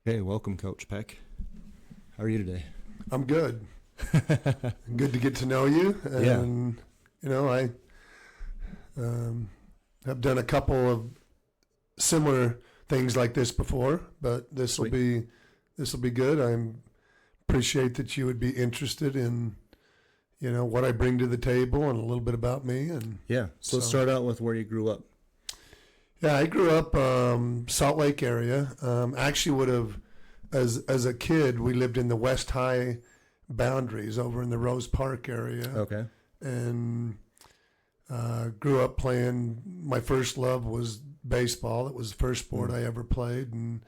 Hey, welcome, Coach Peck. How are you today? I'm good. Good to get to know you. And, I have done a couple of similar things like this before, but this will be good. I appreciate that you would be interested in, what I bring to the table and a little bit about me. And so let's start out with where you grew up. Yeah, I grew up Salt Lake area. Actually would have, as a kid, we lived in the West High boundaries over in the Rose Park area. Okay. And grew up playing. My first love was baseball. It was the first sport I ever played. And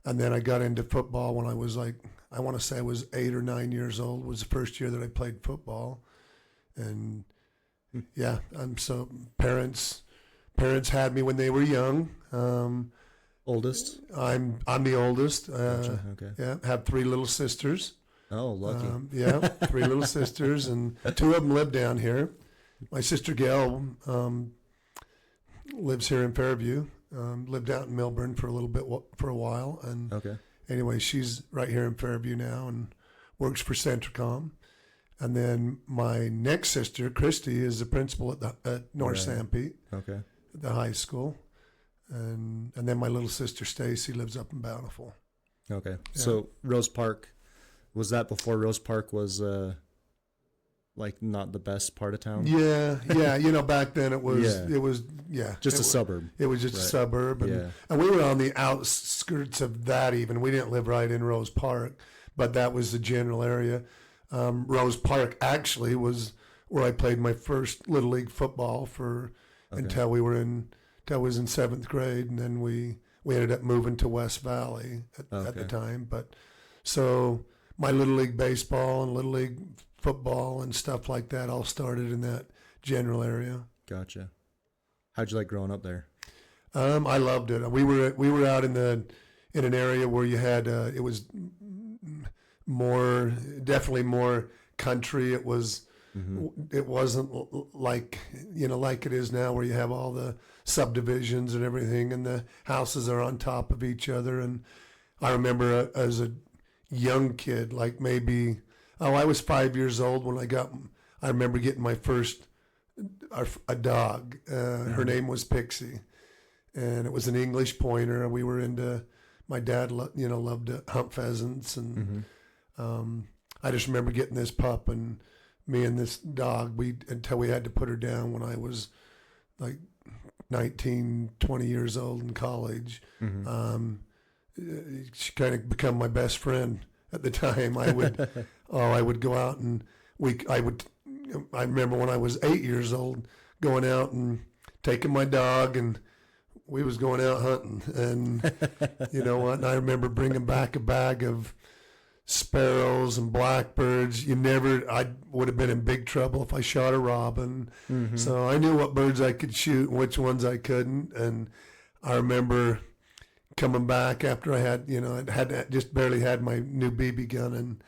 then I got into football when I was I want to say I was 8 or 9 years old. It was the first year that I played football. And parents had me when they were young. Oldest? I'm the oldest. Gotcha. Okay. Yeah, have 3 little sisters. Oh, lucky. 3 little sisters, and 2 of them live down here. My sister Gail lives here in Fairview. Lived out in Milburn for a while, and anyway, she's right here in Fairview now and works for Centricom. And then my next sister, Christy, is the principal at North Sanpete. Okay. At the high school, and then my little sister Stacy lives up in Bountiful. Okay. Yeah. So Rose Park, was that before Rose Park was not the best part of town? Yeah. Back then it was just a suburb. It was just a suburb, and we were on the outskirts of that. Even we didn't live right in Rose Park, but that was the general area. Rose Park actually was where I played my first Little League football until I was in 7th grade, and then we ended up moving to West Valley at the time. But so my Little League baseball and Little League football and stuff like that all started in that general area. Gotcha. How'd you like growing up there? I loved it. We were out in an area where you had it was definitely more country. It was. It wasn't like it is now, where you have all the subdivisions and everything, and the houses are on top of each other. And I remember as a young kid, I was 5 years old when I remember getting my first a dog. Her name was Pixie, and it was an English pointer. We were my dad loved to hunt pheasants, and I just remember getting this pup, and me and this dog, until we had to put her down when I was like 19, 20 years old in college. She kind of become my best friend at the time. I would go out and I remember when I was 8 years old going out and taking my dog, and we was going out hunting, and you know what? And I remember bringing back a bag of sparrows and blackbirds. I would have been in big trouble if I shot a robin. So I knew what birds I could shoot and which ones I couldn't. And I remember coming back after I had just barely had my new BB gun,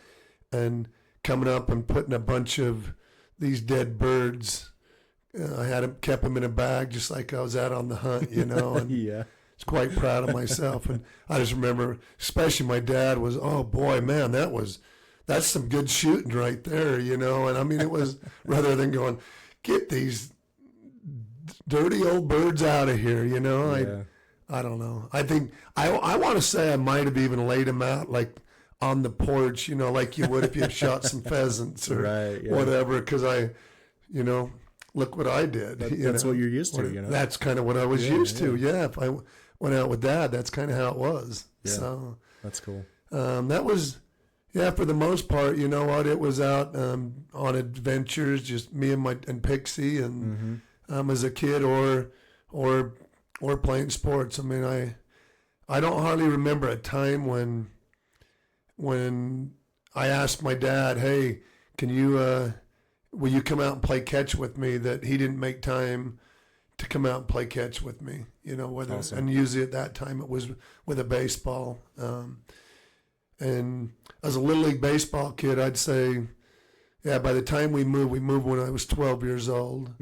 and coming up and putting a bunch of these dead birds. I kept them in a bag just like I was out on the hunt, and yeah. I was quite proud of myself. And I just remember, especially my dad was, oh boy, man, that's some good shooting right there, And I mean, it was, rather than going, get these dirty old birds out of here, I don't know. I think, I want to say I might have even laid them out like on the porch, like you would if you shot some pheasants or whatever. Cause look what I did. That's what you're used to, That's kind of what I was used to. Yeah. If I went out with Dad, that's kind of how it was. Yeah. So that's cool. That was, for the most part, you know what? It was out on adventures, just me and Pixie, and as a kid, or playing sports. I mean, I don't hardly remember a time when I asked my dad, hey, will you come out and play catch with me, that he didn't make time to come out and play catch with me, Awesome. And usually at that time it was with a baseball. And as a Little League baseball kid, I'd say, by the time we moved when I was 12 years old.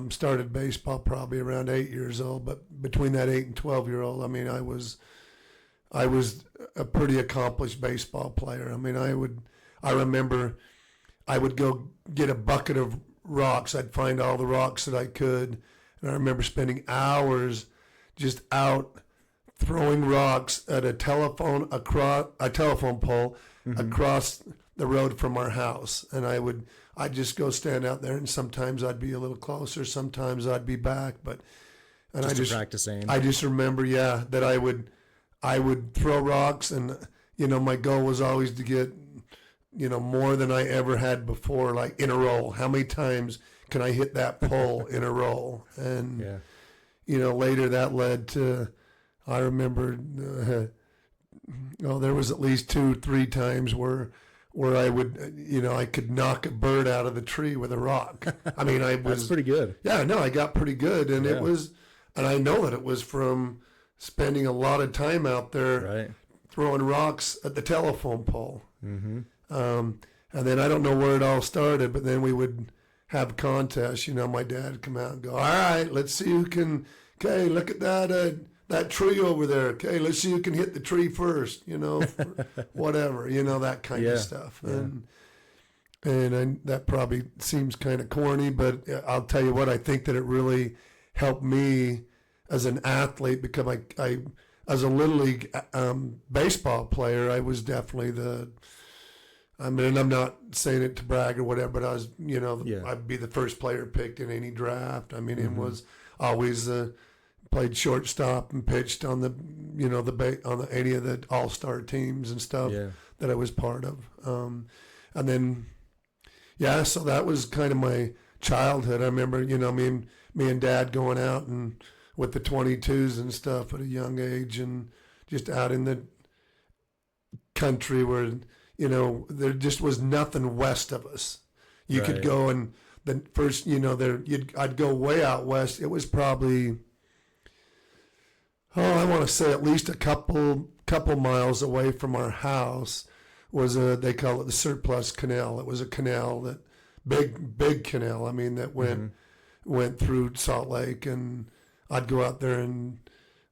Started baseball probably around 8 years old, but between that 8 and 12-year-old, I mean, I was I was a pretty accomplished baseball player. I mean, I remember I would go get a bucket of rocks. I'd find all the rocks that I could. And I remember spending hours just out throwing rocks at a telephone pole across the road from our house. And I'd just go stand out there, and sometimes I'd be a little closer, sometimes I'd be back, and just to practice aim. I just remember, that I would throw rocks, and my goal was always to get more than I ever had before, like in a roll. How many times can I hit that pole in a roll? And later that led to, I remember, there was at least 2-3 times where I would, I could knock a bird out of the tree with a rock. I mean, That's pretty good. Yeah, no, I got pretty good, and it was, and I know that it was from spending a lot of time out there throwing rocks at the telephone pole. Mm-hmm. And then I don't know where it all started, but then we would have contests. My dad would come out and go, all right, let's see who can, okay, look at that tree over there. Okay, let's see who can hit the tree first, whatever, that kind of stuff. Yeah. And that probably seems kind of corny, but I'll tell you what, I think that it really helped me as an athlete, because I as a Little League baseball player, I was definitely and I'm not saying it to brag or whatever, but I was, I'd be the first player picked in any draft. I mean, it was always played shortstop and pitched on on any of the all-star teams and stuff that I was part of. And then, so that was kind of my childhood. I remember, me and Dad going out and with the 22s and stuff at a young age, and just out in the country where, there just was nothing west of us. You could go, and the first, I'd go way out west. It was probably, I want to say at least a couple miles away from our house was they call it the Surplus Canal. It was a canal that, big canal. I mean, that went through Salt Lake, and I'd go out there, and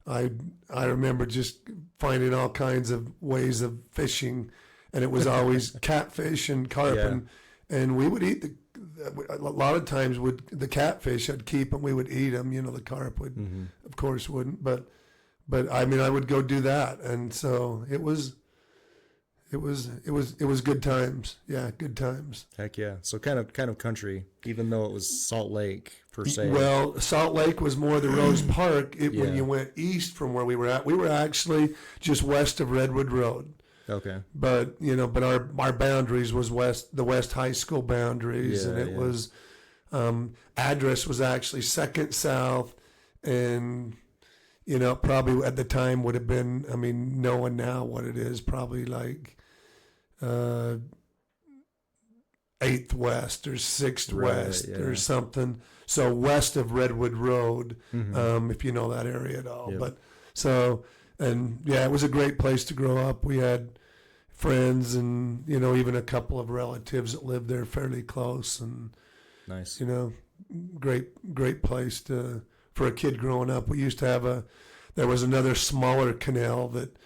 I remember just finding all kinds of ways of fishing, and it was always catfish and carp, and we would eat a lot of times the catfish I'd keep, and we would eat them. The carp would, of course, wouldn't, but I mean, I would go do that, and so it was good times. Yeah, good times. Heck yeah. So kind of country, even though it was Salt Lake per se. Well, Salt Lake was more the Rose Park. When you went east from where we were actually just west of Redwood Road. Okay. But our boundaries was the West High School boundaries, and it was address was actually second south, and probably at the time would have been, I mean, knowing now what it is, probably like 8th West or 6th West or something. So west of Redwood Road, if you know that area at all. Yep. But so, and it was a great place to grow up. We had friends and, even a couple of relatives that lived there fairly close, and nice, great place for a kid growing up. We used to have there was another smaller canal that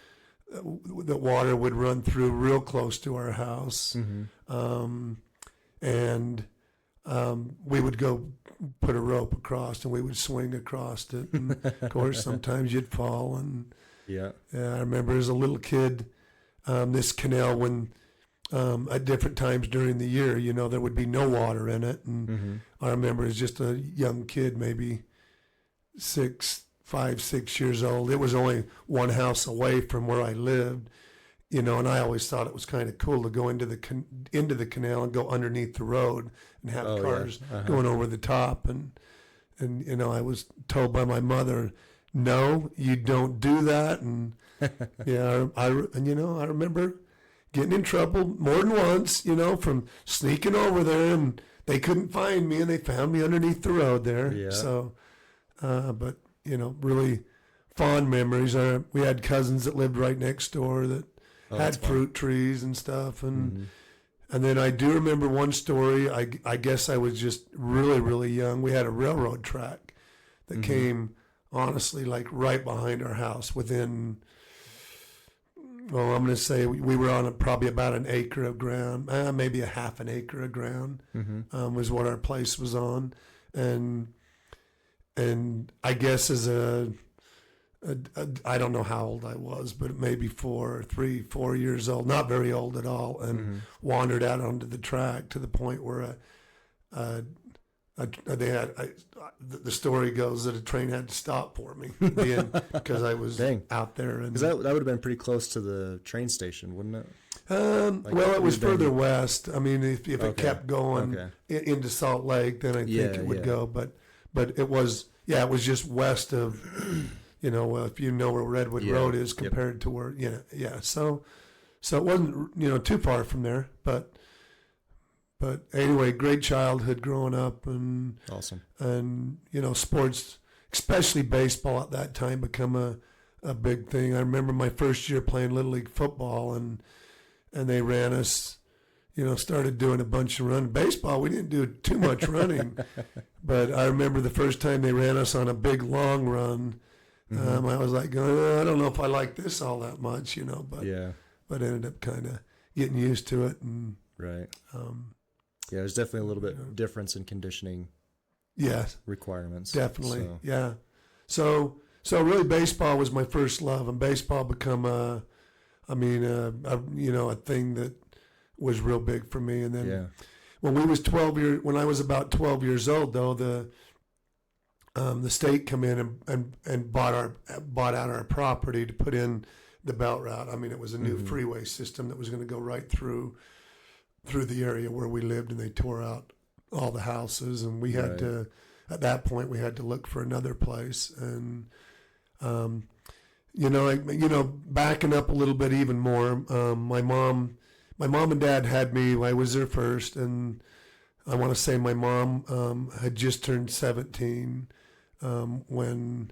water would run through real close to our house. And we would go put a rope across, and we would swing across it. And of course, sometimes you'd fall. And I remember as a little kid, this canal, when at different times during the year, there would be no water in it. And I remember as just a young kid, maybe 5, 6 years old. It was only one house away from where I lived, and I always thought it was kind of cool to go into the canal and go underneath the road and have cars going over the top. And I was told by my mother, no, you don't do that. And I remember getting in trouble more than once, from sneaking over there, and they couldn't find me, and they found me underneath the road there. Yeah. So, but really fond memories. We had cousins that lived right next door that had fruit trees and stuff, and then I do remember one story. I guess I was just really, really young. We had a railroad track that came, honestly, like right behind our house, within well, I'm going to say we were on probably about an acre of ground, maybe a half an acre of ground, was what our place was on. And I guess as I don't know how old I was, but maybe 4 years old, not very old at all, and wandered out onto the track to the point where the story goes that a train had to stop for me because I was out there. And that would have been pretty close to the train station, wouldn't it? Well, it was further west. I mean, if it kept going into Salt Lake, then I think it would go. But it was just west of, if you know where Redwood Road is compared to where, So it wasn't, too far from there. But anyway, great childhood growing up, and awesome. And sports, especially baseball at that time, become a big thing. I remember my first year playing Little League football, and they ran us, started doing a bunch of running. Baseball, we didn't do too much running, but I remember the first time they ran us on a big long run. I was like going, I don't know if I like this all that much, but ended up kind of getting used to it. And right. There's definitely a little bit difference in conditioning. Yes. Requirements. Definitely. So. Yeah. So really baseball was my first love, and baseball become a thing that was real big for me. And then when I was about 12 years old, though, the state come in and bought out our property to put in the belt route. I mean, it was a new freeway system that was going to go right through the area where we lived, and they tore out all the houses, and we had to, at that point, we had to look for another place. And backing up a little bit even more, my mom and dad had me. I was there first, and I want to say my mom had just turned 17 when,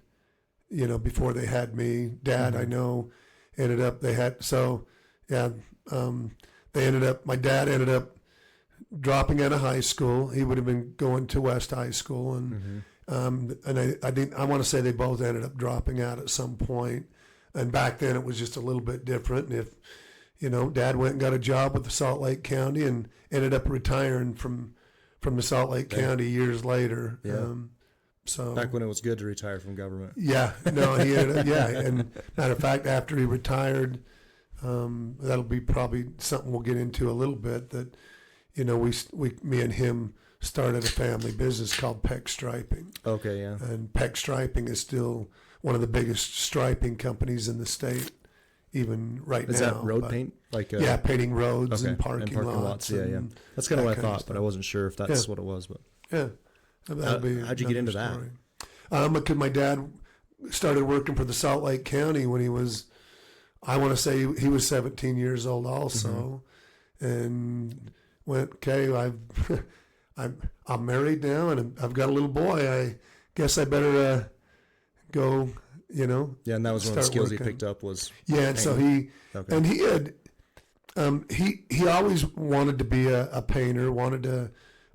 before they had me. Dad, I know, ended up my dad ended up dropping out of high school. He would have been going to West High School, and I want to say they both ended up dropping out at some point. And back then it was just a little bit different. And if Dad went and got a job with the Salt Lake County and ended up retiring from the Salt Lake County years later. Yeah. So back when it was good to retire from government. Yeah. No, he ended up. Yeah, and matter of fact, after he retired. That'll be probably something we'll get into a little bit. That, me and him started a family business called Peck Striping. Okay, yeah. And Peck Striping is still one of the biggest striping companies in the state, even right now. Is that road paint? Painting roads and parking lots. Yeah. That's kind of what I thought, but I wasn't sure if that's what it was. But how'd you get into that? Because my dad started working for the Salt Lake County when he was. I want to say he was 17 years old also, and went, okay, I'm married now, and I've got a little boy. I guess I better go, Yeah, and that was one of the skills he picked up was painting. And so he had he always wanted to be a painter,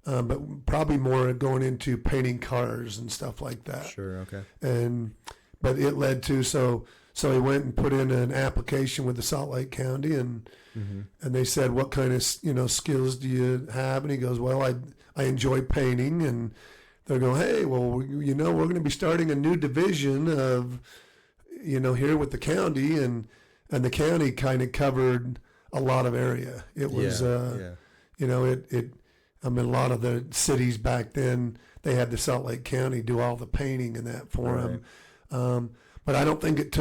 but probably more going into painting cars and stuff like that. Sure, okay. But it led to So he went and put in an application with the Salt Lake County, and they said, "What kind of skills do you have?" And he goes, "Well, I enjoy painting." And they're going, "Hey, well, we're going to be starting a new division of, here with the county," and the county kind of covered a lot of area. It was, a lot of the cities back then, they had the Salt Lake County do all the painting and that for them. But I don't think it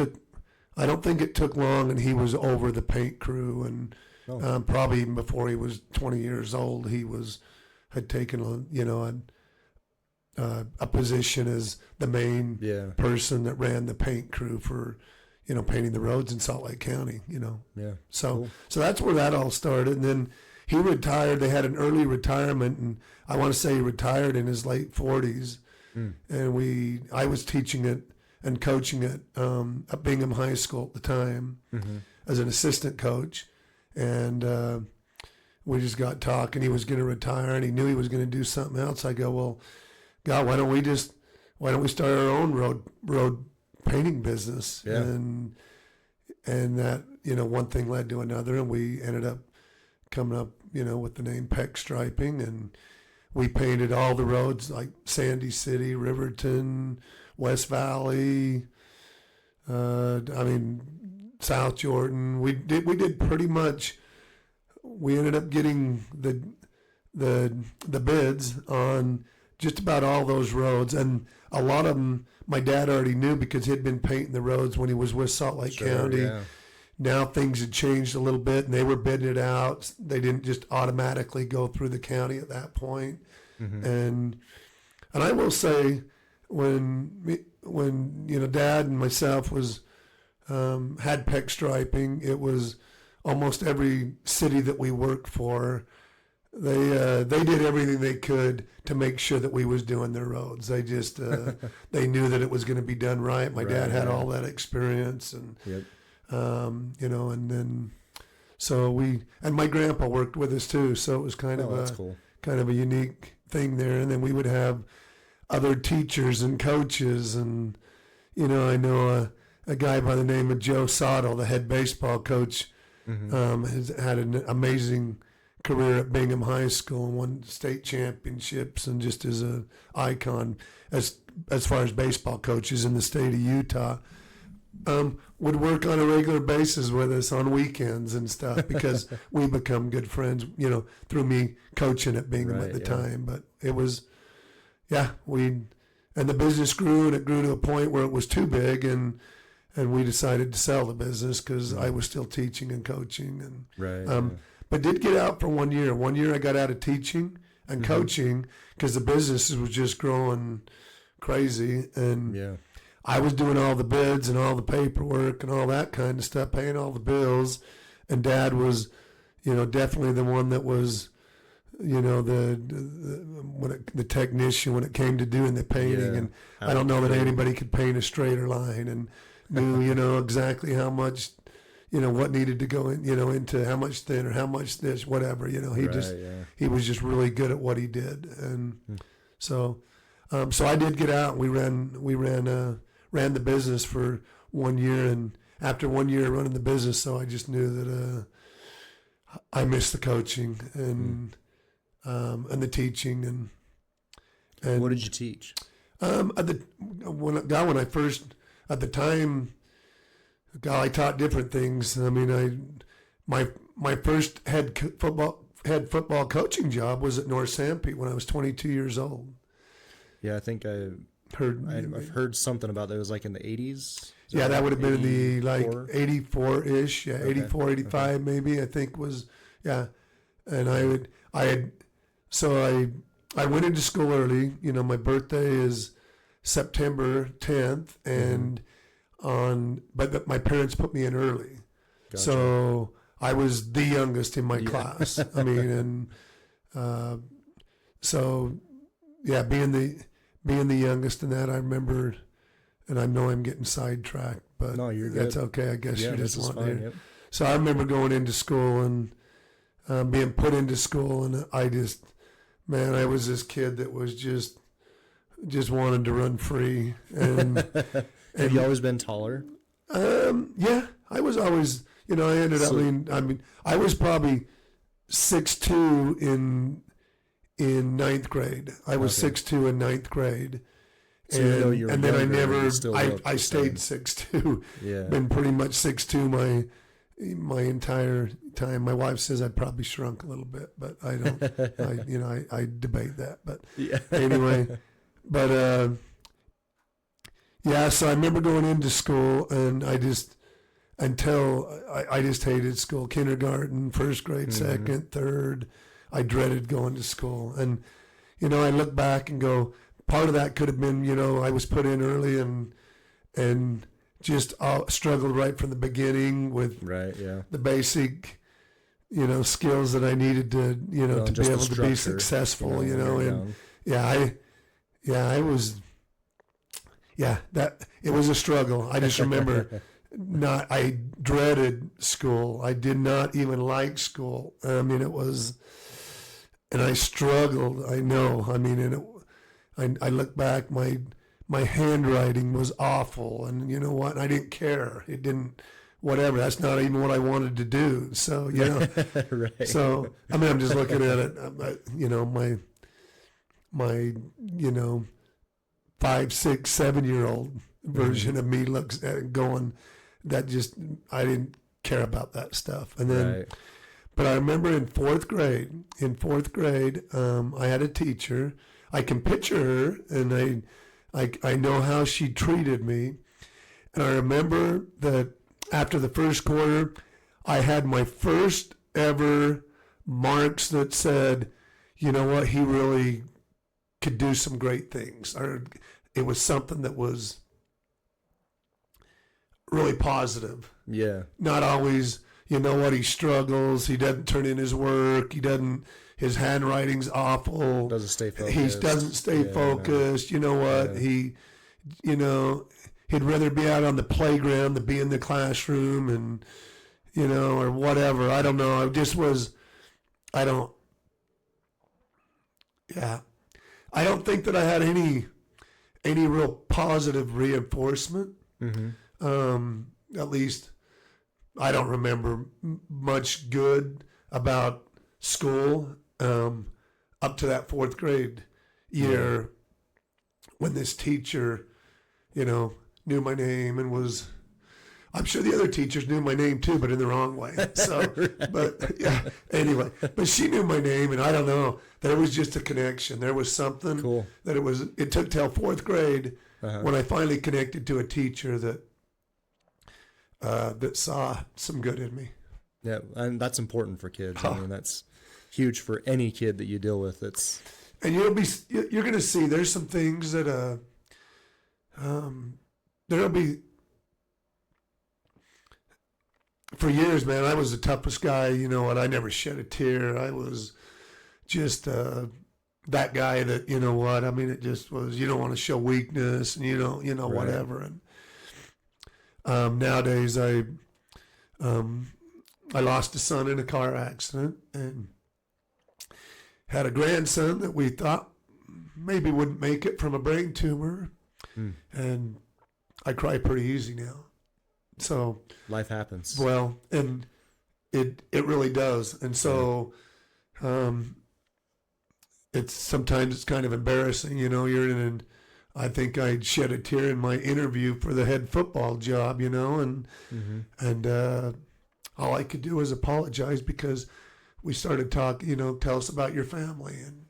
took long, and he was over the paint crew, and probably even before he was 20 years old, he had taken a position as the main person that ran the paint crew for painting the roads in Salt Lake County. So that's where that all started, and then he retired. They had an early retirement, and I want to say he retired in his late 40s, and I was teaching it and coaching at Bingham High School at the time as an assistant coach. And we just got talking. He was going to retire, and he knew he was going to do something else. I go, well, God, why don't we start our own road painting business? Yeah. And and that, one thing led to another, and we ended up coming up, with the name Peck Striping, and we painted all the roads like Sandy City, Riverton, West Valley, South Jordan. We did pretty much. We ended up getting the bids on just about all those roads, and a lot of them my dad already knew because he'd been painting the roads when he was with Salt Lake County. Yeah. Now things had changed a little bit, and they were bidding it out. They didn't just automatically go through the county at that point. Mm-hmm. And I will say, when Dad and myself was had Peck Striping, it was almost every city that we worked for. They did everything they could to make sure that we was doing their roads. They just they knew that it was going to be done right. My dad had all that experience, and Yep. and then and my grandpa worked with us too, so it was That's cool. kind of a unique thing there. And then we would have other teachers and coaches, and I know a guy by the name of Joe Sottle, the head baseball coach, Mm-hmm. has had an amazing career at Bingham High School and won state championships, and just as an icon as far as baseball coaches in the state of Utah. Would work on a regular basis with us on weekends and stuff because we become good friends, through me coaching at Bingham at the time. But it was, and the business grew, and it grew to a point where it was too big, and we decided to sell the business because I was still teaching and coaching, and but did get out for 1 year. 1 year I got out of teaching and coaching because the business was just growing crazy, and I was doing all the bids and all the paperwork and all that kind of stuff, paying all the bills, and Dad was, definitely the one that was, the technician when it came to doing the painting. And I don't know that anybody could paint a straighter line and knew, exactly how much, what needed to go in, into how much thinner, how much this, whatever. He was just really good at what he did, and so I did get out. We ran the business for 1 year, and after 1 year running the business, so I just knew that I missed the coaching and the teaching, and What did you teach? At the time, I taught different things. I mean, my first head football coaching job was at North Sanpete when I was 22 years old. Yeah, I think I've heard something about that. It was like in the 80s. Yeah, that would have been in the 84-ish, 84, 85 maybe, I think was, And I went into school early. My birthday is September 10th, and but my parents put me in early. Gotcha. So I was the youngest in my class. I mean, being the youngest in that, I remember, and I know I'm getting sidetracked, but no, you're good. That's okay. I guess you just want to hear. Yep. So I remember going into school and being put into school, and I was this kid that was just wanted to run free. And Have you always been taller? Yeah, I was always, I ended up, I was probably 6'2" in ninth grade. I was 6'2" in ninth grade. So and then I stayed 6'2". Yeah. Been pretty much 6'2" my entire time. My wife says I probably shrunk a little bit, but I don't. I debate that. But anyway, so I remember going into school, and I just hated school. Kindergarten, first grade, second, third. I dreaded going to school. And, I look back and go, part of that could have been, I was put in early and just struggled right from the beginning with the basic, skills that I needed to, to be able to be successful, and it was a struggle. I just remember I dreaded school. I did not even like school. And I struggled. I know. I look back, my handwriting was awful, and you know what? I didn't care. It didn't. whatever. That's not even what I wanted to do. So, Right. so, I mean, I'm just looking at it, my 5, 6, 7-year-old version of me looks at it going, I didn't care about that stuff. And then, Right. but I remember in fourth grade, I had a teacher. I can picture her, and I know how she treated me. And I remember that after the first quarter, I had my first ever marks that said, you know what, he really could do some great things. Or it was something that was really positive. Yeah. Not always, you know what, he struggles, he doesn't turn in his work, his handwriting's awful. Doesn't stay focused. He doesn't stay focused. You know what? Yeah. He'd rather be out on the playground than be in the classroom, and or whatever. I don't know. I don't think that I had any real positive reinforcement. Mm-hmm. At least I don't remember much good about school up to that fourth grade year, when this teacher, knew my name and was, I'm sure the other teachers knew my name too, but in the wrong way. So, but yeah, anyway, but she knew my name, and I don't know, there was just a connection. There was something Cool. that it took till fourth grade when I finally connected to a teacher that saw some good in me. Yeah, and that's important for kids. I mean, that's huge for any kid that you deal with. And you're going to see there's some things that there'll be. For years, man, I was the toughest guy. You know what? I never shed a tear. I was just that guy that, you know what? I mean, it just was, you don't want to show weakness, and Right. whatever. And nowadays, I lost a son in a car accident, and had a grandson that we thought maybe wouldn't make it from a brain tumor. And I cry pretty easy now. So Life happens. well, and it really does. And so sometimes it's kind of embarrassing, you're I think I shed a tear in my interview for the head football job, and all I could do was apologize, because we started talking, tell us about your family. And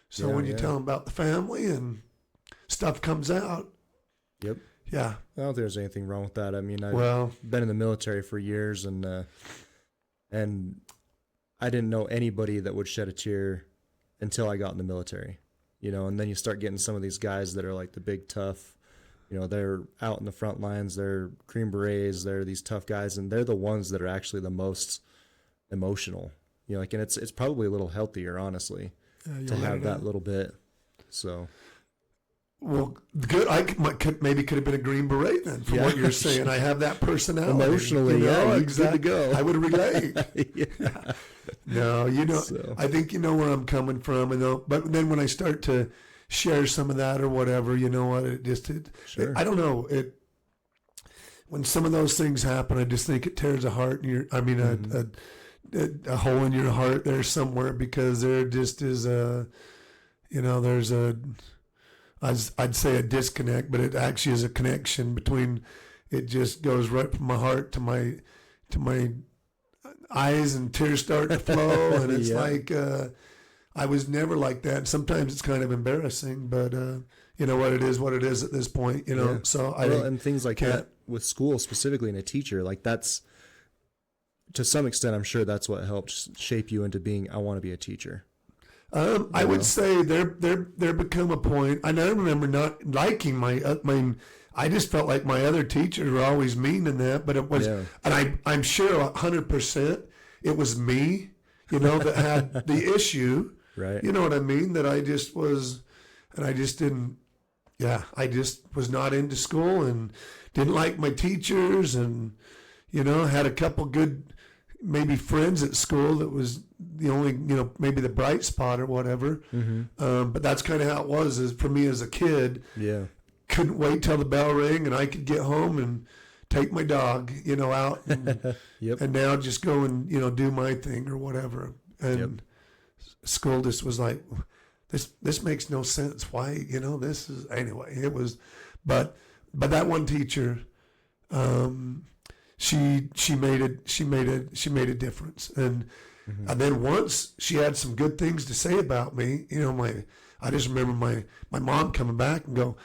so when you tell them about the family and stuff comes out. Yep. Yeah. I don't think there's anything wrong with that. I mean, I've been in the military for years, and I didn't know anybody that would shed a tear until I got in the military, and then you start getting some of these guys that are like the big tough, they're out in the front lines, they're Green Berets, they're these tough guys, and they're the ones that are actually the most emotional, and it's probably a little healthier, honestly, to have that little bit. So. Well, good. I could have been a Green Beret then, from what you're saying. I have that personality. Emotionally, exactly. Good to go. I would relate. Yeah. No, I think you know where I'm coming from, but then when I start to share some of that or whatever, you know what? Sure. I don't know. When some of those things happen, I just think it tears a heart in your. I mean, a hole in your heart there somewhere, because there just is there's a. I'd say a disconnect, but it actually is a connection between. It just goes right from my heart to my eyes, and tears start to flow, and it's like I was never like that. Sometimes it's kind of embarrassing, but you know what it is at this point. So and things like that with school, specifically in a teacher, like that's to some extent, I'm sure that's what helped shape you into being. I want to be a teacher. I would say there become a point, and I remember not liking I just felt like my other teachers were always mean in that, but it was, and I'm sure 100% it was me, that had the issue, right? You know what I mean? That I just was, and I just didn't, I just was not into school and didn't like my teachers, and, had a couple good, maybe friends at school that was the only, maybe the bright spot or whatever. Mm-hmm. But that's kind of how it was for me as a kid. Yeah. Couldn't wait till the bell rang and I could get home and take my dog, out and, Yep. and now just go and, do my thing or whatever. And school just was like, this makes no sense. Why, this is, anyway, it was, but that one teacher, she made a difference. And then once she had some good things to say about me, I just remember my mom coming back and go,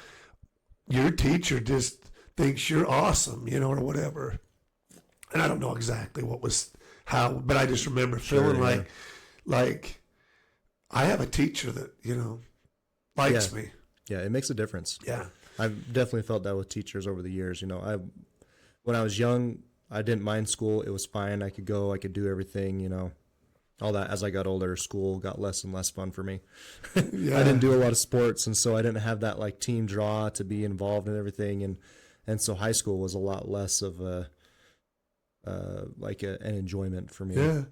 your teacher just thinks you're awesome, or whatever. And I don't know exactly how, but I just remember feeling like I have a teacher that, likes me. Yeah, it makes a difference. Yeah. I've definitely felt that with teachers over the years. When I was young, I didn't mind school. It was fine. I could go, I could do everything, all that. As I got older, school got less and less fun for me. Yeah. I didn't do a lot of sports, and so I didn't have that like team draw to be involved in everything. And so high school was a lot less of an enjoyment for me. Yeah.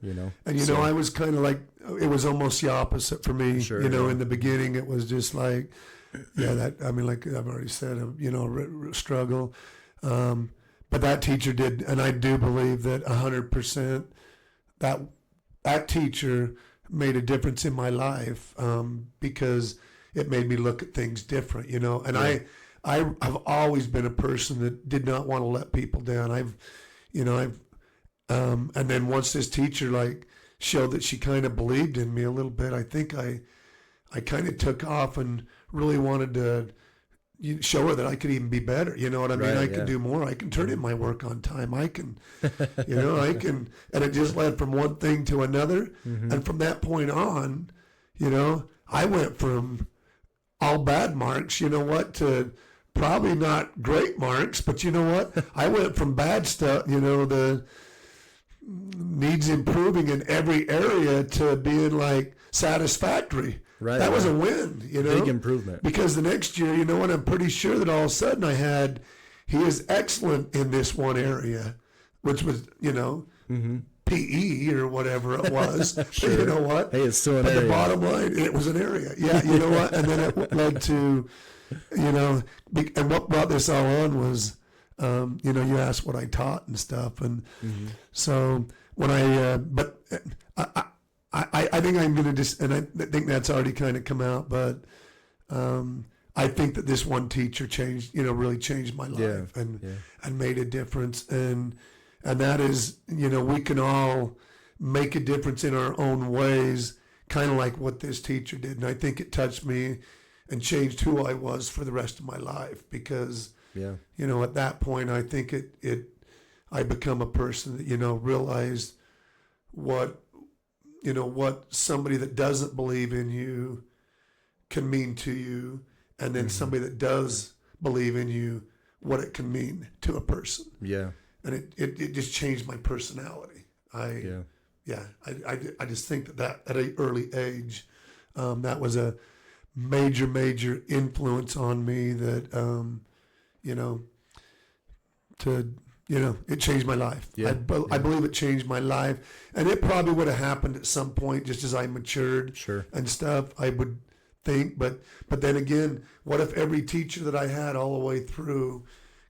And I was kind of like, it was almost the opposite for me. Sure, in the beginning it was just like, like I've already said, struggle. But that teacher did, and I do believe that 100% that teacher made a difference in my life, because it made me look at things different, and I've always been a person that did not want to let people down. And then once this teacher showed that she kind of believed in me a little bit, I think I kind of took off and really wanted to show her that I could even be better. You know what I mean? I can do more. I can turn in my work on time. I can, and it just led from one thing to another. And from that point on, I went from all bad marks, to probably not great marks, but you know what? I went from bad stuff, the needs improving in every area to being like satisfactory. Right. That was a win, Big improvement. Because the next year, what? I'm pretty sure that all of a sudden he is excellent in this one area, which was, PE or whatever it was. Sure. But you know what? Hey, it's still an but area. The bottom line, it was an area. Yeah, you know what? And then it led to, and what brought this all on was, you asked what I taught and stuff. And so when I think I'm going to and I think that's already kind of come out, but I think that this one teacher really changed my life and made a difference. And that is, we can all make a difference in our own ways, kind of like what this teacher did. And I think it touched me and changed who I was for the rest of my life, because, at that point, I think I become a person that, realized what somebody that doesn't believe in you can mean to you, and then somebody that does believe in you, what it can mean to a person. Yeah. And it just changed my personality. I just think that at an early age, that was a major influence on me that, it changed my life. I believe it changed my life, and it probably would have happened at some point just as I matured and stuff, I would think. But then again, what if every teacher that I had all the way through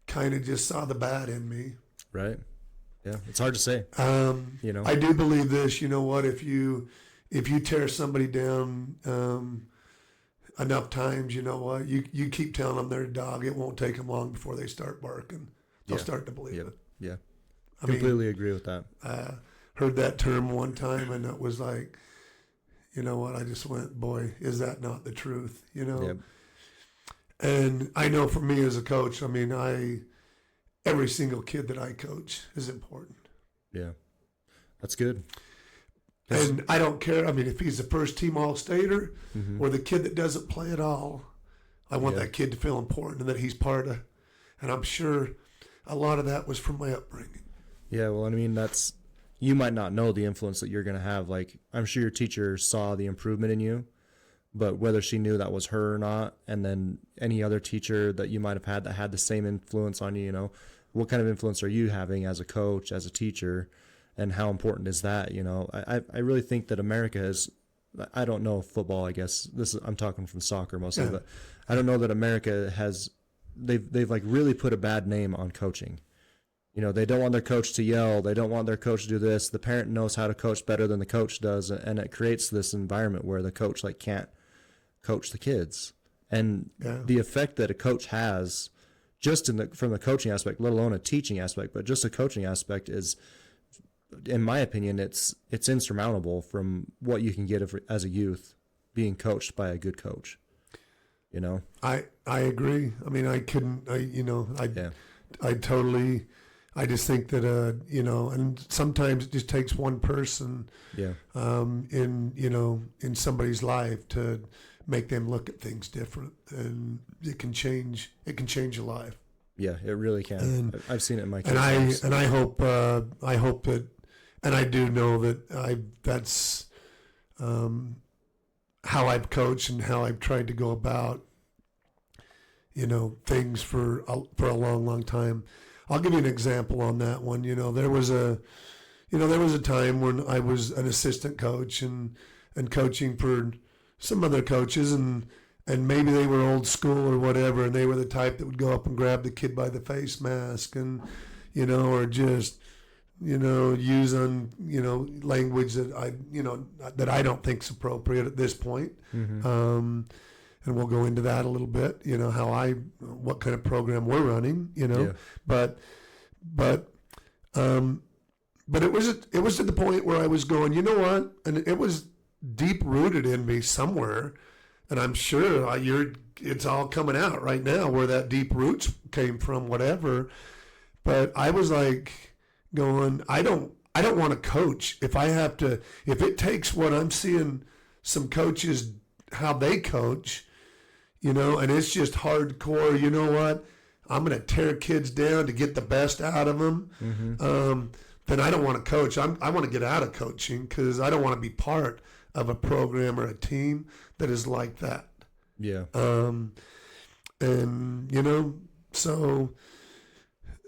kind of just saw the bad in me? Right. Yeah, it's hard to say. I do believe this. You know what? If you tear somebody down enough times, you know what? You keep telling them they're a dog. It won't take them long before they start barking. They'll start to believe it. Yeah. Completely agree with that. Heard that term one time, and it was like, you know what? I just went, boy, is that not the truth? Yep. And I know for me as a coach, every single kid that I coach is important. Yeah. That's good. And I don't care. If he's the first team All-Stater or the kid that doesn't play at all, I want that kid to feel important and that he's part of. And I'm sure a lot of that was from my upbringing. Yeah, well, you might not know the influence that you're going to have. Like, I'm sure your teacher saw the improvement in you, but whether she knew that was her or not, and then any other teacher that you might have had that had the same influence on you, what kind of influence are you having as a coach, as a teacher, and how important is that? I really think that America is, I don't know football, I guess I'm talking from soccer mostly, but I don't know that America has, they've like really put a bad name on coaching. You know, they don't want their coach to yell. They don't want their coach to do this. The parent knows how to coach better than the coach does, and it creates this environment where the coach like can't coach the kids. And the effect that a coach has, just from the coaching aspect, let alone a teaching aspect, but just a coaching aspect is, in my opinion, it's insurmountable from what you can get as a youth being coached by a good coach. You know, I agree. I mean, I totally. I just think that and sometimes it just takes one person, in somebody's life to make them look at things different, and it can change a life. Yeah, it really can. And I've seen it in my kids. And I hope that, and I do know that that's how I've coached and how I've tried to go about, things for a long, long time. I'll give you an example on that one. There was a time when I was an assistant coach and coaching for some other coaches, and maybe they were old school or whatever, and they were the type that would go up and grab the kid by the face mask and, or just, use language that I don't think is appropriate at this point. Mm-hmm. And we'll go into that a little bit, what kind of program we're running, but it was to the point where I was going, you know what? And it was deep rooted in me somewhere. And I'm sure it's all coming out right now where that deep roots came from, whatever. But I was like going, I don't want to coach if it takes what I'm seeing some coaches, how they coach, and it's just hardcore. You know what? I'm going to tear kids down to get the best out of them. Mm-hmm. Then I don't want to coach. I want to get out of coaching because I don't want to be part of a program or a team that is like that. Yeah. So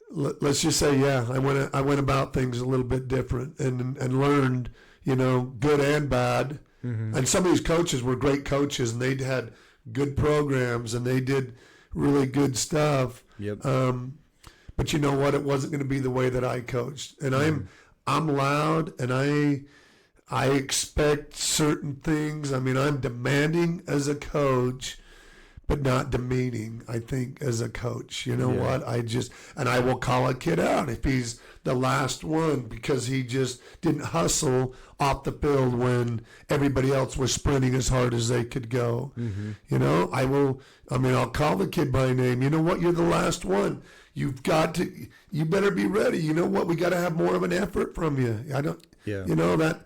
let's just say, I went about things a little bit different and learned, good and bad. Mm-hmm. And some of these coaches were great coaches, and they had good programs, and they did really good stuff. Yep. But you know what? It wasn't going to be the way that I coached. And I'm loud, and I expect certain things. I mean, I'm demanding as a coach, but not demeaning, I think, as a coach. You know what? And I will call a kid out if he's the last one because he just didn't hustle off the field when everybody else was sprinting as hard as they could go. Mm-hmm. I'll call the kid by name. You know what? You're the last one. You better be ready. You know what? We got to have more of an effort from you. That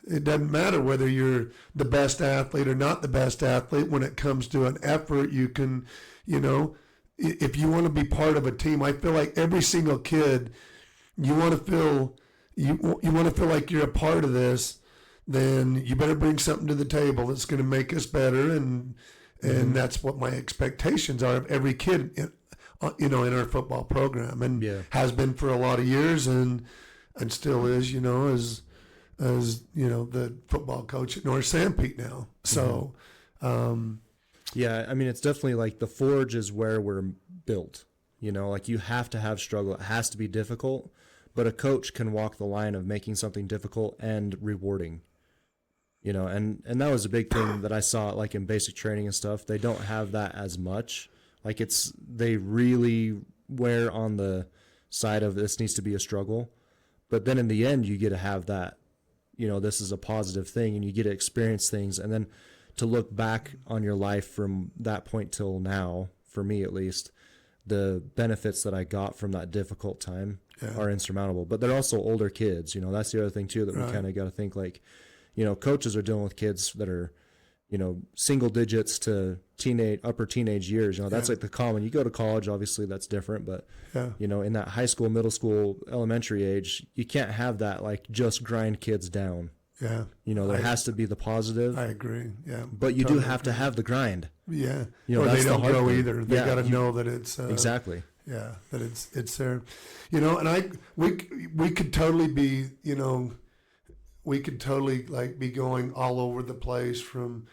it doesn't matter whether you're the best athlete or not the best athlete. When it comes to an effort, you can, if you want to be part of a team, I feel like every single kid, you want to feel like you're a part of this, then you better bring something to the table that's going to make us better. And that's what my expectations are of every kid, in our football program, and has been for a lot of years, and still is, as the football coach at North Sanpete now. So, it's definitely like the forge is where we're built. Like you have to have struggle. It has to be difficult, but a coach can walk the line of making something difficult and rewarding. And that was a big thing that I saw, like in basic training and stuff. They don't have that as much. Like they really wear on the side of this needs to be a struggle, but then in the end you get to have that. This is a positive thing, and you get to experience things, and then to look back on your life from that point till now, for me at least, the benefits that I got from that difficult time are insurmountable. But they're also older kids. That's the other thing too that we kind of got to think, like, coaches are dealing with kids that are, single digits to upper teenage years. That's like the common. You go to college, obviously that's different, but in that high school, middle school, elementary age, you can't have that like just grind kids down. Yeah. There has to be the positive. I agree. Yeah. But you do have to have the grind. Yeah. Or they don't grow thing. either. They got to know that it's exactly. Yeah, that it's there. And we could totally be, we could totally like be going all over the place from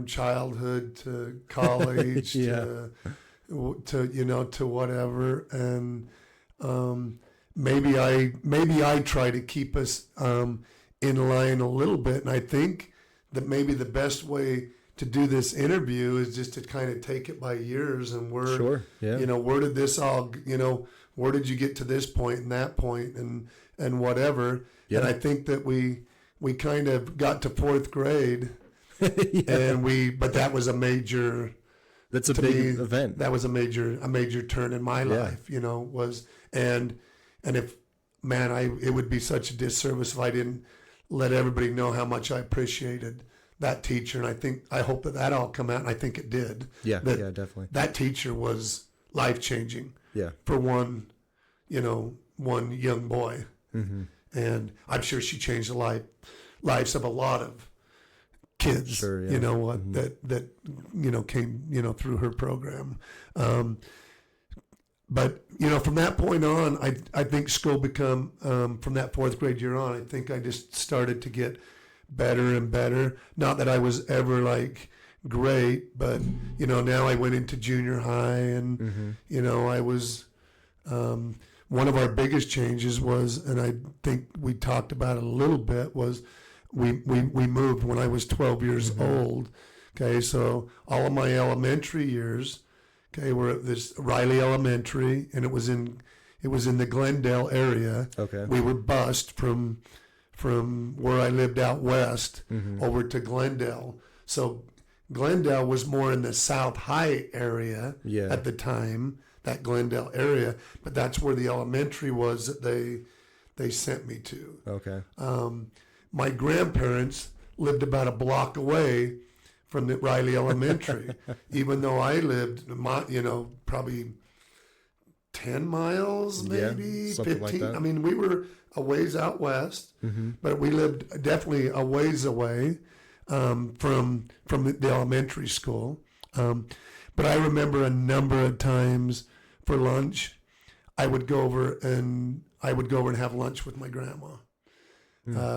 childhood to college to whatever, and maybe I try to keep us in line a little bit, and I think that maybe the best way to do this interview is just to kind of take it by years and where, Sure. Yeah. where did this all, where did you get to this point and that point and whatever. Yeah. And I think that we kind of got to fourth grade Yeah. but that was a major, That's a to big me, event. that was a major turn in my Yeah. life, and if, man, it would be such a disservice if I didn't let everybody know how much I appreciated that teacher. And I hope that all come out, and I think it did. Yeah. That, Yeah, definitely. That teacher was life-changing Yeah. for one young boy. Mm-hmm. And I'm sure she changed the lives of a lot of kids, Sure, yeah. Mm-hmm. that came, through her program. But, from that point on, I think school become, from that fourth grade year on, I think I just started to get better and better. Not that I was ever like great, but, now I went into junior high and, Mm-hmm. I was, one of our biggest changes was, and I think we talked about it a little bit, was we moved when I was 12 years Mm-hmm. old. Okay, so all of my elementary years, were at this Riley Elementary, and it was in the Glendale area. Okay. We were bused from where I lived out west Mm-hmm. over to Glendale. So Glendale was more in the South High area Yeah. at the time, that Glendale area, but that's where the elementary was that they sent me to. Okay. My grandparents lived about a block away from the Riley Elementary, even though I lived, probably 10 miles, maybe Yeah, something 15. like that. I mean, we were a ways out west, Mm-hmm. but we lived definitely a ways away from the elementary school. But I remember a number of times for lunch, I would go over and have lunch with my grandma.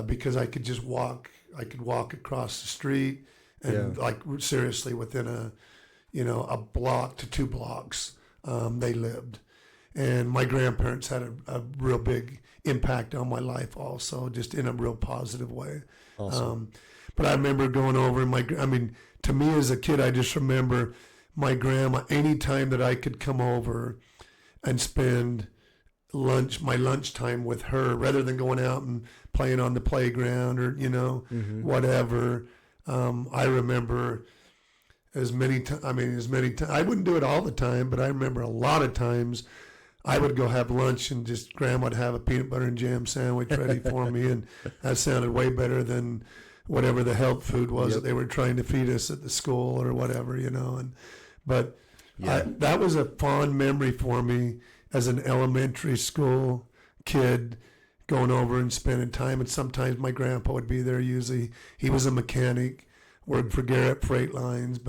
Because I could just walk. I could walk across the street, and Yeah. like seriously within a block to 2 blocks, they lived. And my grandparents had a real big impact on my life, also, just in a real positive way. Awesome. But I remember going over, and to me as a kid, I just remember my grandma. Anytime that I could come over and spend my lunchtime with her, rather than going out and playing on the playground or Mm-hmm. whatever. I remember as many times. I wouldn't do it all the time, but I remember a lot of times I would go have lunch and just grandma would have a peanut butter and jam sandwich ready for me, and that sounded way better than whatever the health food was that they were trying to feed us at the school or whatever, But that was a fond memory for me as an elementary school kid, going over and spending time. And sometimes my grandpa would be there. Usually he was a mechanic, worked for Garrett Freight Lines,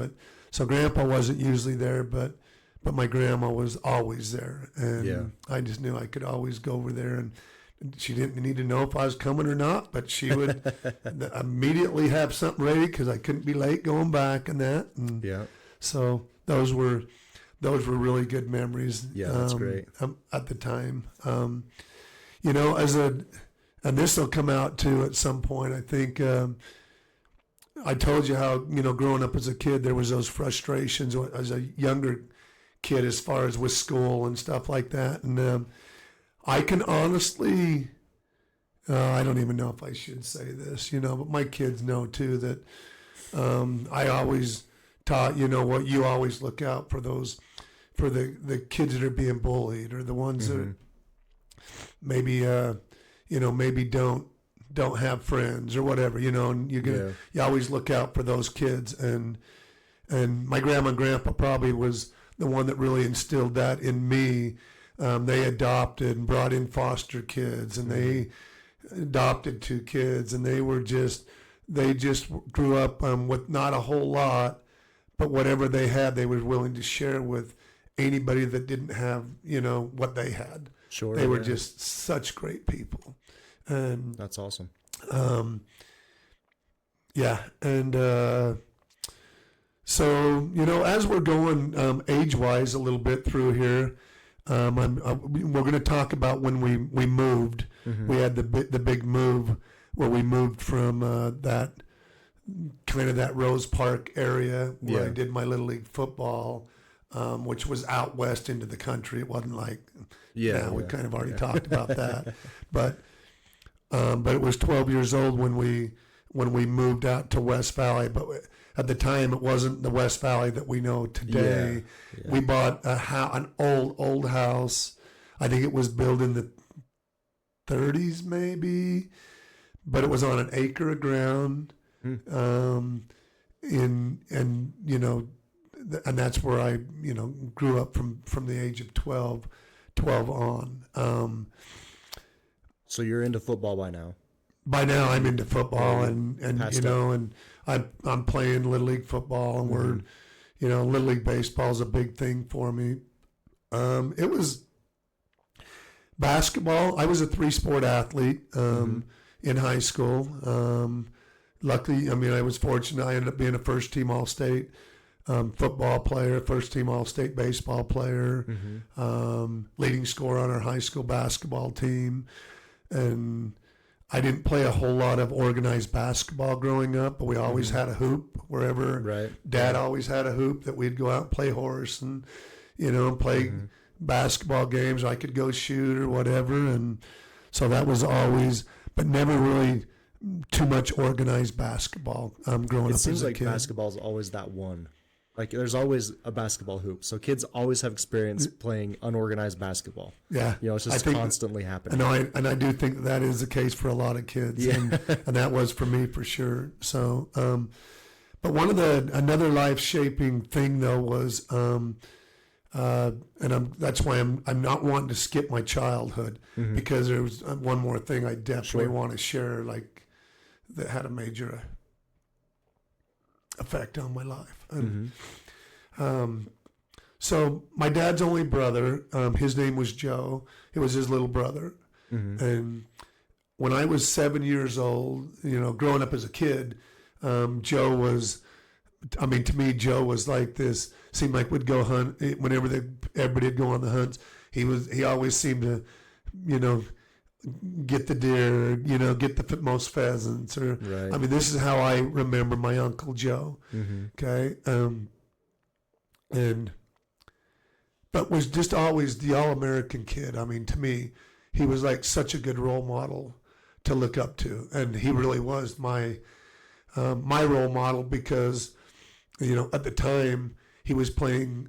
so grandpa wasn't usually there, but my grandma was always there. And I just knew I could always go over there, and she didn't need to know if I was coming or not, but she would immediately have something ready because I couldn't be late going back and that. And so those were really good memories. Yeah, that's great. At the time. And this will come out too at some point. I think I told you how, growing up as a kid, there was those frustrations as a younger kid as far as with school and stuff like that. And I can honestly, I don't even know if I should say this, but my kids know too that I always taught, what you always look out for those, for the kids that are being bullied, or the ones that maybe, maybe don't have friends or whatever, and you always look out for those kids. And my grandma and grandpa probably was the one that really instilled that in me. They adopted and brought in foster kids, and they adopted 2 kids, and they just grew up with not a whole lot, but whatever they had, they were willing to share with anybody that didn't have, what they had. Sure. They were just such great people. And that's awesome. So, as we're going age-wise a little bit through here, we're going to talk about when we moved. We had the big move where we moved from that Rose Park area where I did my Little League football, which was out west into the country. It wasn't like we kind of already talked about that, but it was 12 years old when we moved out to West Valley. But at the time, it wasn't the West Valley that we know today. We bought an old house. I think it was built in the 30s, maybe, but it was on an acre of ground. And that's where I grew up from the age of 12 on. So you're into football by now? By now I'm into football and I'm playing Little League football, and we're Little League baseball is a big thing for me. It was basketball. I was a 3-sport athlete in high school. Luckily, I was fortunate. I ended up being a first-team All-State football player, first-team All-State baseball player, leading scorer on our high school basketball team. And I didn't play a whole lot of organized basketball growing up, but we always had a hoop wherever. Right. Dad always had a hoop that we'd go out and play horse and, play basketball games. I could go shoot or whatever. And so that was always, but never really too much organized basketball growing up as a kid. It seems like basketball is always that one. Like there's always a basketball hoop. So kids always have experience playing unorganized basketball. Yeah. It's just constantly happening. And I do think that is the case for a lot of kids. Yeah. And that was for me for sure. So, but another life shaping thing though was, that's why I'm not wanting to skip my childhood, because there was one more thing I definitely want to share, that had a major effect on my life. And, so my dad's only brother, his name was Joe. It was his little brother. And when I was 7 years old, growing up as a kid, Joe was, to me, Joe was like this, seemed like we'd go hunt whenever everybody would go on the hunts. He always seemed to, get the deer, get the most pheasants. Right. This is how I remember my Uncle Joe. Okay. But was just always the all-American kid. To me, he was like such a good role model to look up to. And he really was my role model because, at the time he was playing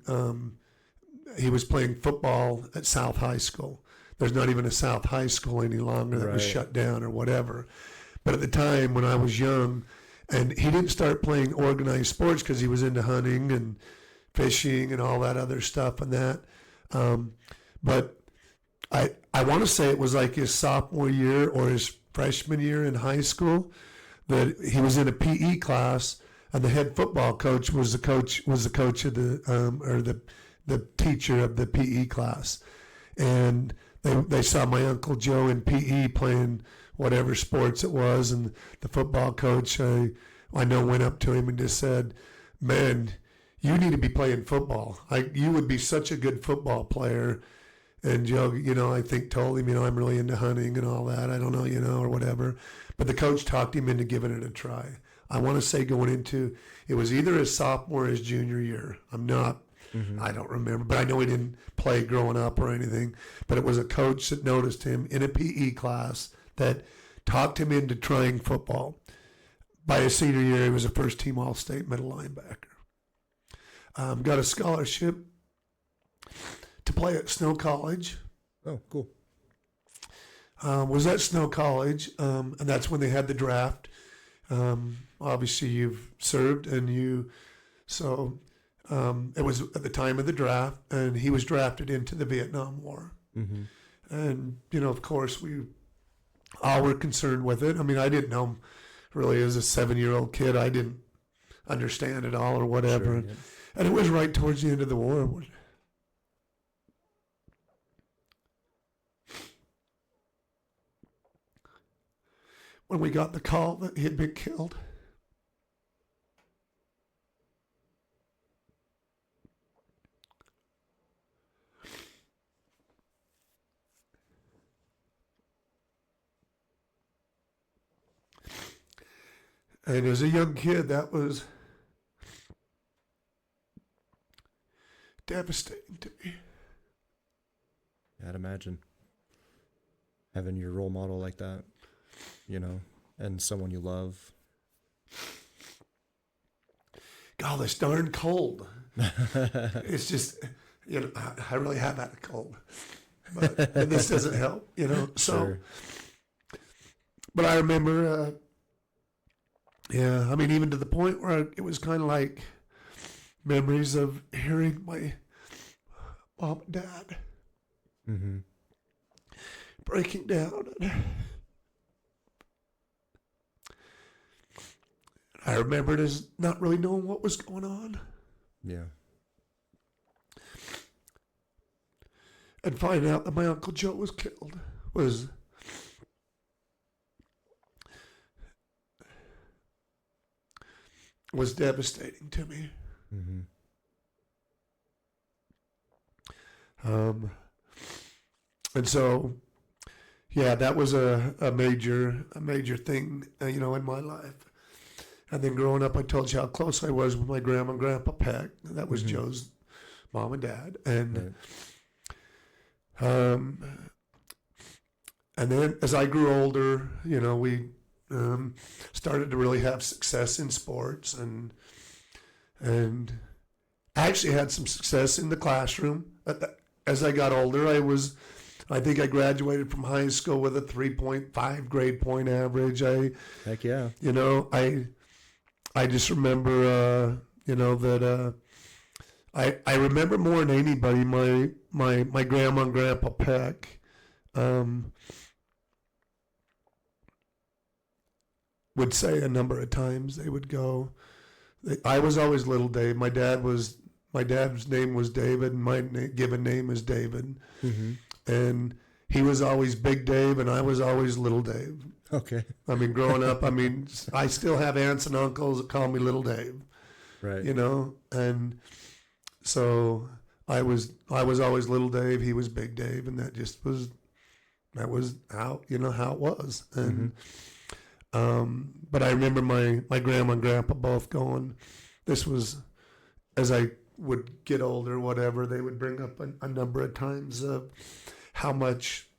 football at South High School. There's not even a South High School any longer that was shut down or whatever. But at the time when I was young, and he didn't start playing organized sports because he was into hunting and fishing and all that other stuff and that. But I want to say it was like his sophomore year or his freshman year in high school that he was in a PE class, and the head football coach was the coach of the teacher of the PE class. And they saw my Uncle Joe in PE playing whatever sports it was, and the football coach, I know, went up to him and just said, "Man, you need to be playing football. You would be such a good football player." And Joe, I think told him, I'm really into hunting and all that. I don't know, or whatever. But the coach talked him into giving it a try. I want to say going into, it was either his sophomore or his junior year. I don't remember, but I know he didn't play growing up or anything. But it was a coach that noticed him in a PE class that talked him into trying football. By his senior year, he was a first-team All-State middle linebacker. Got a scholarship to play at Snow College. Oh, cool. Was at Snow College, and that's when they had the draft. Obviously, you've served, and it was at the time of the draft, and he was drafted into the Vietnam War. And, of course, we all were concerned with it. I didn't know really as a 7-year-old kid. I didn't understand it all or whatever. Sure, yeah. And it was right towards the end of the war. When we got the call that he had been killed. And as a young kid, that was devastating to me. I'd imagine having your role model like that, you know, and someone you love. God, it's darn cold. It's just, you know, I really have had a cold, but this doesn't help, you know. So, Sure. but I remember, yeah, I mean, even to the point where it was kind of like memories of hearing my mom and dad Mm-hmm. breaking down. I remembered as not really knowing what was going on. Yeah. And finding out that my Uncle Joe was killed was devastating to me. Mm-hmm. And so, yeah, that was a major thing, you know, in my life. And then growing up, I told you how close I was with my grandma and grandpa Peck. That was Mm-hmm. Joe's mom and dad. And Right. and then as I grew older, you know, we started to really have success in sports, and I actually had some success in the classroom. As I got older, I think I graduated from high school with a 3.5 grade point average. Heck yeah. You know, I just remember, you know, that I remember more than anybody my grandma and grandpa Peck would say a number of times. They would go. I was always Little Dave. My dad's name was David, and my given name is David. Mm-hmm. And he was always Big Dave, and I was always Little Dave. Okay. I mean, growing up, I mean, I still have aunts and uncles that call me Little Dave. Right. You know, and so I was always Little Dave. He was Big Dave, and that was how, you know, how it was. And but I remember my grandma and grandpa both going. This was as I would get older, whatever. They would bring up a number of times of how much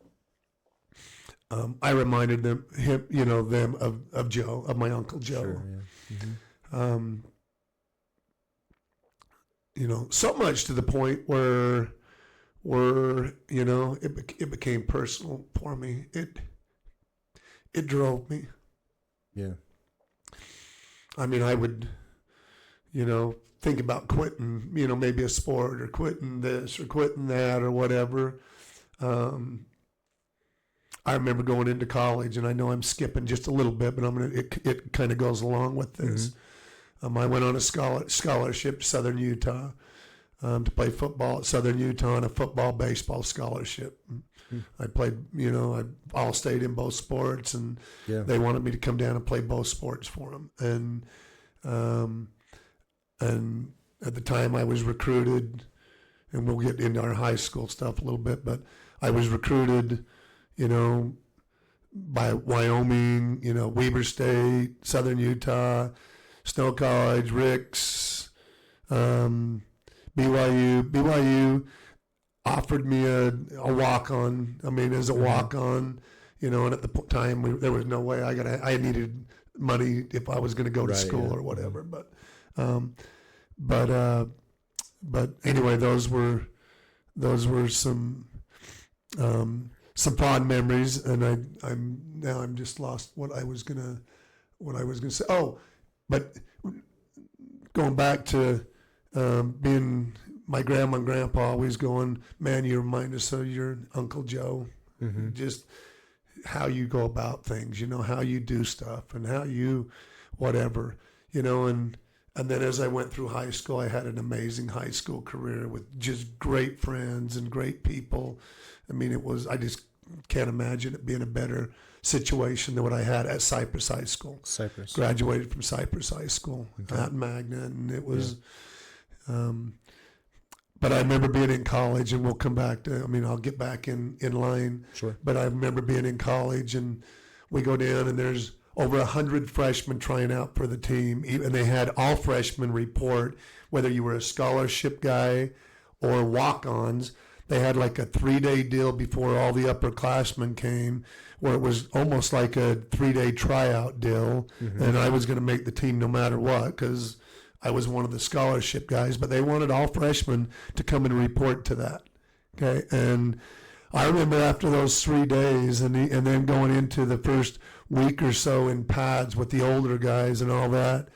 I reminded them of Joe, of my Uncle Joe. Sure, yeah. Mm-hmm. You know, so much to the point where you know, it became personal for me. It drove me. Yeah. I mean, I would, you know, think about quitting, you know, maybe a sport, or quitting this or quitting that or whatever. I remember going into college, and I know I'm skipping just a little bit, but it kind of goes along with this. I went on a scholarship to Southern Utah to play football at Southern Utah on a football baseball scholarship. I played, you know, I all stayed in both sports, and they wanted me to come down and play both sports for them. And at the time I was recruited, and we'll get into our high school stuff a little bit, but I was recruited, you know, by Wyoming, you know, Weber State, Southern Utah, Snow College, Ricks, BYU offered me a walk-on. I mean, as a walk-on, you know, and at the time there was no way I needed money if I was going to go to school or whatever. But anyway, those were some fond memories, and I'm just lost what I was gonna say. Oh, but going back to being my grandma and grandpa always going, man, you remind us of your Uncle Joe. Mm-hmm. Just how you go about things, you know, how you do stuff, and how you whatever, you know. And then as I went through high school, I had an amazing high school career with just great friends and great people. I mean, I just can't imagine it being a better situation than what I had at Cyprus High School. Cyprus. Graduated from Cyprus High School out in Magna, and it was, but I remember being in college, and we'll come back to, I mean, I'll get back in line. Sure. But I remember being in college, and we go down, and there's over 100 freshmen trying out for the team, and they had all freshmen report, whether you were a scholarship guy or walk-ons. They had like a 3-day deal before all the upperclassmen came, where it was almost like a 3-day tryout deal, and I was going to make the team no matter what, because I was one of the scholarship guys, but they wanted all freshmen to come and report to that. Okay, and I remember after those 3 days, and then going into the first week or so in pads with the older guys and all that,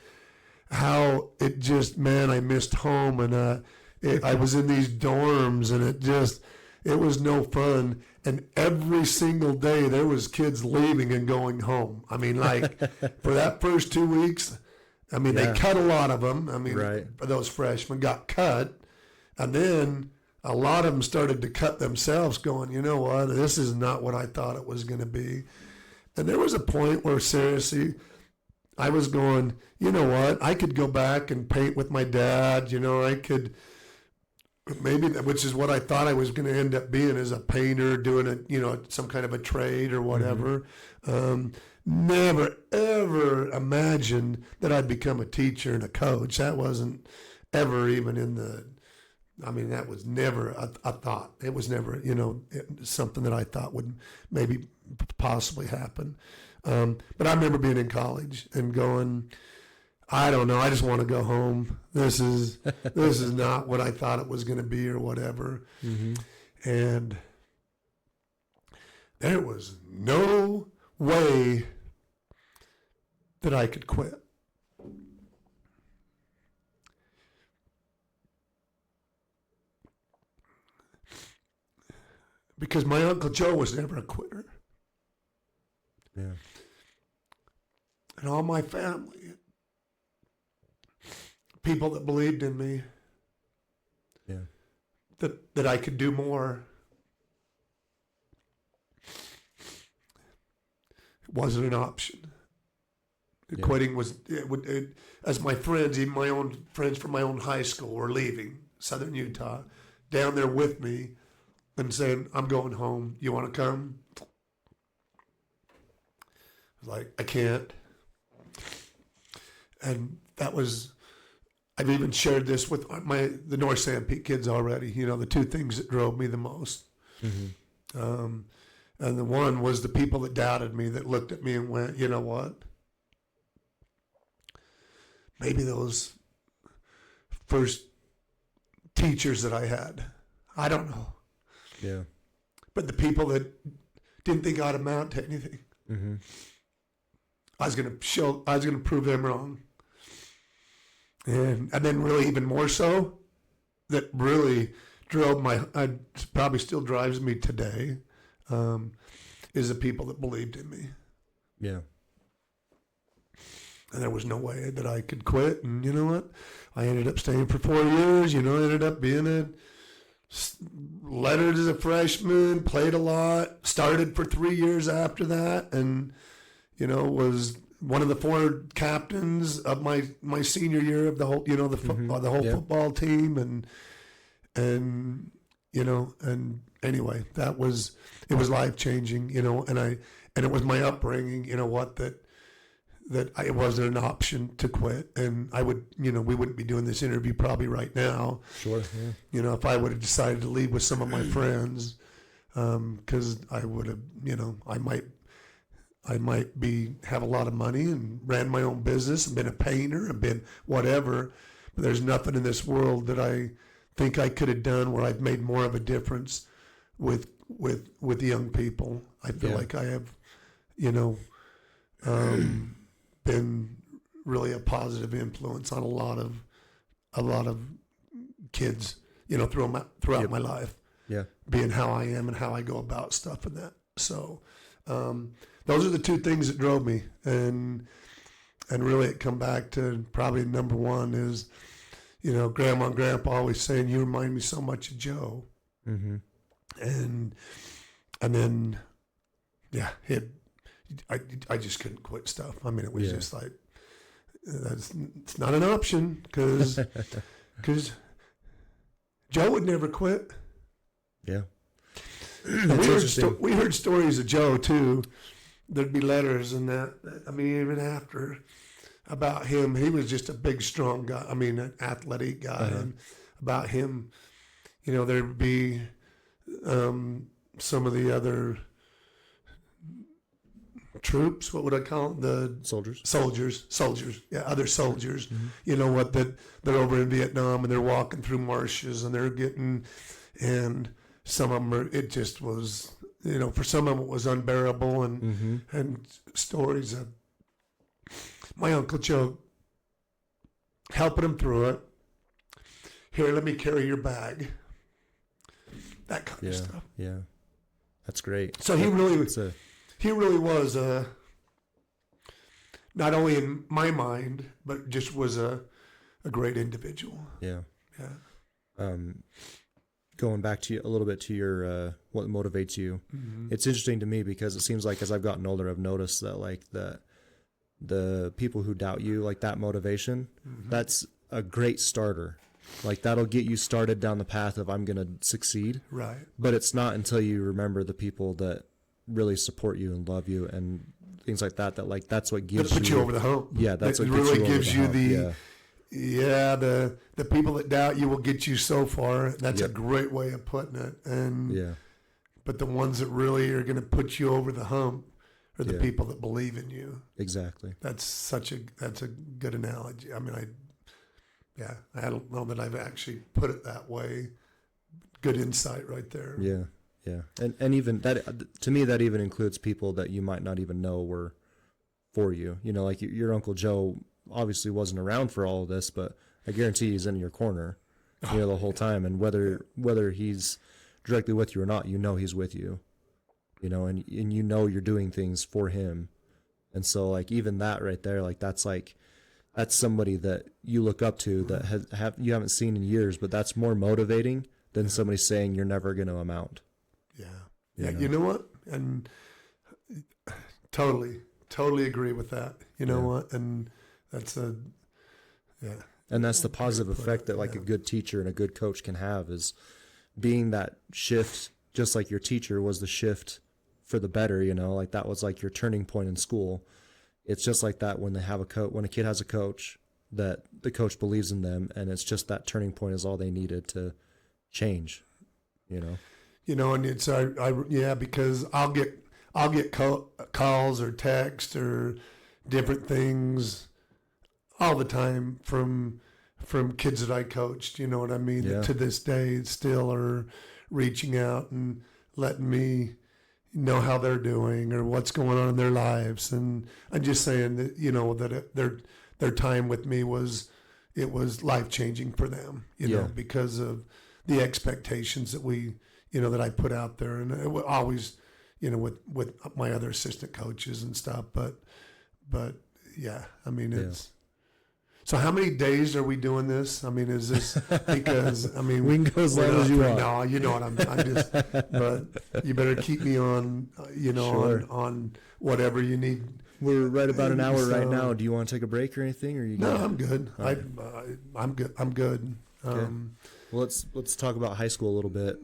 how it just, man, I missed home, and I was in these dorms, and it was no fun. And every single day there was kids leaving and going home. I mean, like for that first 2 weeks, I mean, they cut a lot of them. I mean, for those freshmen got cut, and then a lot of them started to cut themselves, going, you know what, this is not what I thought it was going to be. And there was a point where, seriously, I was going, you know what, I could go back and paint with my dad. You know, I could maybe, which is what I thought I was going to end up being, as a painter, doing some kind of a trade or whatever. Never, ever imagined that I'd become a teacher and a coach. That wasn't ever even that was never a thought. It was never, something that I thought would maybe possibly happen. But I remember being in college and going, I don't know, I just want to go home. This is not what I thought it was going to be or whatever. And there was no way that I could quit. Because my Uncle Joe was never a quitter. Yeah. And all my family, people that believed in me, that I could do more. It wasn't an option. Quitting was, as my friends, even my own friends from my own high school, were leaving Southern Utah, down there with me and saying, I'm going home. You want to come? I was like, I can't. And that was, I've even shared this with the North Sanpete kids already, the two things that drove me the most. And the one was the people that doubted me, that looked at me and went, you know what? Maybe those first teachers that I had, I don't know. Yeah. But the people that didn't think I'd amount to anything, I was going to prove them wrong. And then really even more so, that really drove probably still drives me today, is the people that believed in me. Yeah. And there was no way that I could quit. And you know what? I ended up staying for 4 years, ended up being lettered as a freshman, played a lot, started for 3 years after that, and, was one of the 4 captains of my senior year of the whole, the whole football team. And anyway, it was life-changing, and it was my upbringing, that it wasn't an option to quit. And I would, we wouldn't be doing this interview probably right now. Sure. Yeah. If I would have decided to leave with some of my friends, because I would have, I might have a lot of money and ran my own business and been a painter and been whatever. But there's nothing in this world that I think I could have done where I've made more of a difference with young people. I feel like I have, been really a positive influence on a lot of kids, throughout my life. Yeah. Being how I am and how I go about stuff and that. So, those are the two things that drove me, and really it come back to probably number one is, Grandma and Grandpa always saying, you remind me so much of Joe. And then, I just couldn't quit stuff. I mean, it was just like, it's not an option, because Joe would never quit. Yeah. We heard stories of Joe too, there'd be letters and that. I mean, even after about him, he was just a big, strong guy. I mean, an athletic guy. And about him, you know, there'd be some of the other troops. What would I call them? The soldiers. Yeah, other soldiers. You know what? That they're over in Vietnam and they're walking through marshes and they're getting, and some of them it just was, you know, for some of them it was unbearable, and stories of my Uncle Joe helping them through it. Here, let me carry your bag. That kind of stuff. Yeah, that's great. So he really was not only in my mind, but just was a great individual. Yeah. Yeah. Going back to a little bit to your what motivates you, it's interesting to me because it seems like as I've gotten older, I've noticed that like the people who doubt you, like that motivation, that's a great starter. Like that'll get you started down the path of I'm going to succeed. Right. But it's not until you remember the people that really support you and love you and things like that, that like that's what gives put you over the hump. Yeah, that's what really gives you the the people that doubt you will get you so far. That's a great way of putting it. And but the ones that really are going to put you over the hump are the people that believe in you. Exactly. That's a good analogy. I mean, I don't know that I've actually put it that way. Good insight right there. Yeah. Yeah. And even that, to me, that even includes people that you might not even know were for you. You know, like your Uncle Joe obviously wasn't around for all of this, but I guarantee he's in your corner, you know, the whole time. And whether he's directly with you or not, you know, he's with you, you know, and you know, you're doing things for him. And so like, even that right there, like, that's somebody that you look up to that you haven't seen in years, but that's more motivating than somebody saying you're never going to amount. Yeah. Yeah. You know what? And totally agree with that. You know what? And that's and that's the positive effect that like a good teacher and a good coach can have, is being that shift, just like your teacher was the shift for the better, you know, like that was like your turning point in school. It's just like that when they have when a kid has a coach, that the coach believes in them, and it's just that turning point is all they needed to change, you know. You know, and it's because I'll get calls or texts or different things all the time from kids that I coached. You know what I mean? Yeah. That to this day still are reaching out and letting me know how they're doing or what's going on in their lives. And I'm just saying that, you know, that their time with me was life changing for them. You know, because of the expectations that I put out there, and it was always, you know, with my other assistant coaches and stuff. But yeah, I mean, it's. So how many days are we doing this? I mean, is this because, I mean, we can go as long as you want. No, you know what I'm just, but you better keep me on, you know, sure. on whatever you need. We're right about an hour right now. Do you want to take a break or anything? Or No, I'm good. Right. I'm good. I'm good. Okay. Well, let's talk about high school a little bit.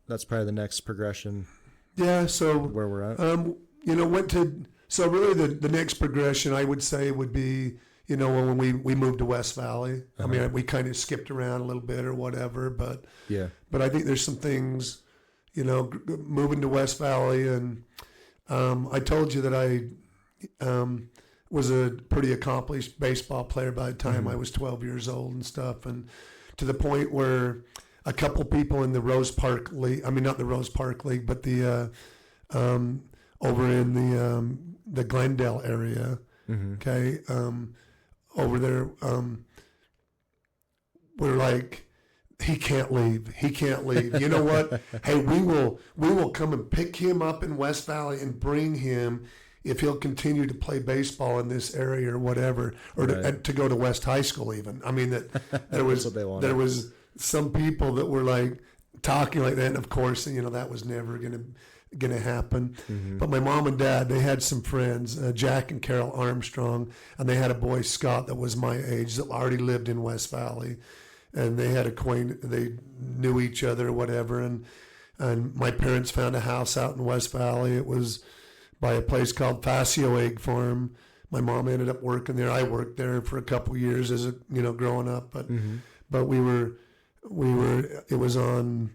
That's probably the next progression. Yeah. So where we're at. You know, so really the next progression I would say would be, you know, when we moved to West Valley. I mean, we kind of skipped around a little bit or whatever, but I think there's some things, you know, moving to West Valley, and I told you that I was a pretty accomplished baseball player by the time I was 12 years old and stuff, and to the point where a couple people in the Rose Park League, I mean, not the Rose Park League, but the over in the Glendale area, okay, over there, we're like, he can't leave. You know what? Hey, we will come and pick him up in West Valley and bring him if he'll continue to play baseball in this area or whatever, or to go to West High School even. I mean, that there was some people that were like talking like that, and of course, you know, that was never gonna happen. But my mom and dad, they had some friends, Jack and Carol Armstrong, and they had a boy, Scott, that was my age, that already lived in West Valley, and they had they knew each other or whatever, and my parents found a house out in West Valley. It was by a place called Facio Egg Farm. My mom ended up working there. I worked there for a couple years as growing up, but we were it was on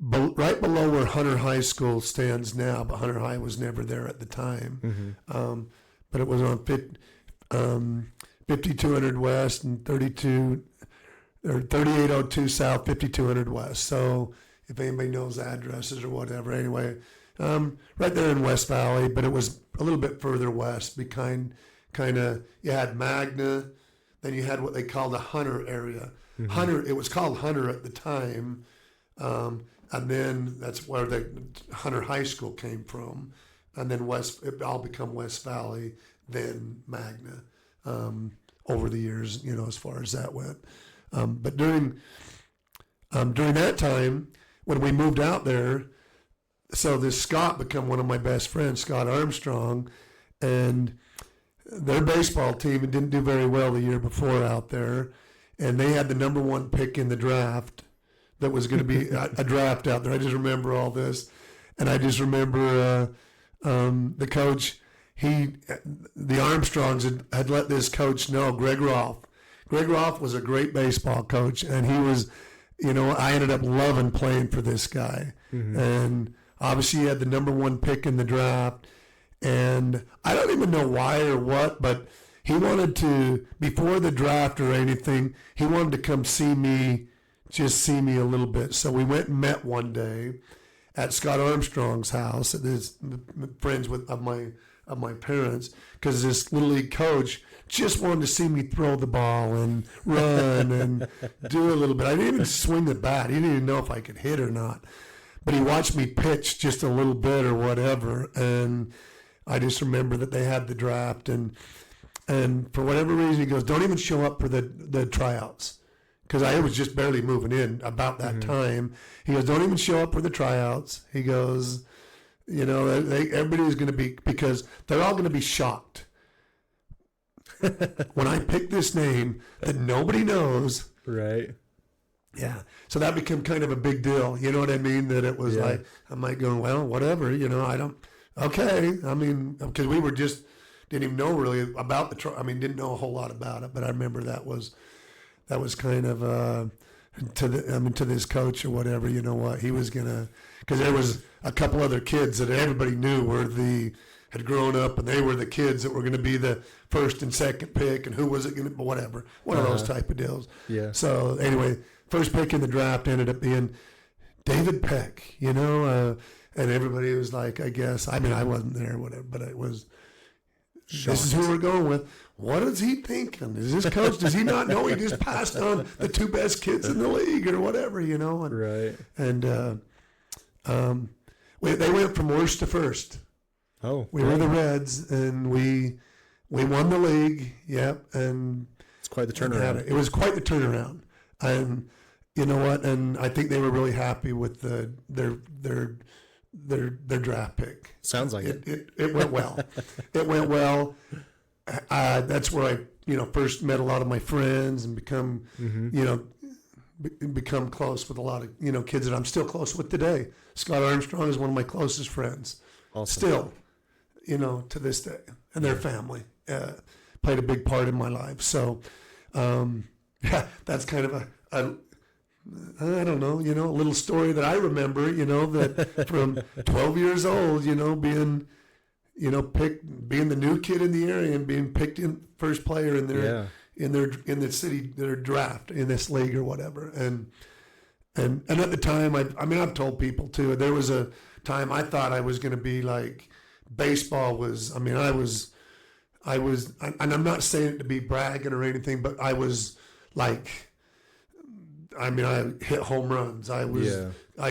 right below where Hunter High School stands now, but Hunter High was never there at the time. But it was on 5200 West and 3802 South, 5200 West. So if anybody knows addresses or whatever, anyway, right there in West Valley, but it was a little bit further west. Kind of, you had Magna, then you had what they called the Hunter area. Hunter, it was called Hunter at the time, and then that's where the Hunter High School came from, and then it all become West Valley, then Magna, over the years, as far as that went. But during that time, when we moved out there, so this Scott became one of my best friends, Scott Armstrong, and their baseball team didn't do very well the year before out there, and they had the number 1 pick in the draft that was going to be a draft out there. I just remember all this, and I just remember the coach. The Armstrongs had let this coach know, Greg Rolfe. Greg Rolfe was a great baseball coach, and he was, I ended up loving playing for this guy. And obviously he had the number 1 pick in the draft, and I don't even know why or what, but he wanted to, before the draft or anything, he wanted to come see me a little bit. So we went and met one day at Scott Armstrong's house, at his friends of my parents, because this Little League coach just wanted to see me throw the ball and run and do a little bit. I didn't even swing the bat. He didn't even know if I could hit or not. But he watched me pitch just a little bit or whatever, and I just remember that they had the draft, and for whatever reason, he goes, don't even show up for the tryouts, because I was just barely moving in about that time. He goes, don't even show up for the tryouts. He goes, everybody's going to be, because they're all going to be shocked when I pick this name that nobody knows. Right. Yeah. So that became kind of a big deal. You know what I mean? That it was like, I might go, well, whatever, okay. I mean, because we were just, didn't even know really about didn't know a whole lot about it, but I remember that was kind of, to this coach or whatever, he was going to, because there was a couple other kids that everybody knew had grown up, and they were the kids that were going to be the first and second pick, and who was it going to be, whatever, one of those type of deals. Yeah. So anyway, first pick in the draft ended up being David Peck, and everybody was like, I guess, I wasn't there or whatever, but it was, this is who we're going with. What is he thinking? Is this coach, does he not know he just passed on the 2 best kids in the league or whatever, And, right. And they went from worst to first. Oh, we were the Reds, and we won the league. Yep, and it's quite the turnaround. It was quite the turnaround, and you know what? And I think they were really happy with their draft pick. Sounds like it. It went well. It went well. That's where I first met a lot of my friends and become become close with a lot of kids that I'm still close with today. Scott Armstrong is one of my closest friends. Awesome. Still, to this day, and their family played a big part in my life. So, that's kind of a I don't know, a little story that I remember, that from 12 years old, being, picked, being the new kid in the area and being picked in first player in the city, their draft in this league or whatever. And at the time, I've told people too, there was a time I thought I was going to be like, baseball was, I was, and I'm not saying it to be bragging or anything, but I was like, I hit home runs. I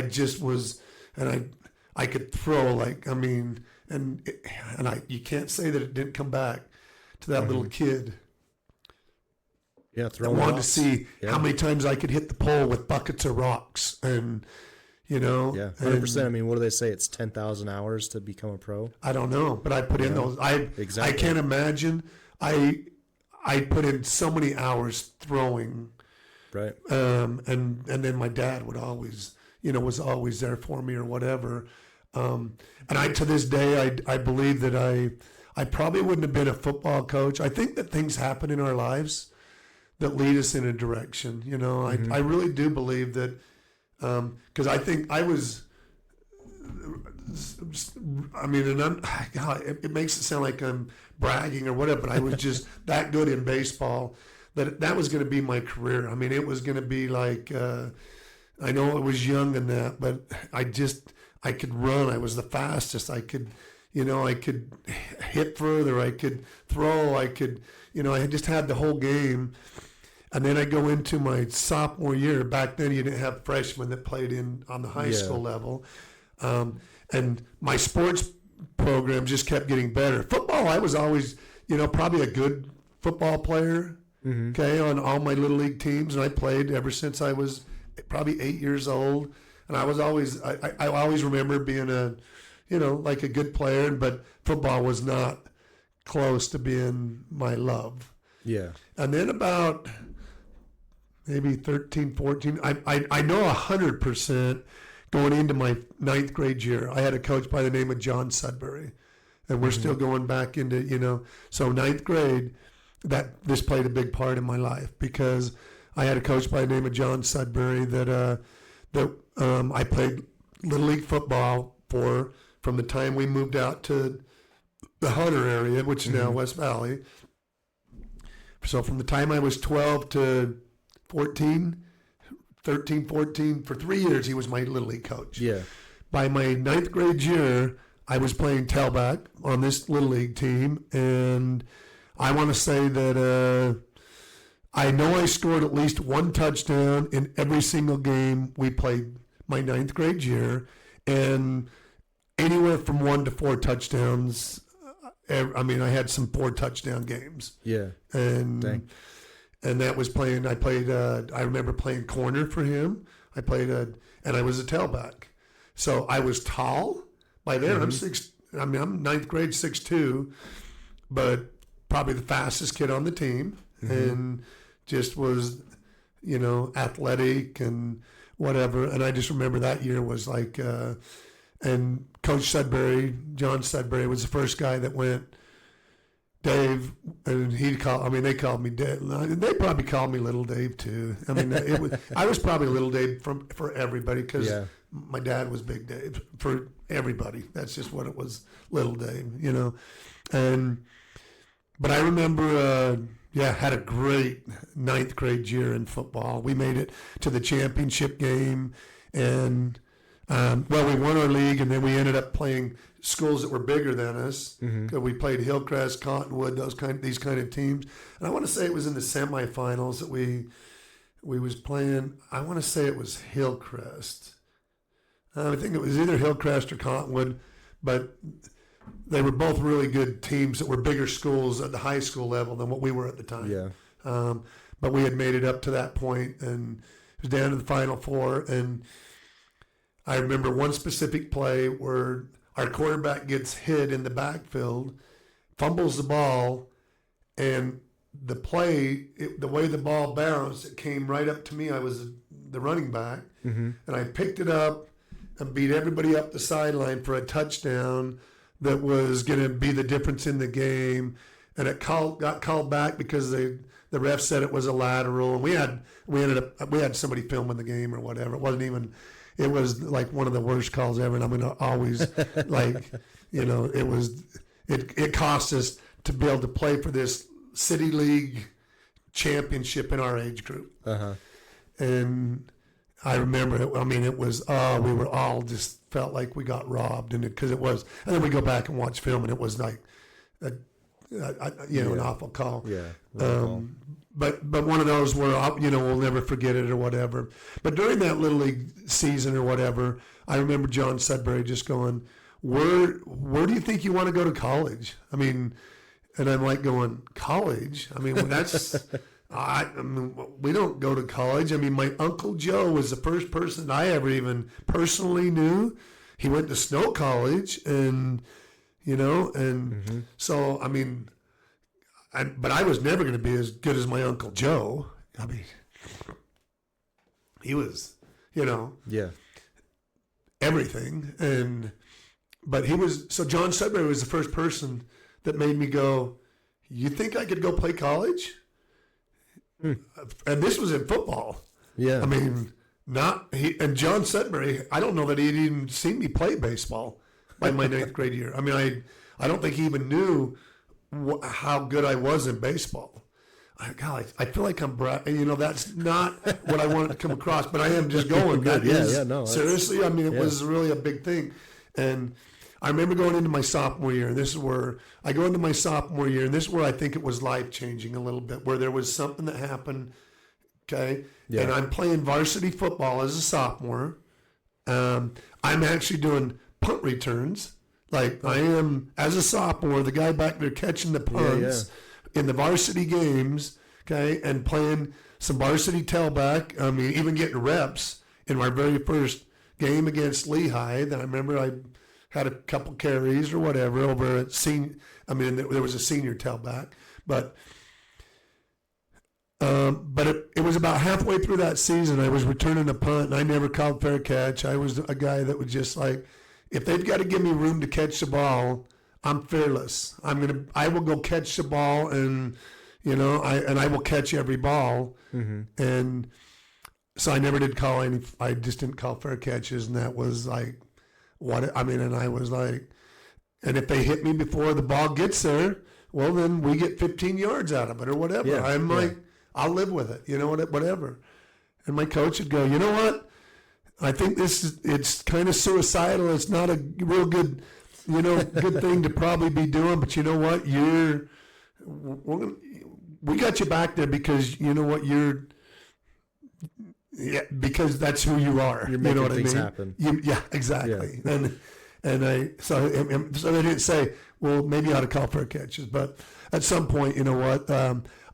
just was, and I could throw you can't say that it didn't come back to that little kid. Yeah, I wanted to see how many times I could hit the pole with buckets of rocks, and Yeah, 100%. What do they say? It's 10,000 hours to become a pro. I don't know, but I put in those. Exactly. I can't imagine. I put in so many hours throwing. Right. And then my dad would always, was always there for me or whatever. And to this day, I believe that I probably wouldn't have been a football coach. I think that things happen in our lives that lead us in a direction. You know, I really do believe that, because I think I was, I mean, God, it makes it sound like I'm bragging or whatever, but I was just that good in baseball that was going to be my career. I mean, it was going to be like, I know I was young in that, but I could run. I was the fastest. I could hit further. I could throw. I just had the whole game. And then I go into my sophomore year. Back then, you didn't have freshmen that played on the high school level. And my sports program just kept getting better. Football, I was always, probably a good football player, okay, on all my little league teams. And I played ever since I was probably 8 years old. And I always remember being like a good player, but football was not close to being my love. Yeah. And then about maybe 13, 14, I know 100% going into my ninth grade year, I had a coach by the name of John Sudbury. And we're still going back into, so ninth grade, this played a big part in my life because I had a coach by the name of John Sudbury that I played Little League football from the time we moved out to the Hunter area, which is now West Valley. So from the time I was 12 to 13, 14, for 3 years, he was my Little League coach. Yeah. By my ninth grade year, I was playing tailback on this Little League team, and I want to say that I know I scored at least one touchdown in every single game we played my ninth grade year, and anywhere from 1 to 4 touchdowns. I mean, I had some 4 touchdown games. Yeah. And that was playing. I remember playing corner for him. And I was a tailback. So I was tall. By then, I'm ninth grade, 6'2", but probably the fastest kid on the team, and just was, athletic and whatever. And I just remember that year was like, and Coach Sudbury, John Sudbury, was the first guy that went, Dave, and they called me Dave. They probably called me Little Dave too. I mean, I was probably Little Dave for everybody because my dad was Big Dave for everybody. That's just what it was, Little Dave, But I remember, had a great ninth grade year in football. We made it to the championship game, and we won our league, and then we ended up playing schools that were bigger than us. We played Hillcrest, Cottonwood, these kind of teams. And I want to say it was in the semifinals that we was playing. I want to say it was Hillcrest. I think it was either Hillcrest or Cottonwood, but they were both really good teams that were bigger schools at the high school level than what we were at the time. Yeah. But we had made it up to that point, and it was down to the Final Four. And I remember one specific play where our quarterback gets hit in the backfield, fumbles the ball, and the way the ball bounced, it came right up to me. I was the running back, and I picked it up and beat everybody up the sideline for a touchdown that was going to be the difference in the game. And it got called back because the ref said it was a lateral, and we had somebody filming the game or whatever. It was like one of the worst calls ever, and I'm going to always it cost us to be able to play for this city league championship in our age group. And I remember it. I mean, it was we were all just felt like we got robbed, and because it was. And then we go back and watch film, and it was like an awful call. Yeah. But one of those where we'll never forget it or whatever. But during that Little League season or whatever, I remember John Sudbury just going, "Where do you think you want to go to college?" I mean, and I'm like going, "College? I mean, that's." We don't go to college. I mean, my Uncle Joe was the first person I ever even personally knew. He went to Snow College, and so I mean, but I was never going to be as good as my Uncle Joe. I mean, he was, yeah, everything, and but John Sudbury was the first person that made me go, you think I could go play college? And this was in football. Yeah. I mean, and John Sudbury, I don't know that he'd even seen me play baseball by my 9th grade year. I mean, I don't think he even knew how good I was in baseball. I feel like I'm that's not what I wanted to come across, but I am just going. Seriously, I mean, it was really a big thing. And I remember going into my sophomore year, and this is where I think it was life-changing a little bit, where there was something that happened, okay? Yeah. And I'm playing varsity football as a sophomore. I'm actually doing punt returns. Like I am, as a sophomore, the guy back there catching the punts in the varsity games, okay, and playing some varsity tailback. I mean, even getting reps in my very first game against Lehigh. That I remember I had a couple carries or whatever over at there was a senior tailback, but it was about halfway through that season. I was returning a punt, and I never called fair catch. I was a guy that was just like, if they've got to give me room to catch the ball, I'm fearless. I will go catch the ball, and I will catch every ball. Mm-hmm. And so I never did call any. I just didn't call fair catches, and that was like and I was like, and if they hit me before the ball gets there, well, then we get 15 yards out of it or whatever. Yeah, I'm like, I'll live with it, whatever. And my coach would go, you know what? I think it's kind of suicidal. It's not a real good, good thing to probably be doing. But you know what? We got you back there because you know what? Because that's who you are. You're making things happen. Exactly. Yeah. So they didn't say, well, maybe you ought to call for catches. But at some point, you know what?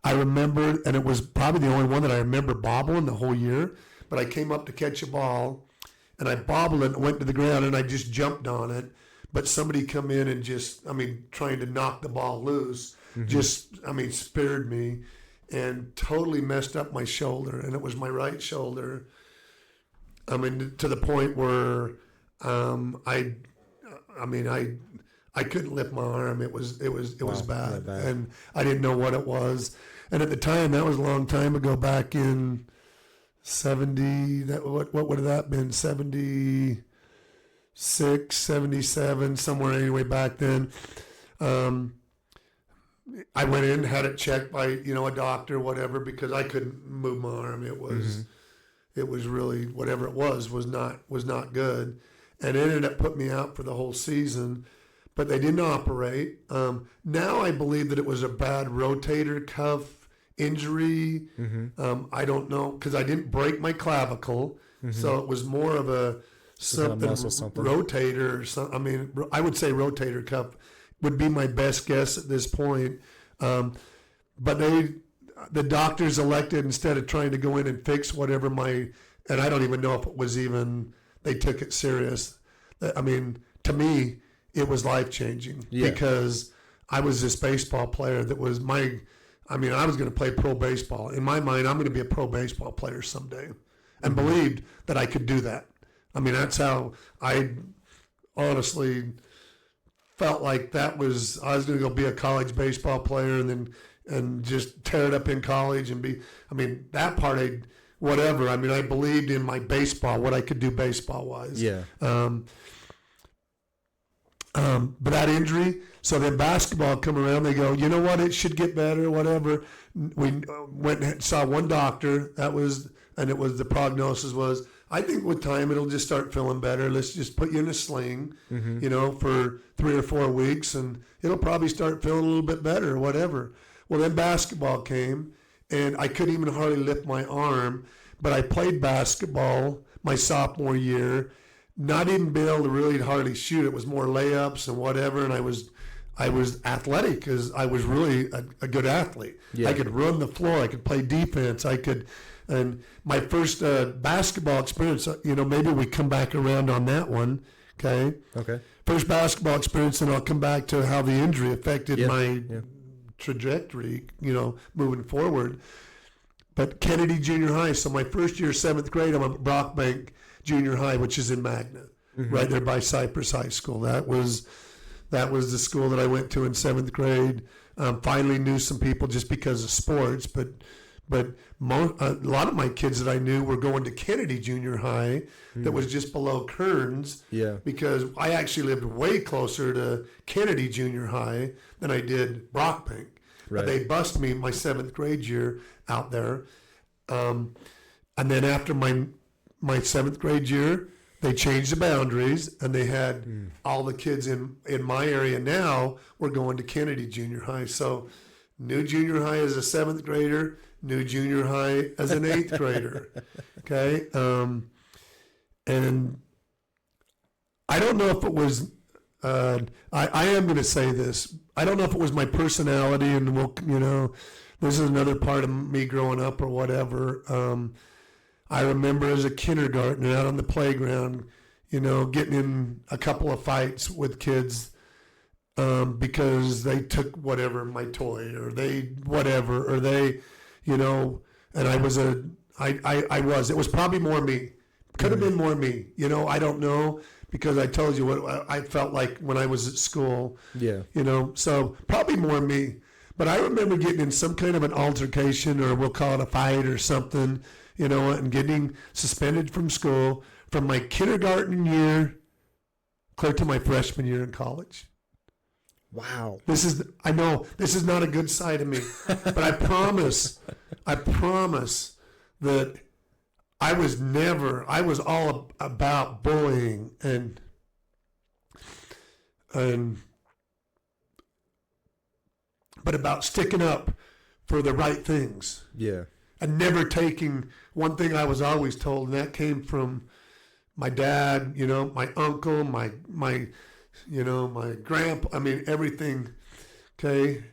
I remember, and it was probably the only one that I remember bobbling the whole year. But I came up to catch a ball, and I bobbled it and went to the ground, and I just jumped on it. But somebody come in and trying to knock the ball loose, speared me and totally messed up my shoulder. And it was my right shoulder. I mean, to the point where I couldn't lift my arm. It was bad. And I didn't know what it was. And at the time, that was a long time ago, back in 70, what would have that been, 76, 77, somewhere anyway back then. I went in, had it checked by, a doctor, whatever, because I couldn't move my arm. It was really, whatever it was not good. And it ended up putting me out for the whole season, but they didn't operate. Now I believe that it was a bad rotator cuff injury. I don't know, because I didn't break my clavicle, so it was more of a something rotator or something. I mean, I would say rotator cuff would be my best guess at this point. But the doctors elected, instead of trying to go in and fix whatever and I don't even know if it was even, they took it serious. I mean, to me, it was life-changing because I was this baseball player that was I was going to play pro baseball. In my mind, I'm going to be a pro baseball player someday, and believed that I could do that. I mean, that's how I honestly felt like I was going to go be a college baseball player and just tear it up in college and be, that part, whatever. I believed in my baseball, what I could do baseball-wise. Yeah. But that injury, so then basketball come around, they go, you know what, it should get better, whatever. We went and saw one doctor, the prognosis was, I think with time it'll just start feeling better. Let's just put you in a sling, for 3 or 4 weeks, and it'll probably start feeling a little bit better, whatever. Well, then basketball came, and I couldn't even hardly lift my arm, but I played basketball my sophomore year, not even being able to really hardly shoot. It was more layups and whatever, and I was athletic because I was really a good athlete. Yeah. I could run the floor. I could play defense. And my first basketball experience, maybe we come back around on that one, okay? Okay. First basketball experience, and I'll come back to how the injury affected my trajectory, moving forward. But Kennedy Junior High, so my first year, 7th grade, I'm at Brockbank Junior High, which is in Magna. right there by Cyprus High School. That was the school that I went to in 7th grade. Finally knew some people just because of sports, but a lot of my kids that I knew were going to Kennedy Junior High, that was just below Kearns. Yeah. Because I actually lived way closer to Kennedy Junior High than I did Brockbank. Right. But they bused me my 7th grade year out there, and then after my 7th grade year, they changed the boundaries, and they had all the kids in my area now were going to Kennedy Junior High. So new junior high as a 7th grader, new junior high as an 8th grader. Okay. And I don't know if it was, I am going to say this. I don't know if it was my personality, and this is another part of me growing up or whatever. I remember as a kindergartner out on the playground, getting in a couple of fights with kids because they took whatever, my toy, or and it was probably more me. Could have been more me. I don't know, because I told you what I felt like when I was at school. Yeah. So probably more me. But I remember getting in some kind of an altercation, or we'll call it a fight or something, and getting suspended from school from my kindergarten year clear to my freshman year in college. Wow. I know this is not a good side of me, but I promise that I was all about bullying and but about sticking up for the right things. Yeah. And never taking, one thing I was always told, and that came from my dad, my uncle, my grandpa, everything. Okay.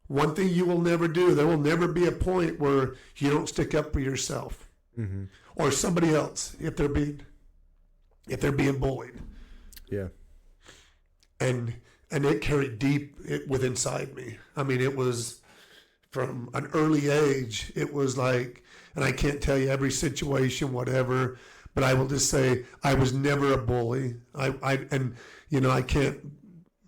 One thing you will never do, there will never be a point where you don't stick up for yourself or somebody else if they're being bullied. Yeah. And it carried deep within inside me. It was from an early age. It was like, and I can't tell you every situation, whatever, but I will just say I was never a bully. I can't,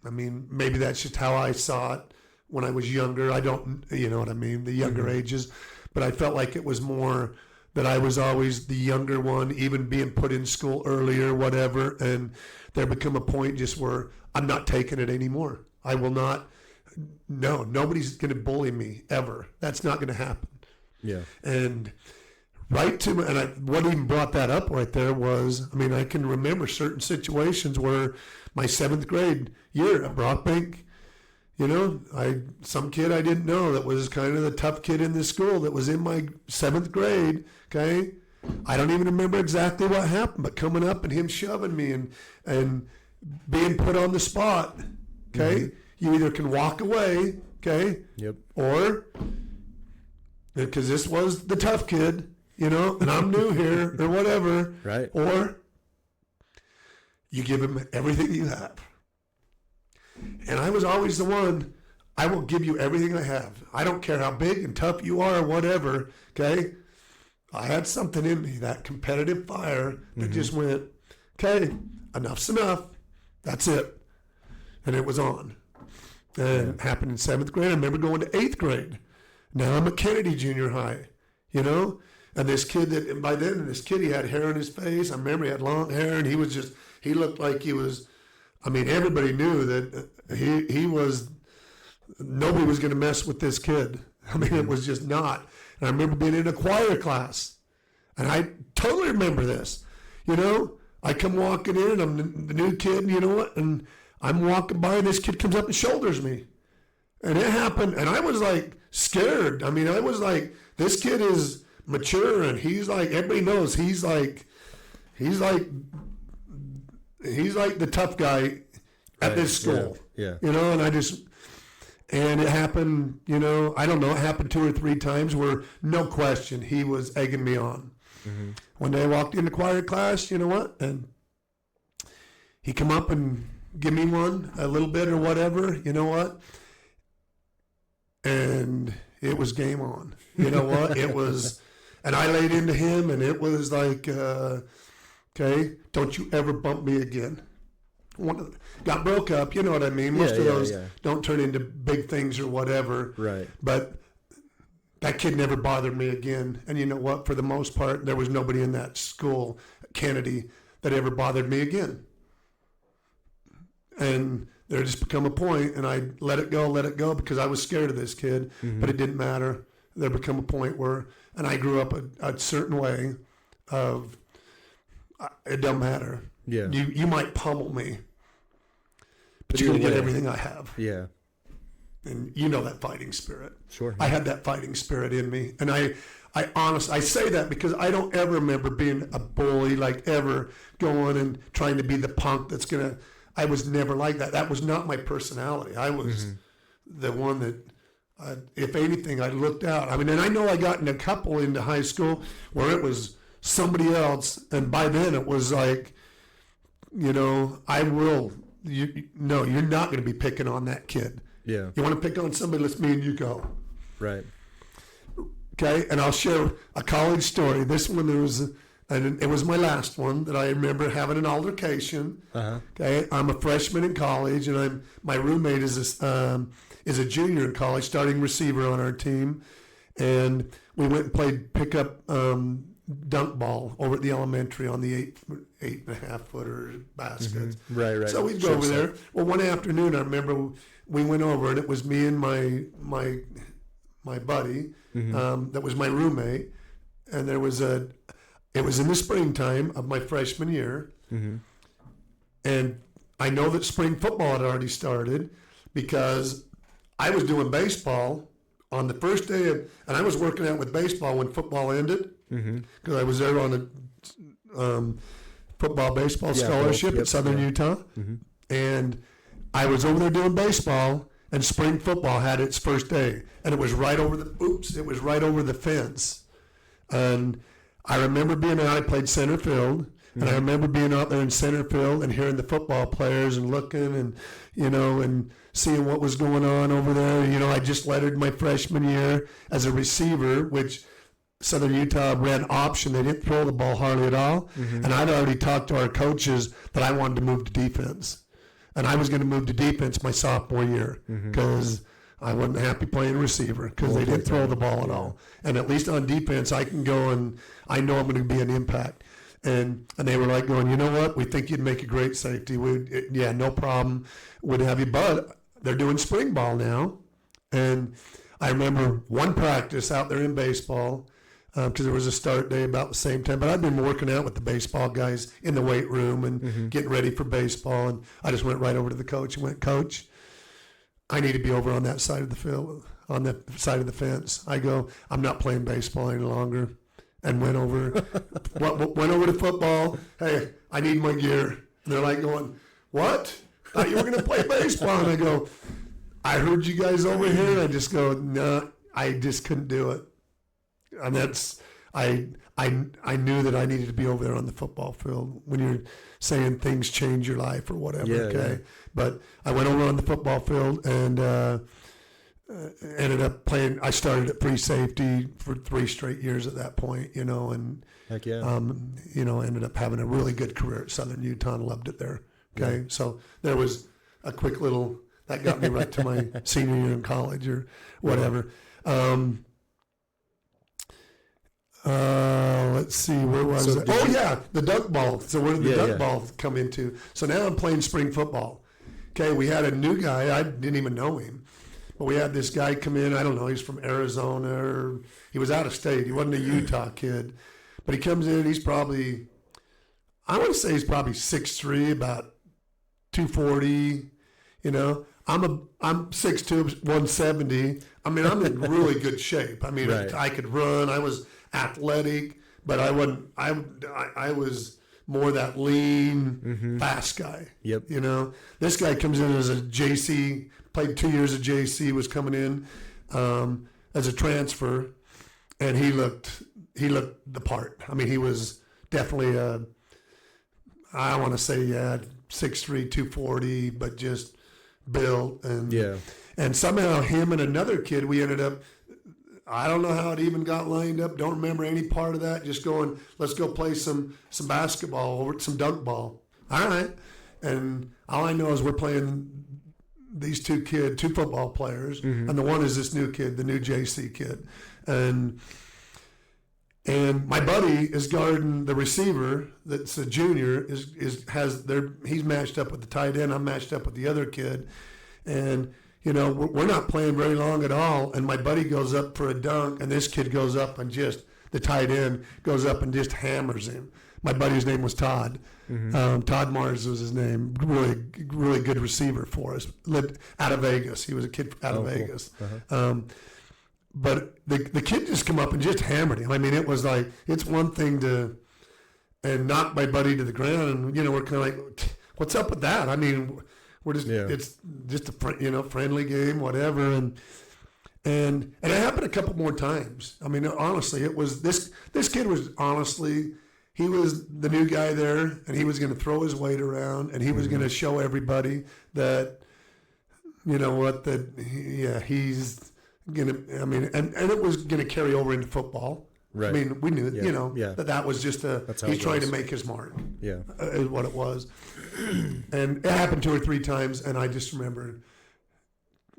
maybe that's just how I saw it when I was younger. I don't, you know what I mean, the younger ages, but I felt like it was more that I was always the younger one, even being put in school earlier, whatever, and there become a point just where I'm not taking it anymore. I will not. No, nobody's going to bully me ever. That's not going to happen. Yeah. And what even brought that up right there was, I can remember certain situations where my 7th grade year at Brockbank, some kid I didn't know that was kind of the tough kid in this school that was in my 7th grade. Okay. I don't even remember exactly what happened, but coming up and him shoving me and being put on the spot. Okay. You either can walk away, okay? Yep. Or, because this was the tough kid, and I'm new here, or whatever. Right. Or you give him everything you have. And I was always the one, I will give you everything I have. I don't care how big and tough you are or whatever, okay? I had something in me, that competitive fire that just went, okay, enough's enough. That's it. And it was on. And it happened in 7th grade. I remember going to 8th grade. Now I'm at Kennedy Junior High, And this kid he had hair on his face. I remember he had long hair, and he looked like he was, everybody knew that nobody was going to mess with this kid. It was just not. And I remember being in a choir class, and I totally remember this. I come walking in, I'm the new kid, and I'm walking by, and this kid comes up and shoulders me. And it happened, and I was like scared. I was like, this kid is mature, and he's like, everybody knows he's like the tough guy at this school. Yeah. And it happened, I don't know, it happened 2 or 3 times where no question he was egging me on. One day I walked into choir class, and he come up and give me one, a little bit or whatever, and it was game on. It was, and I laid into him, and it was like, Okay, don't you ever bump me again. Got broke up, you know what I mean? Most of those don't turn into big things or whatever. Right. But that kid never bothered me again. And you know what? For the most part, there was nobody in that school, Kennedy, that ever bothered me again. And there just become a point, and I let it go, because I was scared of this kid, but it didn't matter. There become a point where, and I grew up a certain way of, it don't matter. Yeah. You might pummel me, but you're going to get everything I have. Yeah. And you know that fighting spirit. Sure. I had that fighting spirit in me. And I say that because I don't ever remember being a bully, like ever going and trying to be the punk that's going to, I was never like that. That was not my personality. I was the one that, if anything, I looked out. I mean, and I know I got in a couple into high school where it was somebody else. And by then it was like, you know, you're not going to be picking on that kid. Yeah. You want to pick on somebody, let's me and you go. Right. Okay, and I'll share a college story. This one, and it was my last one that I remember having an altercation. Okay, I'm a freshman in college, and my roommate is a junior in college, starting receiver on our team, and we went and played pickup dunk ball over at the elementary on the 8.5 footer baskets. Right. So we'd go over there. Well, one afternoon, I remember we went over, and it was me and my buddy that was my roommate, and it was in the springtime of my freshman year, and I know that spring football had already started because I was doing baseball on the first day and I was working out with baseball when football ended because I was there on a baseball scholarship at Southern Utah, and I was over there doing baseball. And spring football had its first day, and it was right over the fence. And I remember being out. I played center field, and I remember being out there in center field and hearing the football players and looking and and seeing what was going on over there. You know, I just lettered my freshman year as a receiver, which Southern Utah ran option. They didn't throw the ball hardly at all, and I'd already talked to our coaches that I wanted to move to defense. And I was going to move to defense my sophomore year because I wasn't happy playing receiver because they didn't throw the ball at all. And at least on defense, I can go and I know I'm going to be an impact. And they were like going, you know what? We think you'd make a great safety. No problem. Would have you. But they're doing spring ball now. And I remember one practice out there in baseball because there was a start day about the same time. But I'd been working out with the baseball guys in the weight room and getting ready for baseball. And I just went right over to the coach and went, Coach, I need to be over on that side of the field, on the side of the fence. I go, I'm not playing baseball any longer. And went over to football. Hey, I need my gear. And they're like going, what? Thought you were going to play baseball. And I go, I heard you guys over here. And I just go, no, I just couldn't do it. And that's, I knew that I needed to be over there on the football field when you're saying things change your life or whatever. Yeah. But I went over on the football field and ended up playing. I started at free safety for 3 straight years at that point, and heck yeah. Ended up having a really good career at Southern Utah and loved it there. Okay. Yeah. So there was a quick little, that got me right to my senior year in college or whatever. Let's see, where was it? Oh, yeah, the dunk ball. So where did the dunk ball come into? So now I'm playing spring football. Okay, we had a new guy. I didn't even know him. But we had this guy come in. I don't know, he's from Arizona or he was out of state. He wasn't a Utah kid. But he comes in, he's probably, I want to say he's probably 6'3", about 240, I'm 6'2", 170. I mean, I'm in really good shape. I mean, right. I could run. I was athletic, but I wasn't. I was more that lean, fast guy. Yep. This guy comes in as a JC. Played 2 years at JC. Was coming in as a transfer, and he looked the part. I mean, he was definitely I want to say 6'3", 240, but just built and somehow him and another kid, we ended up I don't know how it even got lined up. Don't remember any part of that. Just going, let's go play some basketball or some dunk ball. All right. And all I know is we're playing these two football players, and the one is this new kid, the new JC kid. And my buddy is guarding the receiver that's a junior, he's matched up with the tight end. I'm matched up with the other kid. And, you know, we're not playing very long at all. And my buddy goes up for a dunk, and this kid goes up and the tight end goes up and just hammers him. My buddy's name was Todd. Todd Mars was his name. Really, really good receiver for us. Lived out of Vegas. He was a kid out of Vegas. Cool. But the kid just come up and just hammered him. I mean, it was like, it's one thing to knock my buddy to the ground, and, you know, we're kind of like, what's up with that? I mean, we're just, it's just a, friendly game, whatever. And it happened a couple more times. I mean, honestly, it was, this kid was honestly, he was the new guy there, and he was going to throw his weight around, and he was going to show everybody that, you know what, he's going to, I mean, and it was going to carry over into football. Right. I mean, we knew, you know, that was just he's trying to make his mark. Yeah. Is what it was. And it happened 2 or 3 times, and I just remember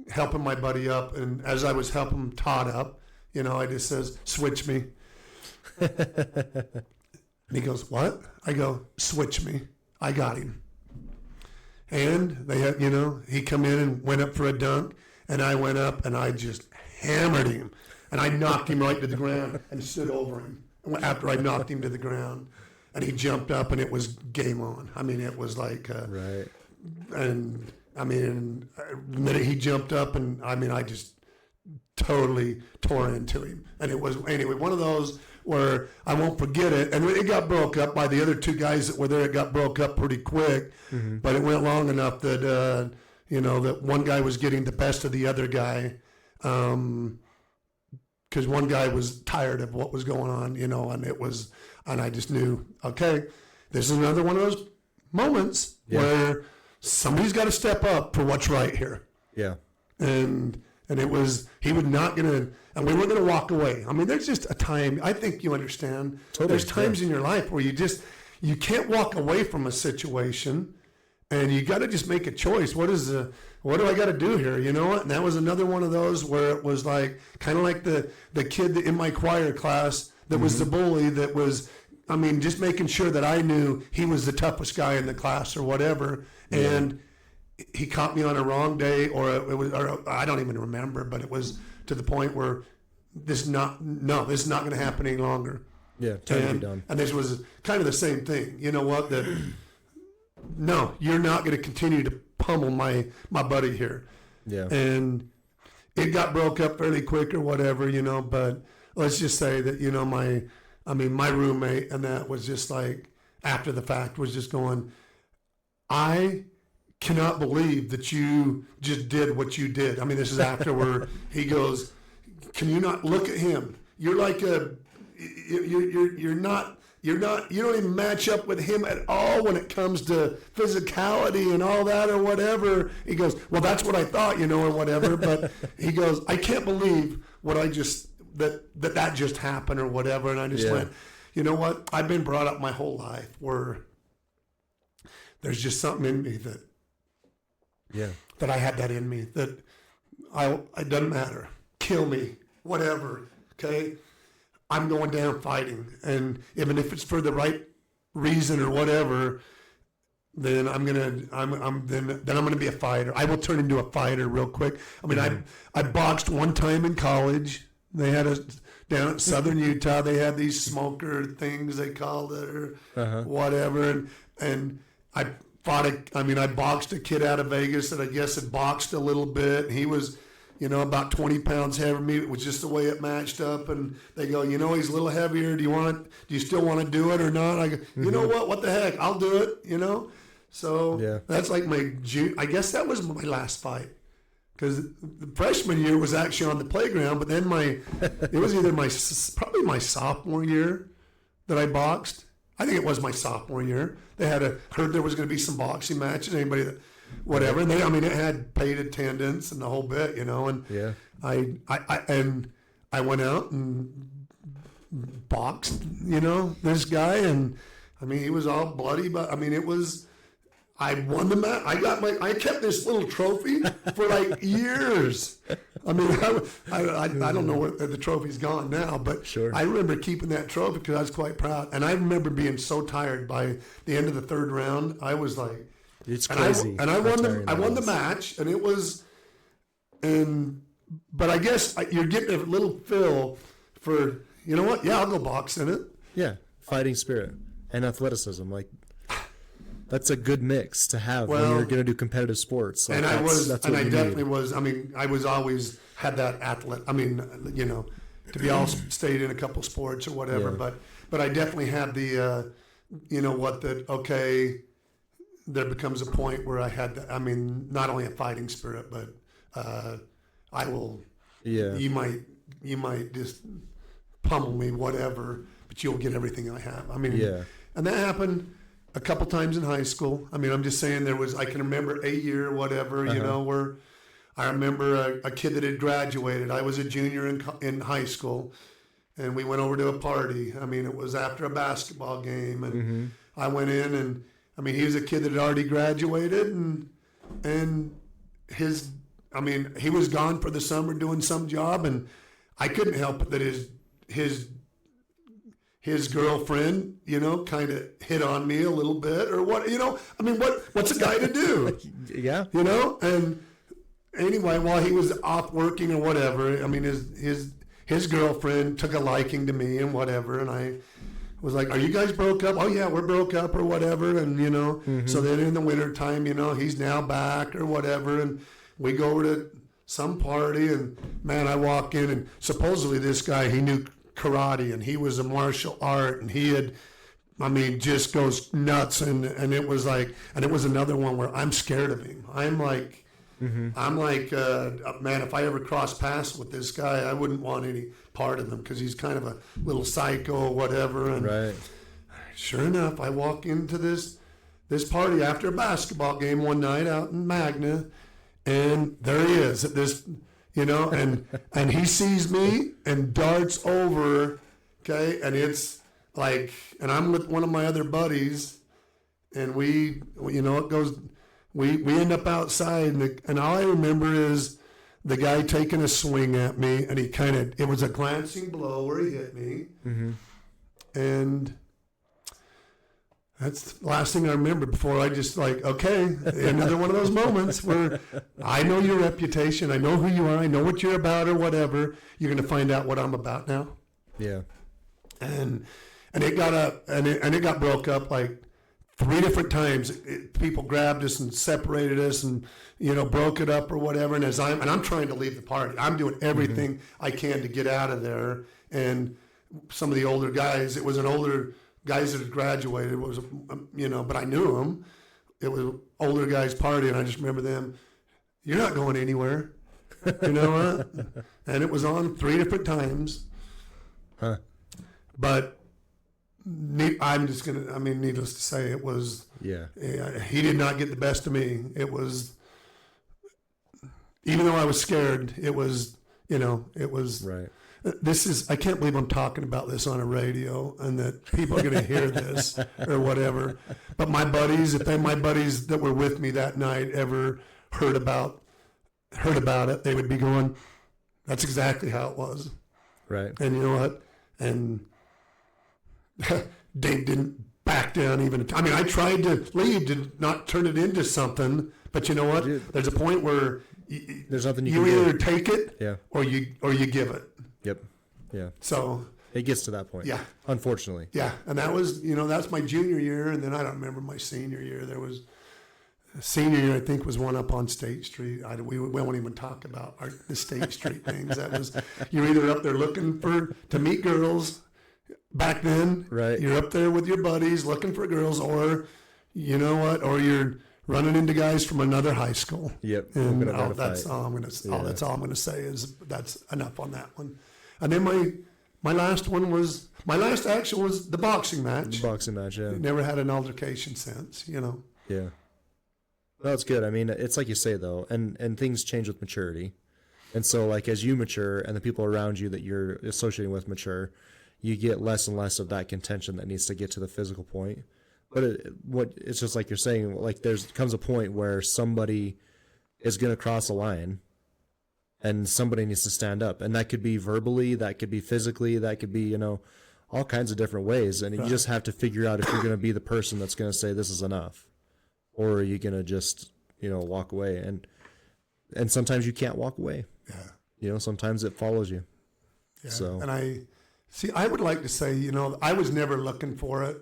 helping my buddy up, and as I was helping Todd up, you know, I just says, switch me. And he goes, what? I go, switch me. I got him. And they had, you know, he come in and went up for a dunk, and I went up and I just hammered him. And I knocked him right to the ground and stood over him after I knocked him to the ground. And he jumped up, and it was game on. I mean, it was like, right. And I mean, the minute he jumped up, and I mean, I just totally tore into him. And it was, anyway, one of those where I won't forget it. And it got broke up by the other 2 guys that were there. It got broke up pretty quick, but it went long enough that, you know, that one guy was getting the best of the other guy, because one guy was tired of what was going on, you know, and I just knew, okay, this is another one of those moments where somebody's got to step up for what's right here. Yeah. And it was, he was not going to, and we weren't going to walk away. I mean, there's just a time, I think you understand, totally, there's times in your life where you can't walk away from a situation, and you got to just make a choice. What do I got to do here? You know what? And that was another one of those where it was like, kind of like the kid in my choir class that was the bully that was, I mean, just making sure that I knew he was the toughest guy in the class or whatever. Yeah. And he caught me on a wrong day, or I don't even remember, but it was to the point where this is not going to happen any longer. Yeah, time to be done. And this was kind of the same thing. You know what? That no, you're not going to continue to pummel my buddy here. Yeah. And it got broke up fairly quick or whatever, you know, but let's just say that, you know, my roommate and that was just like, after the fact, was just going, I cannot believe that you just did what you did. I mean, this is after where he goes, can you not look at him? You're like you're not, you don't even match up with him at all when it comes to physicality and all that or whatever. He goes, well, that's what I thought, you know, or whatever. But he goes, I can't believe what I just, that just happened or whatever. And I just went, you know what? I've been brought up my whole life where there's just something in me that I had that in me, that it doesn't matter. Kill me, whatever, okay? I'm going down fighting, and even if it's for the right reason or whatever, then I'm gonna be a fighter. I will turn into a fighter real quick. I mean, I boxed one time in college. They had down at Southern Utah. They had these smoker things, they called it, or whatever, and I I boxed a kid out of Vegas that I guess had boxed a little bit. He was, you know, about 20 pounds heavier than me. It was just the way it matched up. And they go, you know, he's a little heavier. Do you still want to do it or not? I go, you know what the heck? I'll do it, you know? So that's like I guess that was my last fight. Because the freshman year was actually on the playground, but then it was either probably my sophomore year that I boxed. I think it was my sophomore year. They heard there was going to be some boxing matches. Anybody that, whatever, and it had paid attendance and the whole bit, you know. And I went out and boxed, this guy, and I mean, he was all bloody, but I mean, I won the match. I kept this little trophy for like years. I mean, I don't know where the trophy's gone now, but sure. I remember keeping that trophy because I was quite proud. And I remember being so tired by the end of the third round. I was like, it's crazy. And I won the match, and it was, but I guess you're getting a little feel for, you know what? Yeah, I'll go box in it. Yeah, fighting spirit and athleticism, like. That's a good mix to have when you're going to do competitive sports. Like and I definitely need. was. I mean, I was always had that athlete. I mean, to be all stayed in a couple sports or whatever. Yeah. But I definitely had the, there becomes a point where I had I mean, not only a fighting spirit, but I will. Yeah. You might just pummel me, whatever, but you'll get everything I have. I mean, yeah. And that happened a couple times in high school. I mean, I'm just saying I can remember a year, whatever, where I remember a kid that had graduated. I was a junior in high school, and we went over to a party. I mean, it was after a basketball game, and I went in, and I mean, he was a kid that had already graduated, and he was gone for the summer doing some job, and I couldn't help it that his girlfriend, kind of hit on me a little bit or what, I mean, what's a guy to do? Yeah. And anyway, while he was off working or whatever, I mean, his girlfriend took a liking to me and whatever. And I was like, are you guys broke up? Oh yeah, we're broke up or whatever. And, so then in the wintertime, he's now back or whatever. And we go over to some party, and man, I walk in, and supposedly this guy, he knew karate, and he was a martial art, and he had, I mean, just goes nuts, and it was like, and it was another one where I'm scared of him. I'm like, man, if I ever cross paths with this guy, I wouldn't want any part of him because he's kind of a little psycho or whatever. And right. Sure enough, I walk into this party after a basketball game one night out in Magna, and there he is at this. And he sees me and darts over, okay, and it's like, and I'm with one of my other buddies, and we end up outside, and all I remember is the guy taking a swing at me, and it was a glancing blow where he hit me, and that's the last thing I remember before I just like, okay, another one of those moments where I know your reputation, I know who you are, I know what you're about or whatever. You're going to find out what I'm about now. Yeah. And it got broke up like 3 different times. People grabbed us and separated us and broke it up or whatever. And I'm trying to leave the party. I'm doing everything I can to get out of there. And some of the older guys, it was an older guys that had graduated, but I knew them. It was older guys' party, and I just remember them, you're not going anywhere. You know what? And it was on 3 different times. Huh. But needless to say, it was, he did not get the best of me. It was, even though I was scared, it was, right. I can't believe I'm talking about this on a radio and that people are going to hear this or whatever. But my buddies that were with me that night ever heard about it, they would be going, that's exactly how it was. Right. And you know what? And Dave didn't back down even. I mean, I tried to leave to not turn it into something, but you know what? Dude. There's a point where there's nothing you can either do. take it or you give it. Yep. Yeah. So it gets to that point. Yeah. Unfortunately. Yeah. And that was, that's my junior year. And then I don't remember my senior year. There was senior year, I think, was one up on State Street. We won't even talk about the State Street things. That was, you're either up there looking to meet girls back then. Right. You're up there with your buddies looking for girls, or you know what, or you're running into guys from another high school. Yep. And that's all I'm going to. That's all I'm going to say is that's enough on that one. And then my last action was the boxing match. The boxing match, yeah. Never had an altercation since, Yeah. No, it's good. I mean, it's like you say though, and things change with maturity. And so, like, as you mature and the people around you that you're associating with mature, you get less and less of that contention that needs to get to the physical point. But it's just like you're saying, like, comes a point where somebody is going to cross a line and somebody needs to stand up. And that could be verbally, that could be physically, that could be, you know, all kinds of different ways. And you just have to figure out if you're going to be the person that's going to say this is enough, or are you going to just, you know, walk away. And sometimes you can't walk away. Yeah. You know, sometimes it follows you. Yeah. So. And I would like to say, you know, I was never looking for it.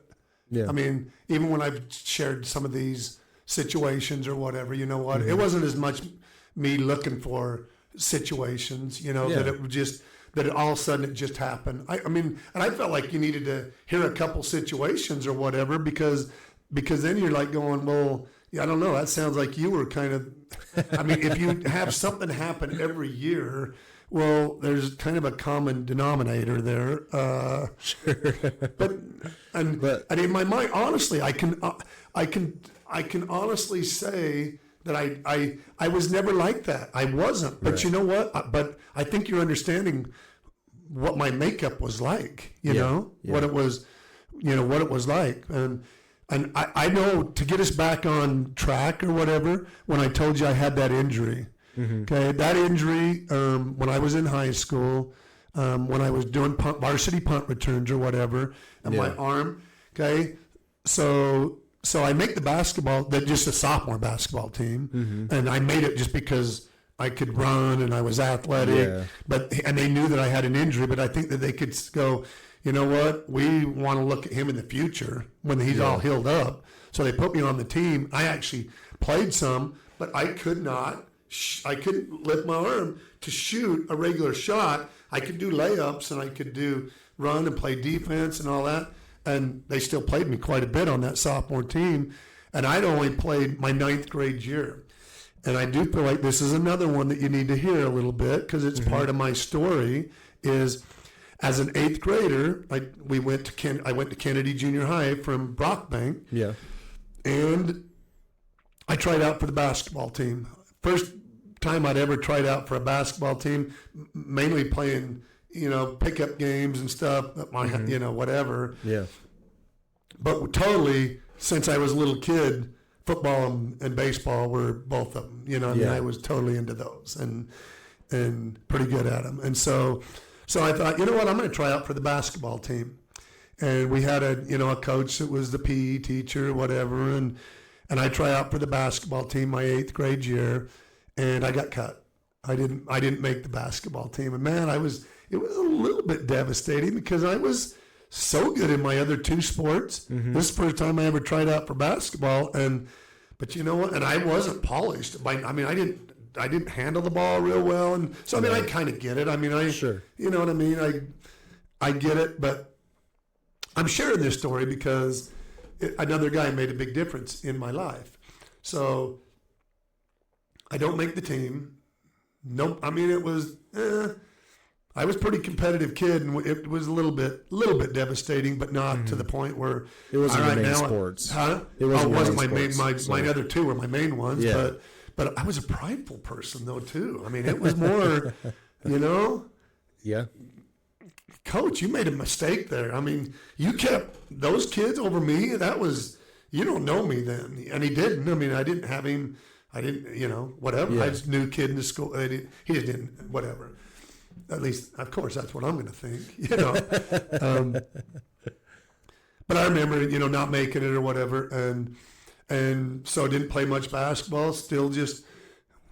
Yeah. I mean, even when I've shared some of these situations or whatever, you know what, it wasn't as much me looking for situations, you know, that it would just, that all of a sudden it just happened. I mean, and I felt like you needed to hear a couple situations or whatever, because then you're like going, well, yeah, I don't know. That sounds like you were kind of, I mean, if you have something happen every year, well, there's kind of a common denominator there. Sure. But in my mind, honestly, I can honestly say that I was never like that. I wasn't. But you know what? But I think you're understanding what my makeup was like, you know, what it was, you know, what it was like. And I know, to get us back on track or whatever, when I told you I had that injury, okay, that injury, when I was in high school, when I was doing varsity punt returns or whatever, and my arm, okay, so I make the basketball, just a sophomore basketball team, and I made it just because I could run and I was athletic, and they knew that I had an injury, but I think that they could go, you know what, we want to look at him in the future when he's all healed up. So they put me on the team. I actually played some, but I could not. I couldn't lift my arm to shoot a regular shot. I could do layups and I could do run and play defense and all that. And they still played me quite a bit on that sophomore team. And I'd only played my 9th grade year. And I do feel like this is another one that you need to hear a little bit, because it's part of my story. Is as an 8th grader, I went to Kennedy Junior High from Brockbank. Yeah. And I tried out for the basketball team. First time I'd ever tried out for a basketball team, mainly playing, you know, pickup games and stuff, you know, whatever. Yeah. But totally, since I was a little kid, football and baseball were both of them. You know, I mean, I was totally into those and pretty good at them. And so I thought, you know what, I'm going to try out for the basketball team. And we had a coach that was the PE teacher, whatever, and I try out for the basketball team my 8th grade year, and I got cut. I didn't make the basketball team, and man, it was a little bit devastating, because I was so good in my other 2 sports. This is the first time I ever tried out for basketball, but you know what? And I wasn't polished. I didn't handle the ball real well, and so I mean, I kind of get it. I mean, you know what I mean? I get it, but I'm sharing this story because another guy made a big difference in my life. So I don't make the team. Nope. I mean, it was. I was a pretty competitive kid, and it was a little bit devastating, but not to the point where it wasn't your main sports. It wasn't my main. My other 2 were my main ones, but I was a prideful person though too. I mean, it was more, you know. Yeah. Coach, you made a mistake there. I mean, you kept those kids over me. That was, you don't know me then. And he didn't. I mean, I didn't have him. I didn't, you know, whatever. Yeah. I just knew kid in the school. He just didn't, whatever. At least, of course, that's what I'm going to think, you know. But I remember, you know, not making it or whatever. And so I didn't play much basketball. Still just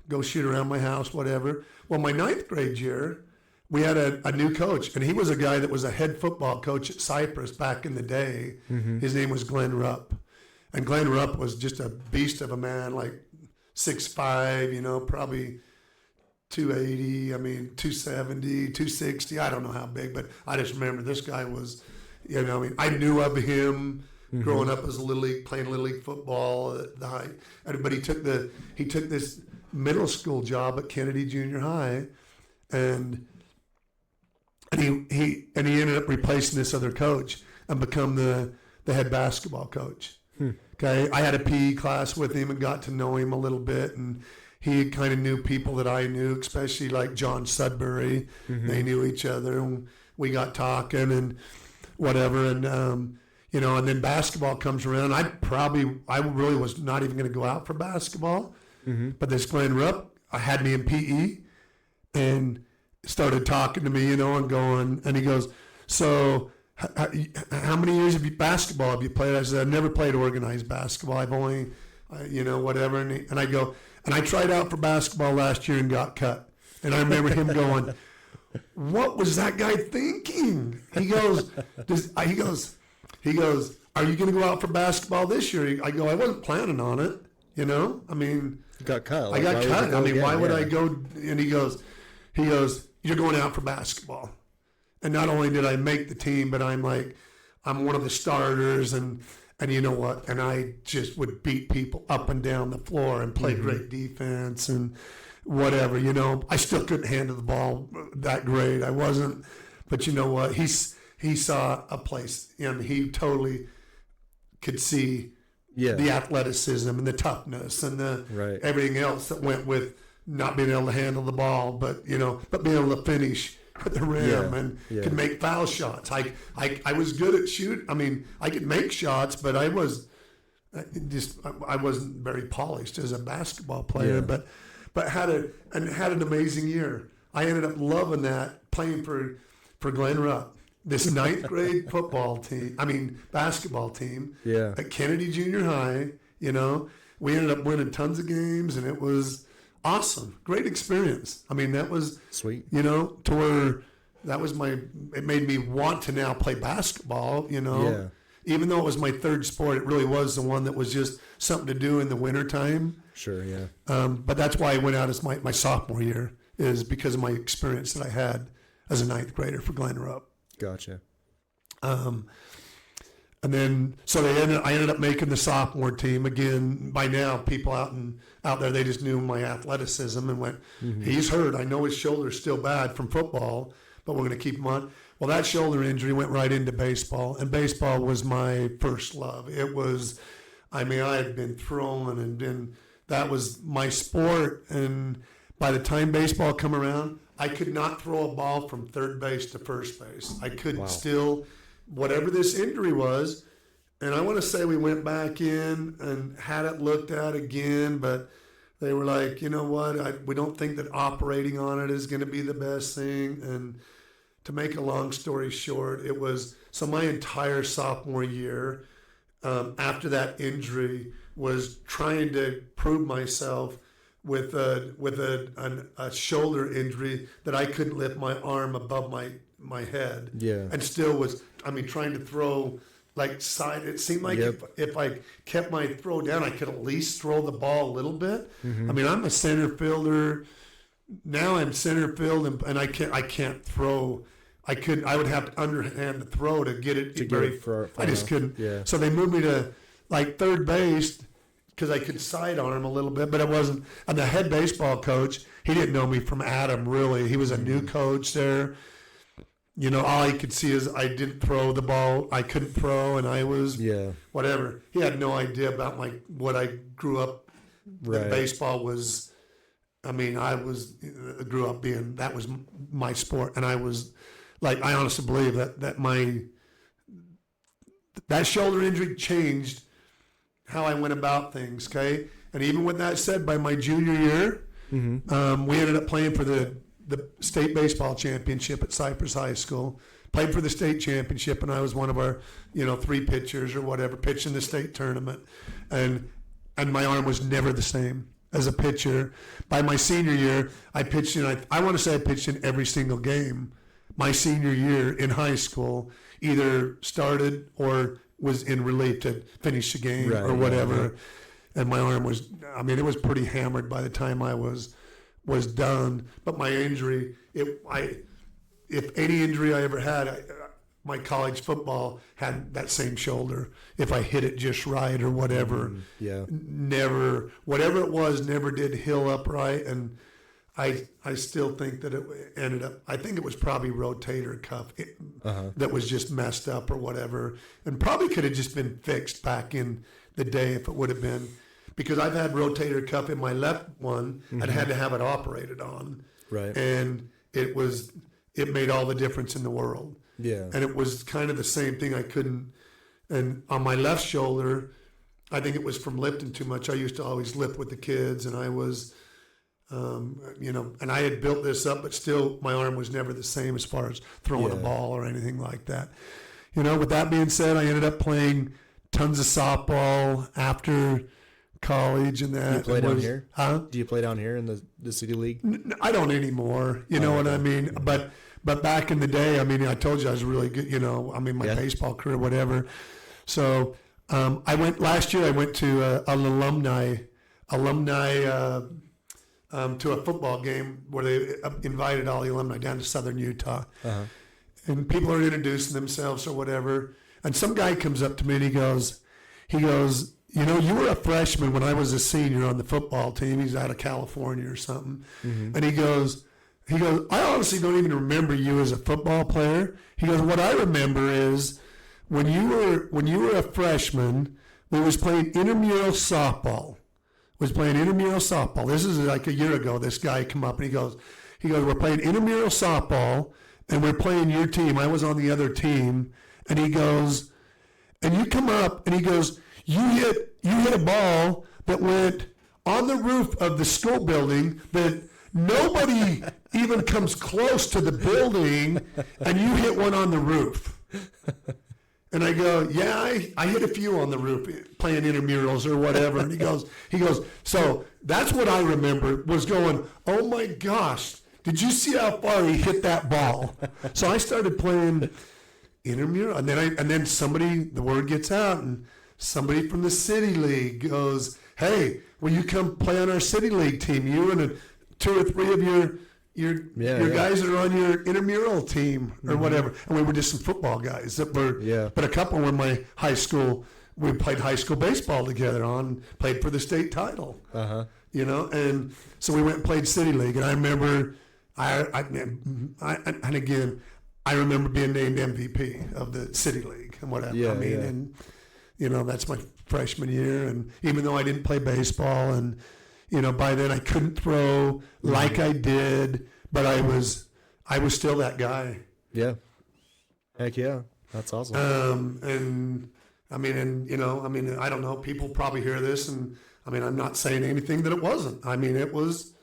go shoot around my house, whatever. Well, my 9th grade year, we had a new coach, and he was a guy that was a head football coach at Cyprus back in the day. His name was Glenn Rupp. And Glenn Rupp was just a beast of a man, like 6'5", you know, probably 280, I mean, 270, 260. I don't know how big, but I just remember this guy was, you know, I mean, I knew of him growing up as a little league, playing little league football at the high. But he took this middle school job at Kennedy Junior High, and he ended up replacing this other coach and become the head basketball coach. Okay, I had a PE class with him and got to know him a little bit, and he kind of knew people that I knew, especially like John Sudbury. They knew each other, and we got talking and whatever. And, you know, and then basketball comes around. I really was not even going to go out for basketball. But this Glenn Rupp, I had me in PE and started talking to me, you know, and going, and he goes, so how many years have you played? I said, I've never played organized basketball. I've only, you know, whatever. And I go, and I tried out for basketball last year and got cut. And I remember him going, what was that guy thinking? He goes, are you going to go out for basketball this year? I go, I wasn't planning on it. You know, I mean, You got cut. I got cut. I mean, why would yeah. I go? And he goes, you're going out for basketball. And not only did I make the team, but I'm one of the starters, and you know what? And I just would beat people up and down the floor and play great defense and whatever. You know, I still couldn't handle the ball that great. I wasn't, but you know what? He saw a place, and he totally could see the athleticism and the toughness and the everything else that went with not being able to handle the ball, but being able to finish at the rim and could make foul shots. I was good at shoot. I mean, I could make shots, but I wasn't very polished as a basketball player. But had an amazing year. I ended up loving that, playing for Glen Rupp. This 9th grade basketball team at Kennedy Junior High, you know, we ended up winning tons of games, and it was awesome. Great experience. I mean, that was sweet, you know, to where it made me want to now play basketball, you know. Yeah. Even though it was my third sport, it really was the one that was just something to do in the wintertime. Sure, yeah. But that's why I went out as my sophomore year, is because of my experience that I had as a 9th grader for Glen Rupp. Gotcha. And then so I ended up making the sophomore team again. By now, people out there, they just knew my athleticism and went, he's hurt. I know his shoulder's still bad from football, but we're going to keep him on. Well, that shoulder injury went right into baseball, and baseball was my first love. It was, I mean, I had been throwing, and that was my sport. And by the time baseball come around, I could not throw a ball from third base to first base. I couldn't still, whatever this injury was. And I want to say we went back in and had it looked at again, but they were like, you know what, we don't think that operating on it is going to be the best thing. And to make a long story short, it was, so my entire sophomore year after that injury was trying to prove myself with a shoulder injury that I couldn't lift my arm above my head. Yeah. And still was, I mean, trying to throw like side. It seemed like if I kept my throw down, I could at least throw the ball a little bit. I mean, I'm a center fielder. Now I'm center field, and I can't throw. I would have to underhand the throw to get it far. I just couldn't. Yeah. So they moved me to like third base, because I could sidearm a little bit, but it wasn't. And the head baseball coach, he didn't know me from Adam, really. He was a new coach there. You know, all he could see is I didn't throw the ball. I couldn't throw, and I was whatever. He had no idea about what I grew up. Right. Baseball was, I mean, grew up being, that was my sport. And I was, like, I honestly believe that shoulder injury changed how I went about things, okay? And even with that said, by my junior year, we ended up playing for the state baseball championship at Cyprus High School. Played for the state championship, and I was one of our, 3 pitchers or whatever, pitched in the state tournament. And my arm was never the same as a pitcher. By my senior year, I pitched in, I want to say I pitched in every single game. My senior year in high school, either started or was in relief to finish the game or whatever. Right. And my arm was, I mean, it was pretty hammered by the time I was done. But my injury, if any injury I ever had, my college football had that same shoulder. If I hit it just right or whatever, never, whatever it was, never did heal up right. And I still think that it ended up, I think it was probably rotator cuff that was just messed up or whatever, and probably could have just been fixed back in the day if it would have been. because I've had rotator cuff in my left one. I'd had to have it operated on. Right. And it made all the difference in the world. Yeah. And it was kind of the same thing. And on my left shoulder, I think it was from lifting too much. I used to always lift with the kids, and I was, and I had built this up, but still my arm was never the same as far as throwing a ball or anything like that. With that being said, I ended up playing tons of softball after college and that. Do you play down here? Huh? Do you play down here in the city league? I don't anymore. You know what I mean? But back in the day, I mean, I told you I was really good. My baseball career, whatever. So last year. I went to an alumni to a football game where they invited all the alumni down to Southern Utah, and people are introducing themselves or whatever. And some guy comes up to me and he goes, you were a freshman when I was a senior on the football team. He's out of California or something. Mm-hmm. And he goes, I honestly don't even remember you as a football player. He goes, what I remember is when you were a freshman, we was playing intramural softball. This is like a year ago. This guy come up and he goes, we're playing intramural softball and we're playing your team. I was on the other team. And he goes, and you come up and he goes, you hit a ball that went on the roof of the school building that nobody even comes close to the building, and you hit one on the roof. And I go, yeah, I hit a few on the roof playing intramurals or whatever. And he goes, so that's what I remember was going, oh my gosh, did you see how far he hit that ball? So I started playing intramural, and then the word gets out, and somebody from the city league goes, hey, will you come play on our city league team? You and two or three of your guys that are on your intramural team or whatever. And we were just some football guys but a couple were in my high school. We played high school baseball together played for the state title. And so we went and played city league, and I remember I remember being named MVP of the city league and whatever. And that's my freshman year. And even though I didn't play baseball, and by then I couldn't throw like I did, but I was still that guy. Yeah. Heck yeah, that's awesome. I don't know. People probably hear this, and I'm not saying anything that it wasn't. It was,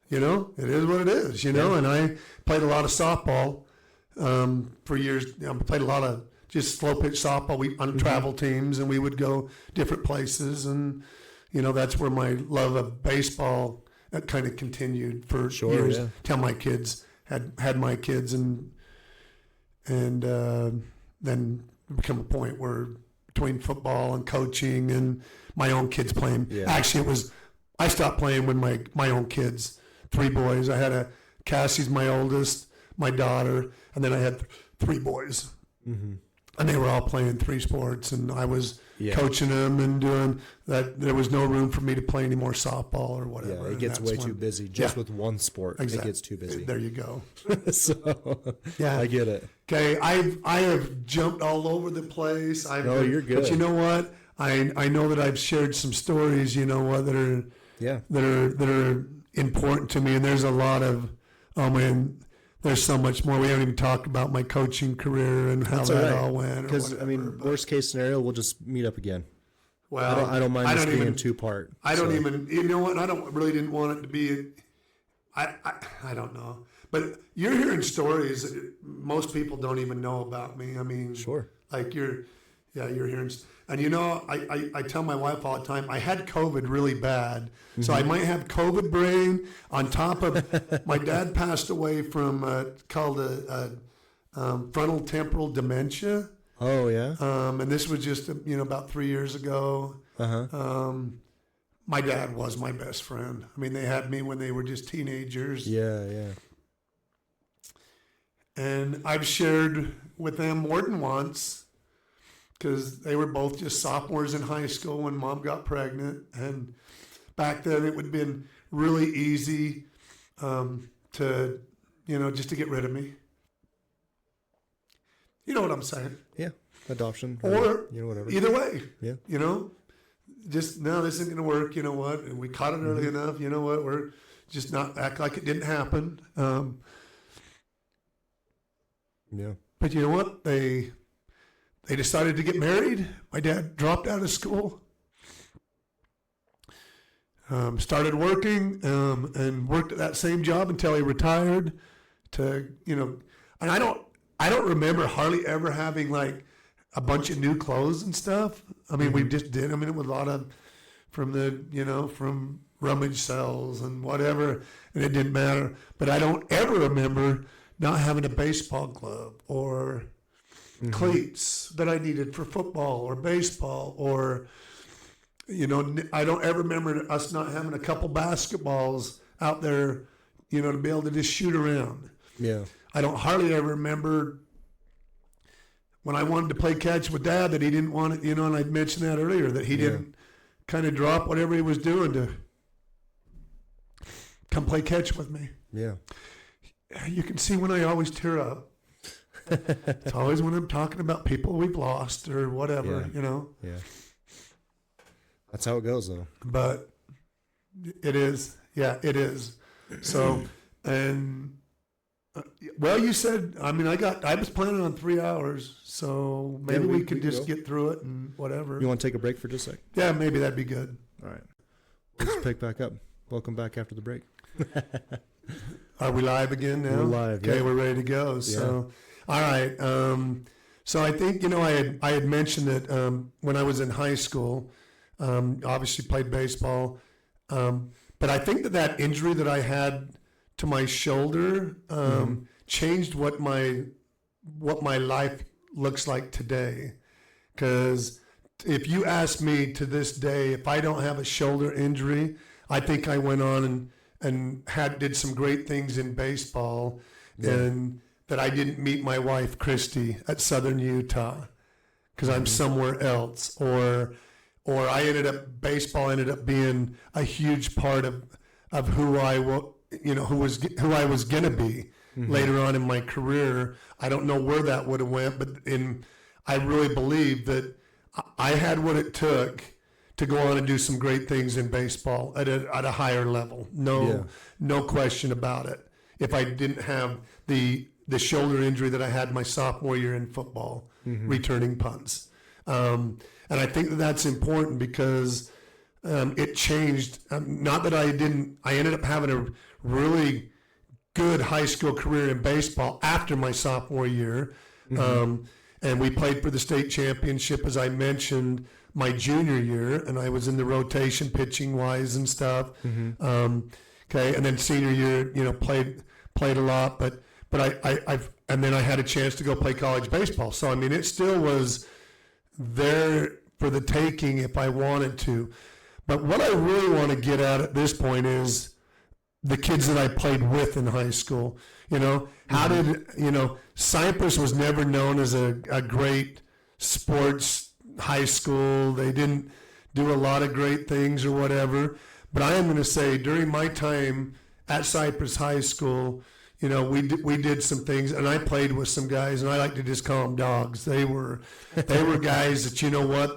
it is what it is. And I played a lot of softball. For years, I played a lot of just slow pitch softball on travel teams, and we would go different places, and that's where my love of baseball kind of continued for years till my kids had my kids, and then become a point where between football and coaching and my own kids playing. Actually, I stopped playing when my own kids, 3 boys. I had Cassie's my oldest, my daughter, and then I had 3 boys. Mm-hmm. And they were all playing 3 sports, and I was coaching them and doing that. There was no room for me to play any more softball or whatever. Yeah, it gets way too busy just with one sport. Exactly. It gets too busy. There you go. So, I get it. Okay, I have jumped all over the place. You're good. But you know what? I know that I've shared some stories, that are important to me, and there's a lot of, there's so much more. We haven't even talked about my coaching career and how all went. Because, worst case scenario, we'll just meet up again. Well, I don't mind this being in 2-part. I don't even, I didn't want it to be, I don't know. But you're hearing stories that most people don't even know about me. Sure. Like you're hearing, and I tell my wife all the time, I had COVID really bad. So I might have COVID brain on top of, my dad passed away from called frontal temporal dementia. Oh, yeah? And this was just, about 3 years ago. My dad was my best friend. They had me when they were just teenagers. Yeah. And I've shared with them more than once, because they were both just sophomores in high school when Mom got pregnant. And back then it would have been really easy to, just to get rid of me. You know what I'm saying? Yeah, adoption. Or whatever. Either way. Yeah. just, no, this isn't going to work. You know what? And we caught it early enough. You know what? We're just not act like it didn't happen. Yeah. But you know what? They decided to get married. My dad dropped out of school, started working, and worked at that same job until he retired. And I don't remember hardly ever having like a bunch of new clothes and stuff. I mean, we just did. I mean, it was a lot of from rummage sales and whatever, and it didn't matter. But I don't ever remember not having a baseball glove or cleats that I needed for football or baseball, or, I don't ever remember us not having a couple basketballs out there, to be able to just shoot around. Yeah. I don't hardly ever remember when I wanted to play catch with Dad that he didn't want it, and I mentioned that earlier, that he didn't kind of drop whatever he was doing to come play catch with me. Yeah. You can see when I always tear up. It's always when I'm talking about people we've lost or whatever, Yeah. That's how it goes, though. But it is. Yeah, it is. So, and, you said, I was planning on 3 hours, so maybe we could just get through it and whatever. You want to take a break for just a sec? Yeah, maybe that'd be good. All right. Let's pick back up. Welcome back after the break. Are we live again now? We're live. Okay, we're ready to go. So, all right. So I think, I had mentioned that when I was in high school, obviously played baseball, but I think that injury that I had to my shoulder changed what my life looks like today. Because if you ask me to this day, if I don't have a shoulder injury, I think I went on and did some great things in baseball, and that I didn't meet my wife Christy at Southern Utah because I'm somewhere else, or baseball ended up being a huge part of who I was gonna be later on in my career. I don't know where that would have went, but I really believe that I had what it took to go on and do some great things in baseball at a higher level. No question about it. If I didn't have the shoulder injury that I had my sophomore year in football, returning punts. And I think that's important because it changed. Not that I ended up having a really good high school career in baseball after my sophomore year. And we played for the state championship, as I mentioned, my junior year, and I was in the rotation pitching wise and stuff. Okay, and then senior year, played a lot, but and then I had a chance to go play college baseball. So I mean, it still was there for the taking if I wanted to. But what I really want to get at this point is the kids that I played with in high school. How did Cyprus was never known as a great sports high school. They didn't do a lot of great things or whatever. But I am going to say during my time at Cyprus High School, we did some things, and I played with some guys, and I like to just call them dogs. They were guys that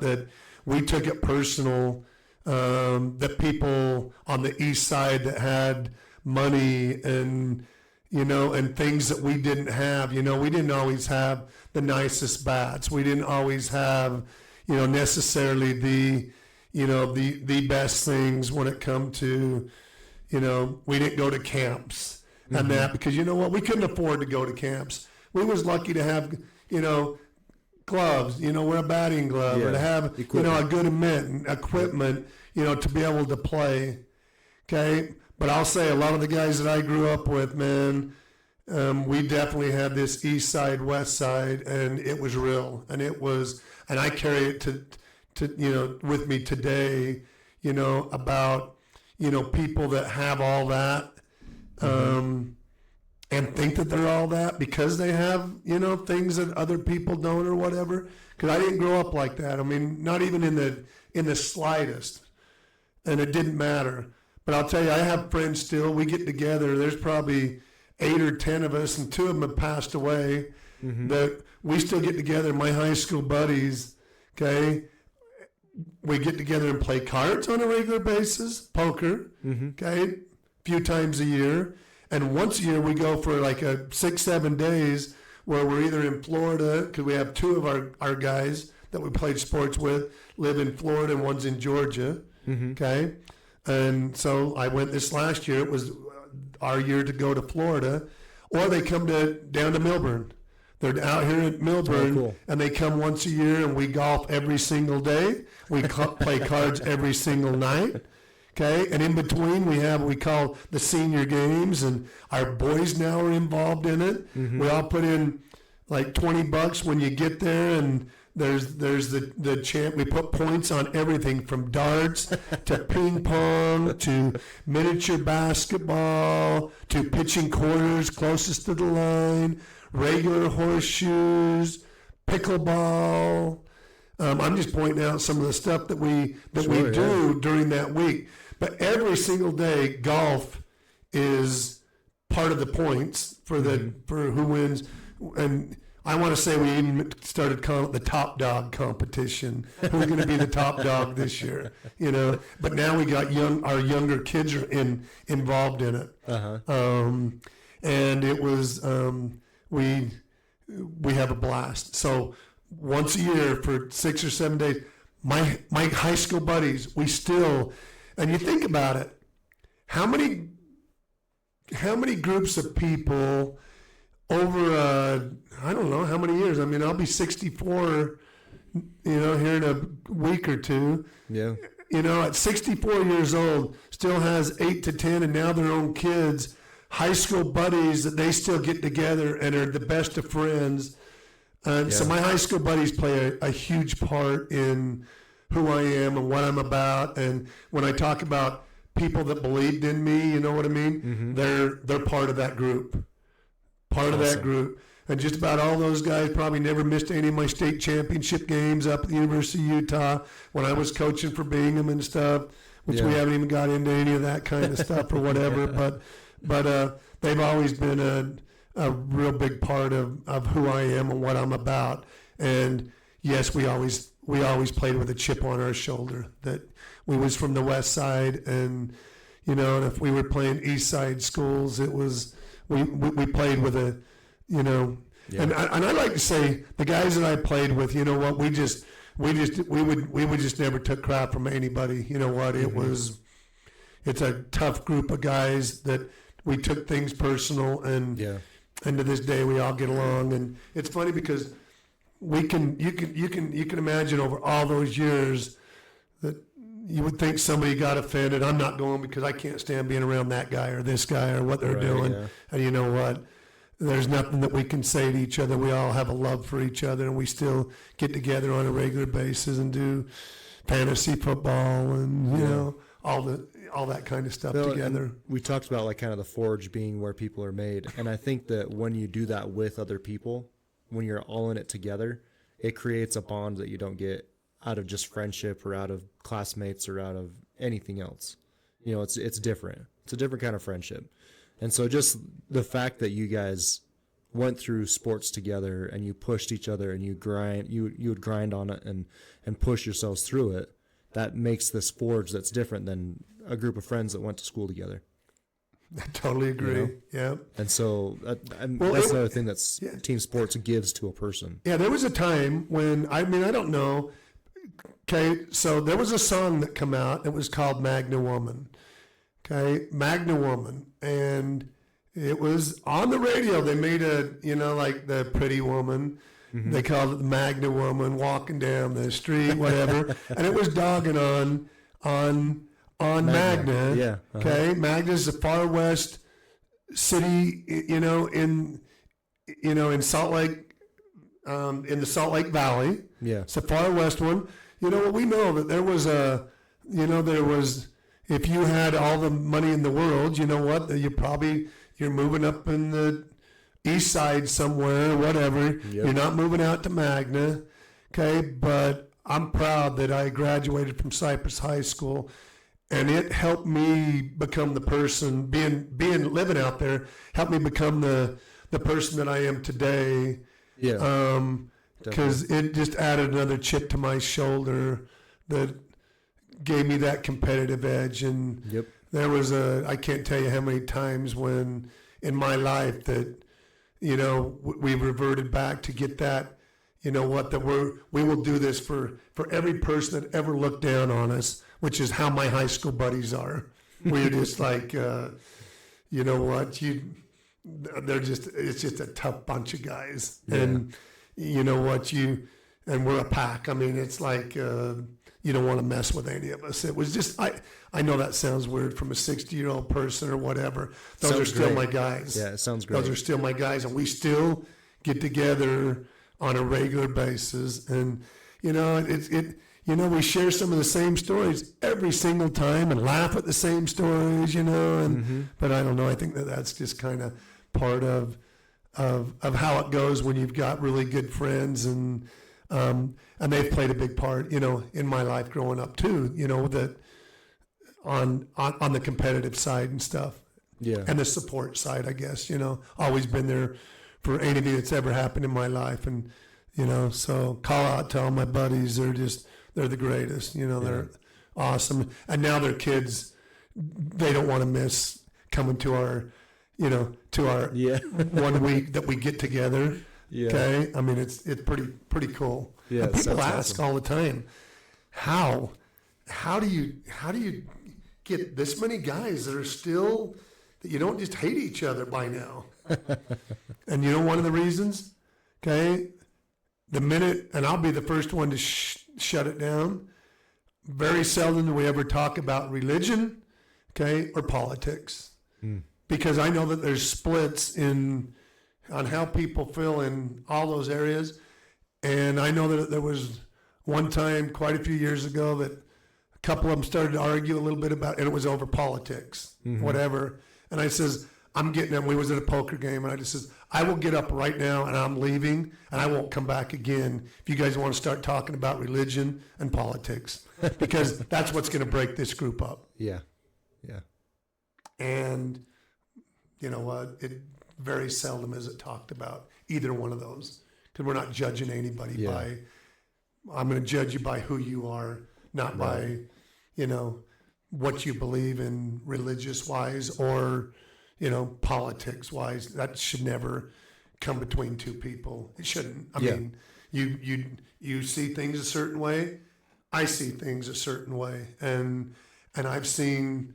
that we took it personal. That people on the east side that had money and and things that we didn't have. We didn't always have the nicest bats. We didn't always have necessarily the best things when it come to we didn't go to camps and that because we couldn't afford to go to camps. We was lucky to have gloves, wear a batting glove, or to have equipment. A good equipment, to be able to play. Okay, but I'll say a lot of the guys that I grew up with, man, we definitely had this east side, west side, and it was real, and I carry it to with me today, about people that have all that, and think that they're all that because they have things that other people don't or whatever. Because I didn't grow up like that. I mean, not even in the slightest, and it didn't matter. But I'll tell you, I have friends still. We get together. There's probably 8 or 10 of us, and 2 of them have passed away. That we still get together. My high school buddies, okay, we get together and play cards on a regular basis, poker, okay, a few times a year. And once a year we go for like a 6-7 days where we're either in Florida, because we have two of our guys that we played sports with live in Florida and one's in Georgia, okay? And so I went this last year. It was our year to go to Florida, or they come down to Milburn. They're out here at Milburn, and they come once a year, and we golf every single day. We play cards every single night, okay? And in between, we have what we call the senior games, and our boys now are involved in it. We all put in like $20 when you get there, and there's the champ. We put points on everything from darts to ping pong to miniature basketball to pitching quarters closest to the line, regular horseshoes, pickleball. I'm just pointing out some of the stuff that we do during that week. But every single day, golf is part of the points for who wins. And I want to say we even started calling it the top dog competition. Who's going to be the top dog this year? You know. But now we got our younger kids are involved in it. And it was. We have a blast. So once a year for 6 or 7 days, my high school buddies, we still, and you think about it, how many groups of people over I don't know how many years. I mean, I'll be 64, here in a week or two. Yeah. At 64 years old, still has 8 to 10, and now their own kids. High school buddies that they still get together and are the best of friends. And so my high school buddies play a huge part in who I am and what I'm about. And when I talk about people that believed in me, you know what I mean? They're part of that group. Of that group. And just about all those guys probably never missed any of my state championship games up at the University of Utah when I was coaching for Bingham and stuff, which we haven't even got into any of that kind of stuff or whatever. But they've always been a real big part of who I am and what I'm about. And yes, we always played with a chip on our shoulder that we was from the west side, and and if we were playing east side schools, it was we played with a and I like to say the guys that I played with, you know what, we would just never took crap from anybody. You know what, it's a tough group of guys that we took things personal, and to this day we all get along. And it's funny because you can imagine over all those years that you would think somebody got offended. I'm not going because I can't stand being around that guy or this guy or what they're doing. Yeah. And you know what? There's nothing that we can say to each other. We all have a love for each other, and we still get together on a regular basis and do fantasy football and all that kind of stuff together. We talked about like kind of the forge being where people are made, and I think that when you do that with other people, when you're all in it together, it creates a bond that you don't get out of just friendship or out of classmates or out of anything else. It's different. It's a different kind of friendship. And so just the fact that you guys went through sports together and you pushed each other and you would grind on it and push yourselves through it, that makes this forge that's different than a group of friends that went to school together. I totally agree. Yeah. And so that's another thing that's team sports gives to a person. Yeah, there was a time when, I don't know. Okay, so there was a song that came out. It was called Magna Woman. Okay, Magna Woman. And it was on the radio. They made like the Pretty Woman. They called it the Magna Woman, walking down the street, whatever. And it was dogging on Magna. Yeah. Okay, Magna's the far west city, in Salt Lake, in the Salt Lake Valley. Yeah. It's the far west one. We know that there was if you had all the money in the world, you know what, you're moving up in the east side somewhere, whatever. Yep. You're not moving out to Magna. Okay, but I'm proud that I graduated from Cyprus High School, and it helped me become the person, living out there, helped me become the person that I am today. Yeah. Because it just added another chip to my shoulder that gave me that competitive edge. And Yep. there was I can't tell you how many times when in my life that, we reverted back to get that, that we will do this for every person that ever looked down on us, which is how my high school buddies are. We're just like, you know what, it's just a tough bunch of guys. Yeah. And you know what, and we're a pack. I mean, it's like, you don't want to mess with any of us. It was just, I know that sounds weird from a 60-year-old person or whatever. Those Sounds are still great. my guys. Yeah, it sounds great. Those are still my guys, and we still get together on a regular basis. And, we share some of the same stories every single time and laugh at the same stories, but I don't know. I think that's just kind of part of how it goes when you've got really good friends, and they've played a big part, in my life growing up too, that on the competitive side and stuff. Yeah. And the support side, I guess, always been there for anything that's ever happened in my life. And, so call out to all my buddies. They're the greatest, they're awesome. And now their kids, they don't want to miss coming to our, Yeah. 1 week that we get together. Yeah. Okay. I mean, it's pretty cool. Yeah, And it people sounds ask awesome. all the time, how do you get this many guys that are still, that you don't just hate each other by now? And one of the reasons, okay, the minute, and I'll be the first one to shut it down, very seldom do we ever talk about religion, okay, or politics. Because I know that there's splits on how people feel in all those areas. And I know that there was one time quite a few years ago that a couple of them started to argue a little bit about, and it was over politics, whatever. And I says, I'm getting up. We was at a poker game, and I just says, I will get up right now, and I'm leaving, and I won't come back again if you guys want to start talking about religion and politics, because that's what's going to break this group up. Yeah. Yeah. And you know what? It very seldom is it talked about, either one of those, because we're not judging anybody by, I'm going to judge you by who you are, not by, what you believe in religious wise or, politics wise. That should never come between two people. It shouldn't. I mean, you see things a certain way. I see things a certain way. And I've seen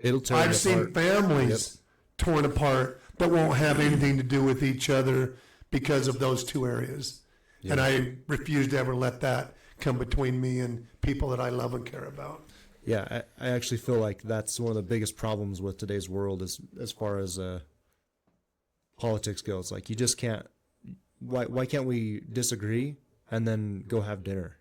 families torn apart that won't have anything to do with each other because of those two areas. Yeah. And I refuse to ever let that come between me and people that I love and care about. Yeah, I actually feel like that's one of the biggest problems with today's world as far as politics goes. Like, you just can't. Why can't we disagree and then go have dinner?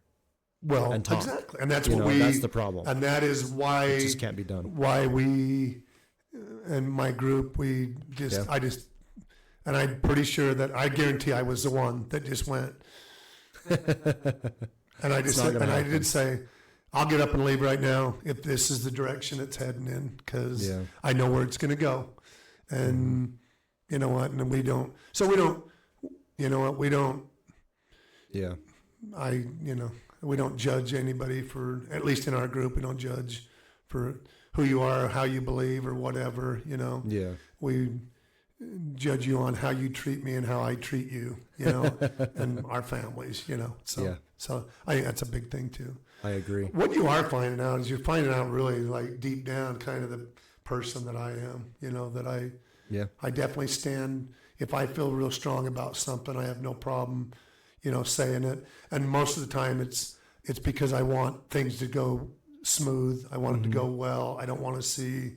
Well, and talk? Exactly, and that's that's the problem, and that is why it just can't be done. Why we, and my group, and I'm pretty sure that I guarantee I was the one that just went. And I did say, I'll get up and leave right now if this is the direction it's heading in, because I know where it's going to go. And you know what? And we don't. You know what? We don't. Yeah. We don't judge anybody for, at least in our group, we don't judge for who you are or how you believe or whatever. Yeah. We judge you on how you treat me and how I treat you. And our families. So I think that's a big thing too. I agree. What you are finding out is you're finding out really, like, deep down kind of the person that I am, that I definitely stand. If I feel real strong about something, I have no problem, saying it. And most of the time it's because I want things to go smooth. I want it to go well. I don't want to see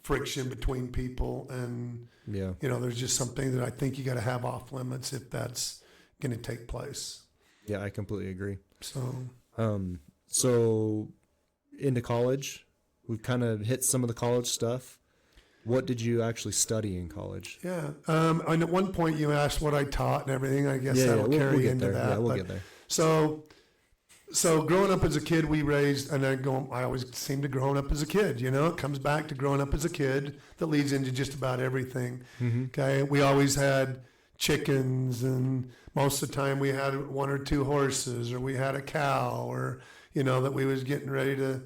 friction between people. And, there's just something that I think you got to have off limits if that's going to take place. Yeah, I completely agree. So into college, we've kind of hit some of the college stuff. What did you actually study in college? Yeah. And at one point you asked what I taught and everything. I guess that'll carry into there. that. Yeah, we'll get there. So growing up as a kid, we raised, and I always seem to growing up as a kid, it comes back to growing up as a kid that leads into just about everything. Okay. We always had chickens, and most of the time we had one or two horses, or we had a cow, or, that we was getting ready to,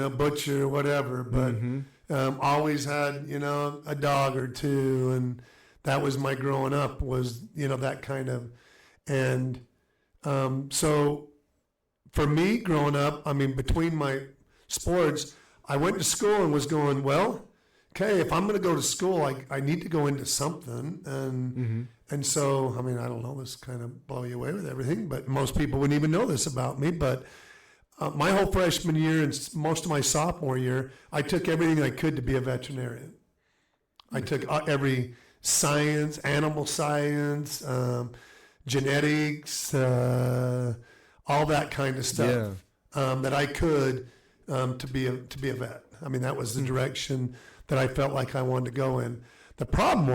butcher or whatever. But always had, a dog or two, and that was my growing up was, that kind of, and so for me growing up, I mean, between my sports, I went to school and was going, well, okay, if I'm going to go to school, I need to go into something. And so, I mean, I don't know, this kind of blow you away with everything, but most people wouldn't even know this about me. But my whole freshman year and most of my sophomore year, I took everything I could to be a veterinarian. I took every science, animal science, genetics, all that kind of stuff that I could to be a vet. I mean, that was the direction that I felt like I wanted to go in. The problem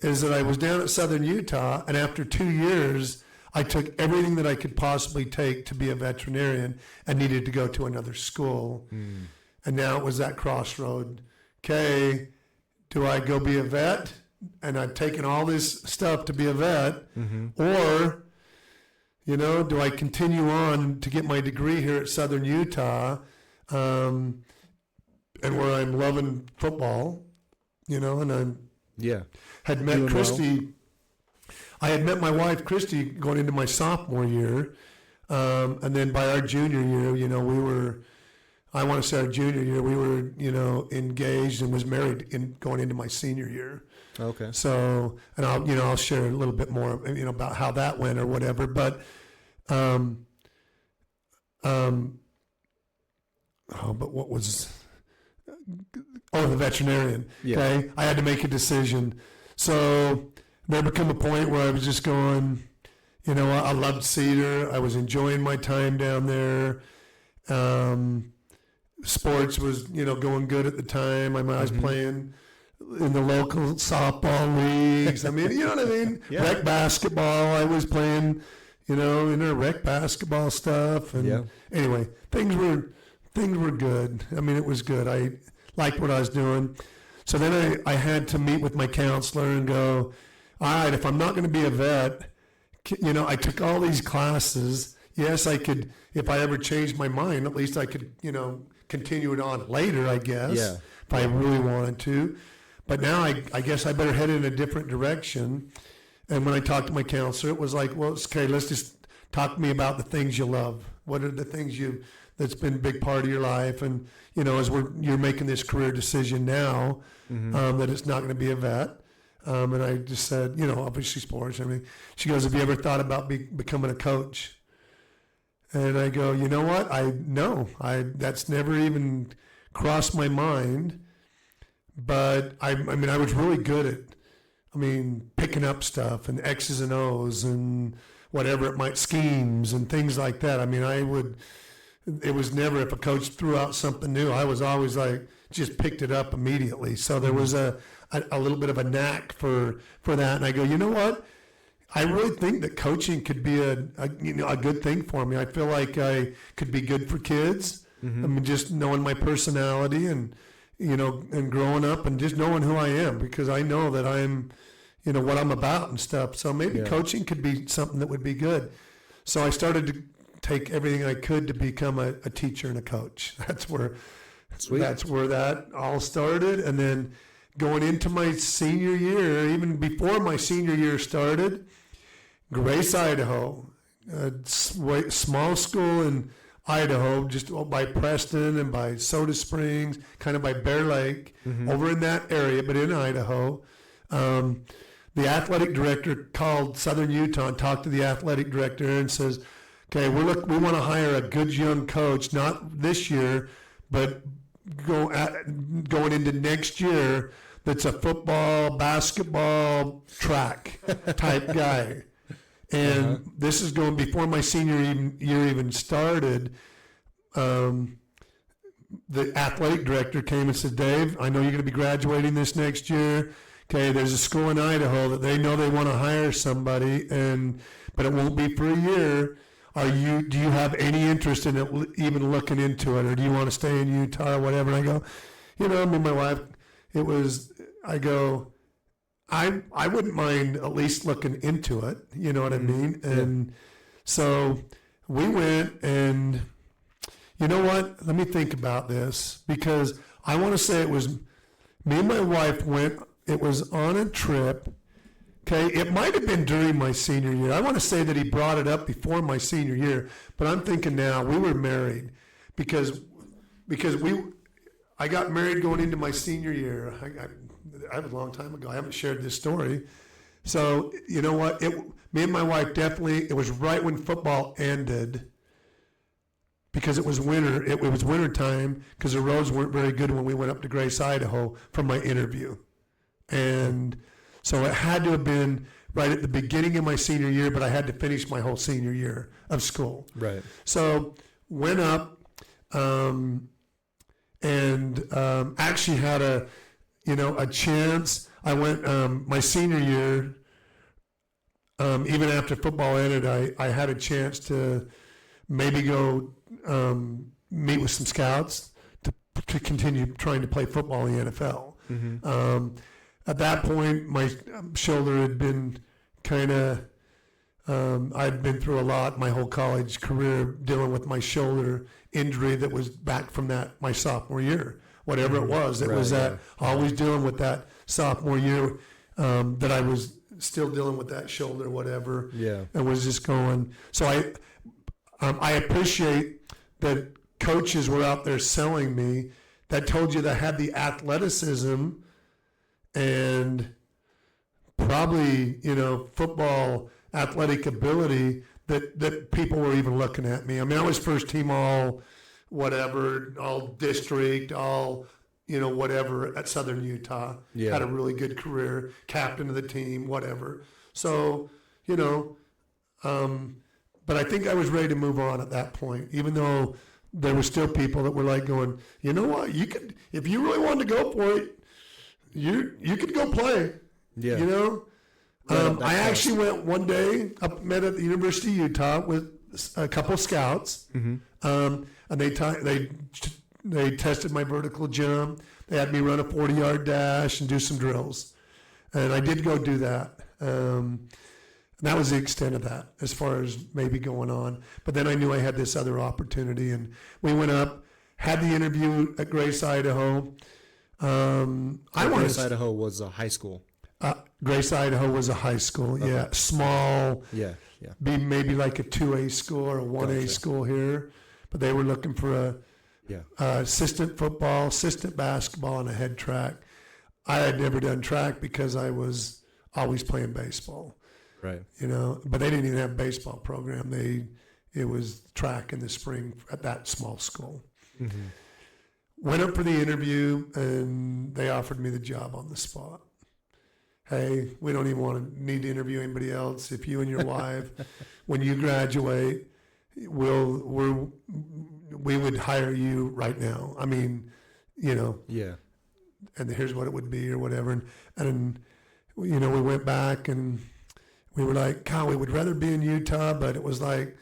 is that I was down at Southern Utah, and after 2 years, I took everything that I could possibly take to be a veterinarian and needed to go to another school. And now it was that crossroad. Okay, do I go be a vet? And I've taken all this stuff to be a vet, or, do I continue on to get my degree here at Southern Utah, and where I'm loving football, and I'm had met Christy. Well. I had met my wife Christy going into my sophomore year, and then by our junior year, we were. I want to say our junior year, we were, engaged and was married going into my senior year. Okay. So, and I'll share a little bit more, about how that went or whatever. But, but what was? The veterinarian. Yeah. Okay. I had to make a decision. So there became a point where I was just going, I loved Cedar. I was enjoying my time down there. Sports was, going good at the time. I was playing in the local softball leagues. I mean, you know what I mean? Yeah. Rec basketball. I was playing, in our rec basketball stuff. And anyway, things were good. I mean, it was good. I liked what I was doing. So then I had to meet with my counselor and go, all right, if I'm not going to be a vet, I took all these classes. Yes, I could, if I ever changed my mind, at least I could, continue it on later, I guess, if I really wanted to. But now I guess I better head in a different direction. And when I talked to my counselor, it was like, well, okay, let's just talk to me about the things you love. What are the things that's been a big part of your life? And, as you're making this career decision now, that it's not going to be a vet. And I just said, obviously sports. I mean, she goes, have you ever thought about becoming a coach? And I go, you know what? That's never even crossed my mind. But I was really good at, picking up stuff and X's and O's and whatever it might, schemes and things like that. It was never, if a coach threw out something new, I was always like, just picked it up immediately. So there was a little bit of a knack for that. And I go, you know what? I really think that coaching could be a good thing for me. I feel like I could be good for kids. Just knowing my personality and growing up and just knowing who I am, because I know that I'm, what I'm about and stuff. So maybe coaching could be something that would be good. So I started to take everything I could to become a teacher and a coach. That's where that all started. And then going into my senior year, even before my senior year started, Grace, Idaho, a small school in Idaho, just by Preston and by Soda Springs, kind of by Bear Lake, over in that area, but in Idaho. The athletic director called Southern Utah and talked to the athletic director and says, okay, we want to hire a good young coach, not this year, but going into next year, that's a football, basketball, track type guy. And this is going before my senior year even started. The athletic director came and said, Dave, I know you're going to be graduating this next year. Okay, there's a school in Idaho that they know they want to hire somebody, but it won't be for a year. Do you have any interest in it, even looking into it, or do you want to stay in Utah or whatever? And I go, my wife, I wouldn't mind at least looking into it, you know what I mean? And so we went, and You know what? Let me think about this, because I want to say it was me and my wife went, it was on a trip. Okay, it might have been during my senior year. I want to say that he brought it up before my senior year, but I'm thinking now we were married because I got married going into my senior year. I was a long time ago. I haven't shared this story. So, you know what? Me and my wife definitely, it was right when football ended, because it was winter. It was winter time because the roads weren't very good when we went up to Grace, Idaho for my interview. And so it had to have been right at the beginning of my senior year, but I had to finish my whole senior year of school. Right. So went up and actually had a chance. I went my senior year, even after football ended, I had a chance to maybe go meet with some scouts to continue trying to play football in the NFL. Mm-hmm. At that point, my shoulder had been kind of, I'd been through a lot my whole college career dealing with my shoulder injury that was back from my sophomore year, whatever it was. It was that always dealing with that sophomore year, that I was still dealing with that shoulder, whatever. Yeah. And was just going. So I appreciate that coaches were out there selling me that told you that I had the athleticism and probably, football athletic ability that people were even looking at me. I mean, I was first team all whatever, all district, all, whatever at Southern Utah. Yeah. Had a really good career, captain of the team, whatever. So, but I think I was ready to move on at that point, even though there were still people that were like going, you know what, you could, if you really wanted to go for it, you could go play. Yeah. I actually went one day, met at the University of Utah with a couple of scouts, mm-hmm. And they tested my vertical jump. They had me run a 40-yard dash and do some drills, and I did go do that. And that was the extent of that, as far as maybe going on. But then I knew I had this other opportunity, and we went up, had the interview at Grace, Idaho. Grace, Idaho was a high school. Grace, Idaho was a high school. Okay. Yeah, small. Yeah. Be maybe like a 2A school or a 1A school here, but they were looking for assistant football, assistant basketball, and a head track. I had never done track because I was always playing baseball. Right. But they didn't even have a baseball program. It was track in the spring at that small school. Mm-hmm. Went up for the interview, and they offered me the job on the spot. Hey, we don't even need to interview anybody else. If you and your wife, when you graduate, we would hire you right now. I mean, Yeah. And here's what it would be or whatever. And we went back and we were like, God, we would rather be in Utah, but it was like,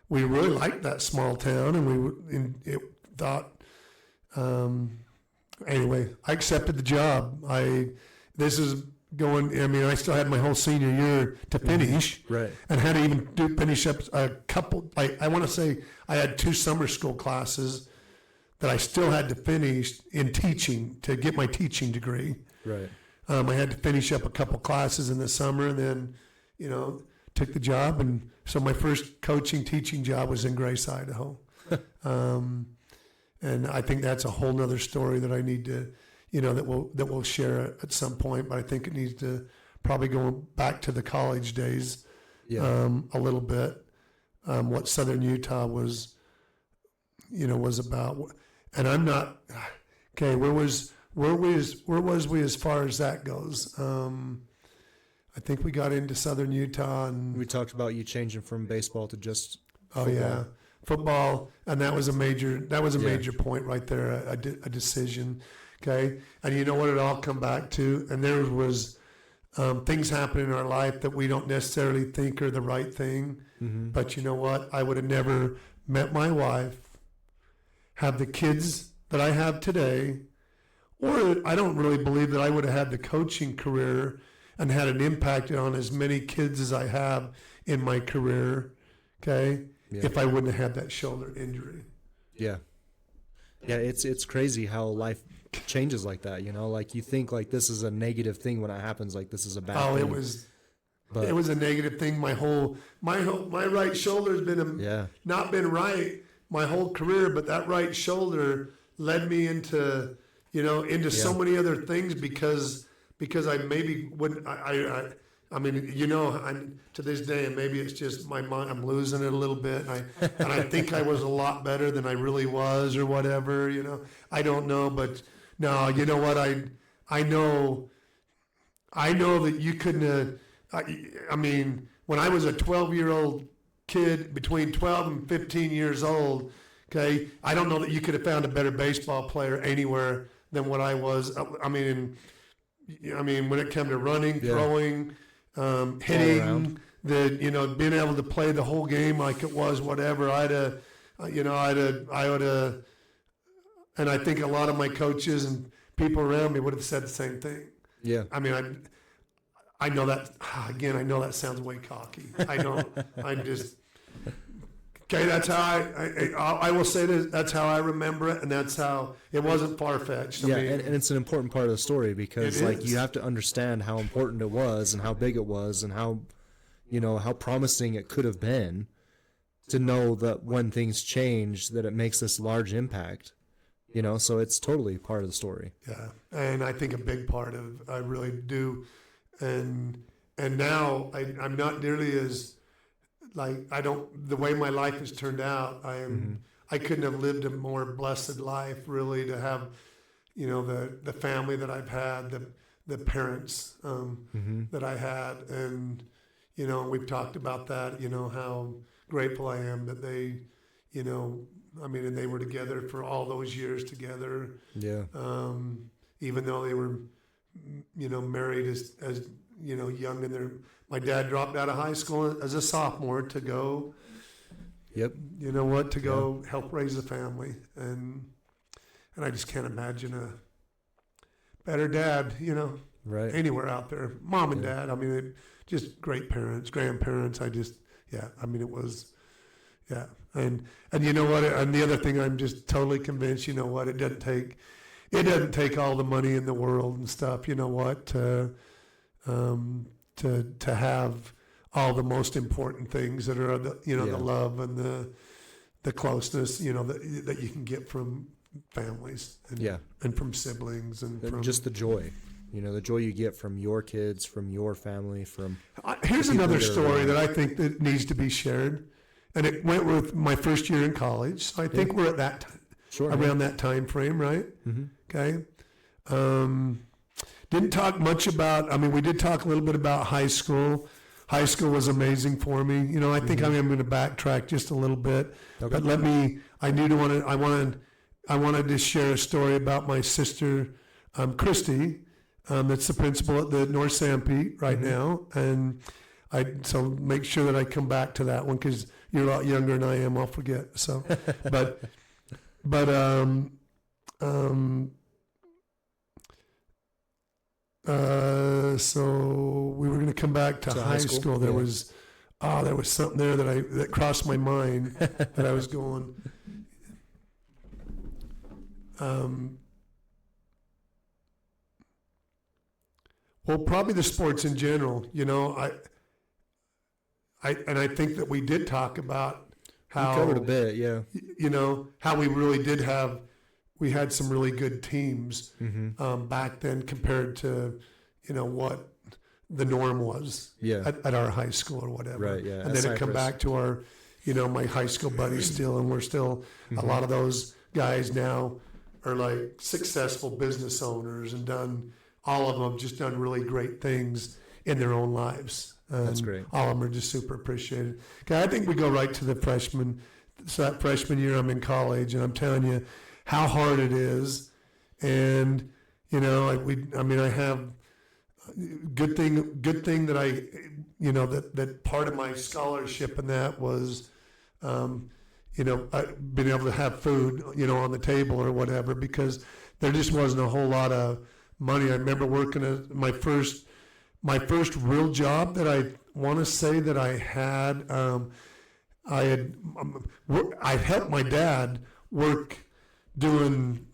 we really liked that small town, and it thought, anyway, I accepted the job. I still had my whole senior year to finish, right? And had to even finish up a couple. I want to say I had 2 summer school classes that I still had to finish in teaching to get my teaching degree. Right. I had to finish up a couple classes in the summer, and then, took the job. And so my first teaching job was in Grace, Idaho. And I think that's a whole nother story that I need to, that we'll share at some point. But I think it needs to probably go back to the college days, a little bit, what Southern Utah was about. And I'm not okay. Where was we as far as that goes? I think we got into Southern Utah, and we talked about you changing from baseball to just football. Oh yeah, football, and that was a major major point right there, a decision. Okay, and you know what it all come back to, and there was things happening in our life that we don't necessarily think are the right thing, mm-hmm. But you know what? I would have never met my wife, have the kids that I have today, or I don't really believe that I would have had the coaching career and had an impact on as many kids as I have in my career, okay, if I wouldn't have had that shoulder injury. Yeah. Yeah, it's crazy how life changes like that, like you think like this is a negative thing when it happens, like this is a bad Oh, thing. it was a negative thing. My right shoulder's been not been right my whole career, but that right shoulder led me into so many other things because I maybe wouldn't I mean, to this day, and maybe it's just my mind, I'm losing it a little bit, and I think I was a lot better than I really was, or whatever, I don't know, but no, you know what, I know that you couldn't I mean, when I was a 12-year-old kid, between 12 and 15 years old, okay, I don't know that you could have found a better baseball player anywhere than what I was. I mean, when it came to running, throwing, hitting, being able to play the whole game like it was, whatever, I would have, and I think a lot of my coaches and people around me would have said the same thing. Yeah. I mean, I know that, again, I know that sounds way cocky. I don't, I'm just, okay, that's how I will say this, that's how I remember it, and that's how, it wasn't far-fetched. Yeah, and it's an important part of the story because, you have to understand how important it was and how big it was and how, how promising it could have been to know that when things change, that it makes this large impact, so it's totally part of the story. Yeah, and I think a big part of, I really do. And now I'm not nearly as, the way my life has turned out, I couldn't have lived a more blessed life, really, to have, the family that I've had, the parents that I had. And, we've talked about that, how grateful I am that they, and they were together for all those years together. Yeah. Even though they were, married as young, and my dad dropped out of high school as a sophomore to go, go help raise a family, and I just can't imagine a better dad, right, anywhere out there. Mom and dad, just great parents, grandparents. It was, and you know what? And the other thing, I'm just totally convinced. You know what? It doesn't take all the money in the world and stuff, to have all the most important things that are the love and the closeness, that you can get from families and from siblings and from just the joy, the joy you get from your kids, from your family, from. Here's another story that I think that needs to be shared, and it went with my first year in college. So I think we're at that time. Sure, around that time frame, right? Mm-hmm. Okay. Didn't talk much about, we did talk a little bit about high school. High school was amazing for me. I think I'm going to backtrack just a little bit. Okay. But I wanted to share a story about my sister, Christy, that's the principal at the North Sanpete right now. And so make sure that I come back to that one, because you're a lot younger than I am. I'll forget. So, but so we were going to come back to high school. There was something there that crossed my mind that I was going. Well, probably the sports in general. I think that we did talk about how we covered a bit, yeah. How we really did we had some really good teams back then compared to, what the norm was at our high school or whatever. Right, yeah. And then it come back to our, my high school buddies still, and we're still, a lot of those guys now are like successful business owners and all of them just done really great things in their own lives. And that's great. All of them are just super appreciated. Okay, I think we go right to the freshman. So that freshman year, I'm in college, and I'm telling you how hard it is. And I have good thing that that part of my scholarship in that was, being able to have food, on the table or whatever, because there just wasn't a whole lot of money. I remember working at my first real job that I want to say that I had. I helped my dad work doing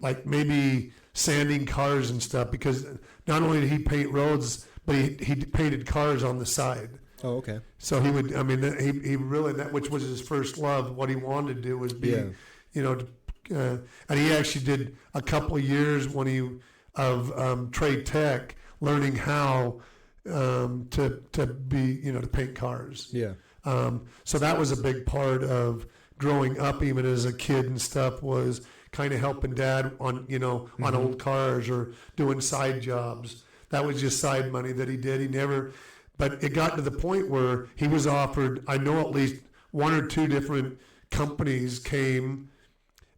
like maybe sanding cars and stuff, because not only did he paint roads, but he painted cars on the side. Oh, okay. So he would, I mean, he really, that, which was his first love, what he wanted to do was be, you know, and he actually did a couple of years of trade tech, learning how to be, you know, to paint cars. Yeah. So that was a big part of growing up, even as a kid and stuff, was kind of helping dad on, you know, on old cars or doing side jobs. That was just side money that he did. He never, but it got to the point where he was offered, I know at least one or two different companies came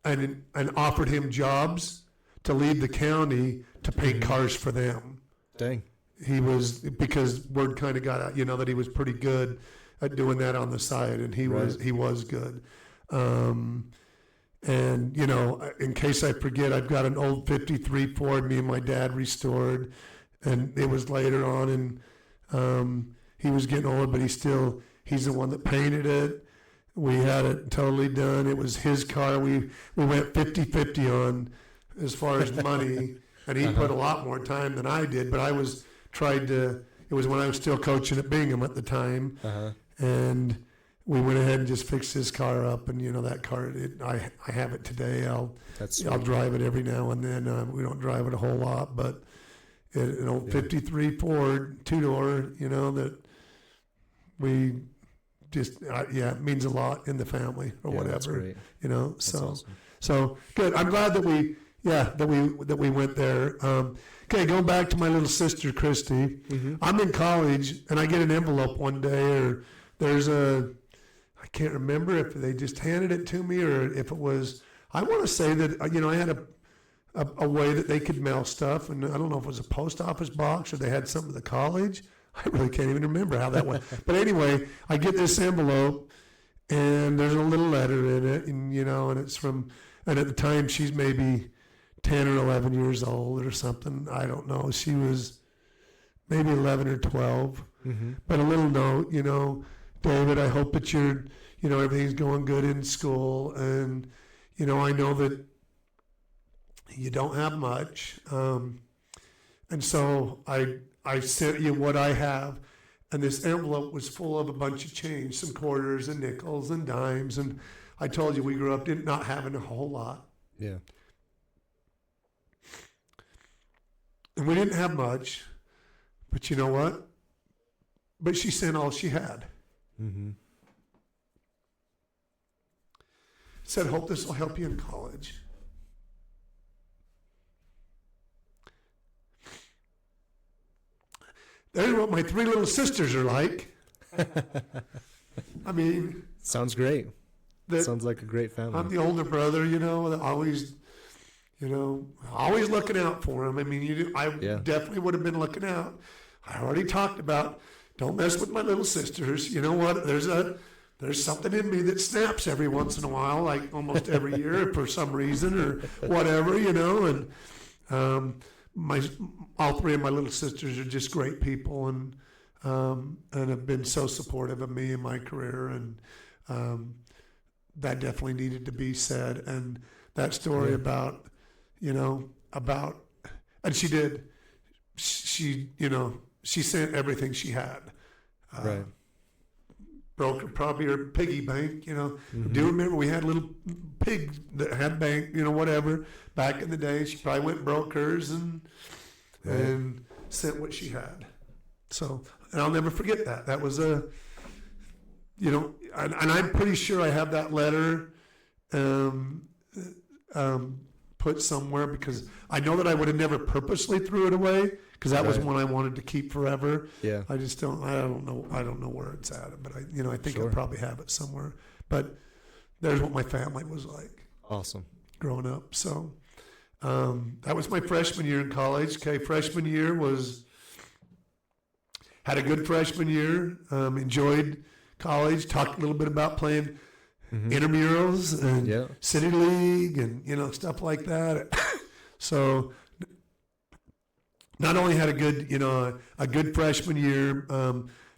and offered him jobs to leave the county to paint cars for them. Dang. He was, because word kind of got out, you know, that he was pretty good at doing that on the side, and he was good. And, you know, in case I forget, I've got an old 53 Ford me and my dad restored, and it was later on, and he was getting old, but he's the one that painted it. We had it totally done. It was his car. We went 50-50 on as far as money, and he put a lot more time than I did, but I was it was when I was still coaching at Bingham at the time, and we went ahead and just fixed his car up, and you know, that car, I have it today. I'll drive it every now and then. We don't drive it a whole lot, but an old 53 Ford 2-door, you know, that we just it means a lot in the family or whatever. That's great. You know, that's awesome. So good. I'm glad that we went there. Okay, going back to my little sister Christy. I'm in college, and I get an envelope one day, or there's I can't remember if they just handed it to me or if it was, I want to say that, you know, I had a way that they could mail stuff, and I don't know if it was a post office box or they had something at the college. I really can't even remember how that went. But anyway, I get this envelope, and there's a little letter in it, and, you know, and it's from, and at the time she's maybe 10 or 11 years old or something. I don't know. She was maybe 11 or 12. But a little note, you know, David, I hope that you know, everything's going good in school, and, you know, I know that you don't have much, and so I sent you what I have, and this envelope was full of a bunch of change, some quarters and nickels and dimes, and I told you we grew up not having a whole lot. Yeah. And we didn't have much, but you know what? But she sent all she had. Said, hope this will help you in college. There's what my three little sisters are like. I mean, sounds great. Sounds like a great family. I'm the older brother, you know, that always, you know, always looking out for him. I mean, I definitely would have been looking out. I already talked about, don't mess with my little sisters. You know what? There's something in me that snaps every once in a while, like almost every year for some reason or whatever, you know. And all three of my little sisters are just great people, and have been so supportive of me in my career, and that definitely needed to be said. And that story about, you know, and she did. She, you know, she sent everything she had. Right. Broke probably her piggy bank, you know. Do you remember we had a little pig that had bank, you know, whatever, back in the day. She probably went and broke hers and sent what she had. So, and I'll never forget that. That was you know, and I'm pretty sure I have that letter put somewhere, because I know that I would have never purposely threw it away, because that was one I wanted to keep forever. Yeah. I don't know where it's at, but I think I probably have it somewhere. But there's what my family was like. Awesome. Growing up. So that was my freshman year in college. Okay, freshman year had a good freshman year. Enjoyed college. Talked a little bit about playing intramurals and city league and, you know, stuff like that. So not only had a good freshman year,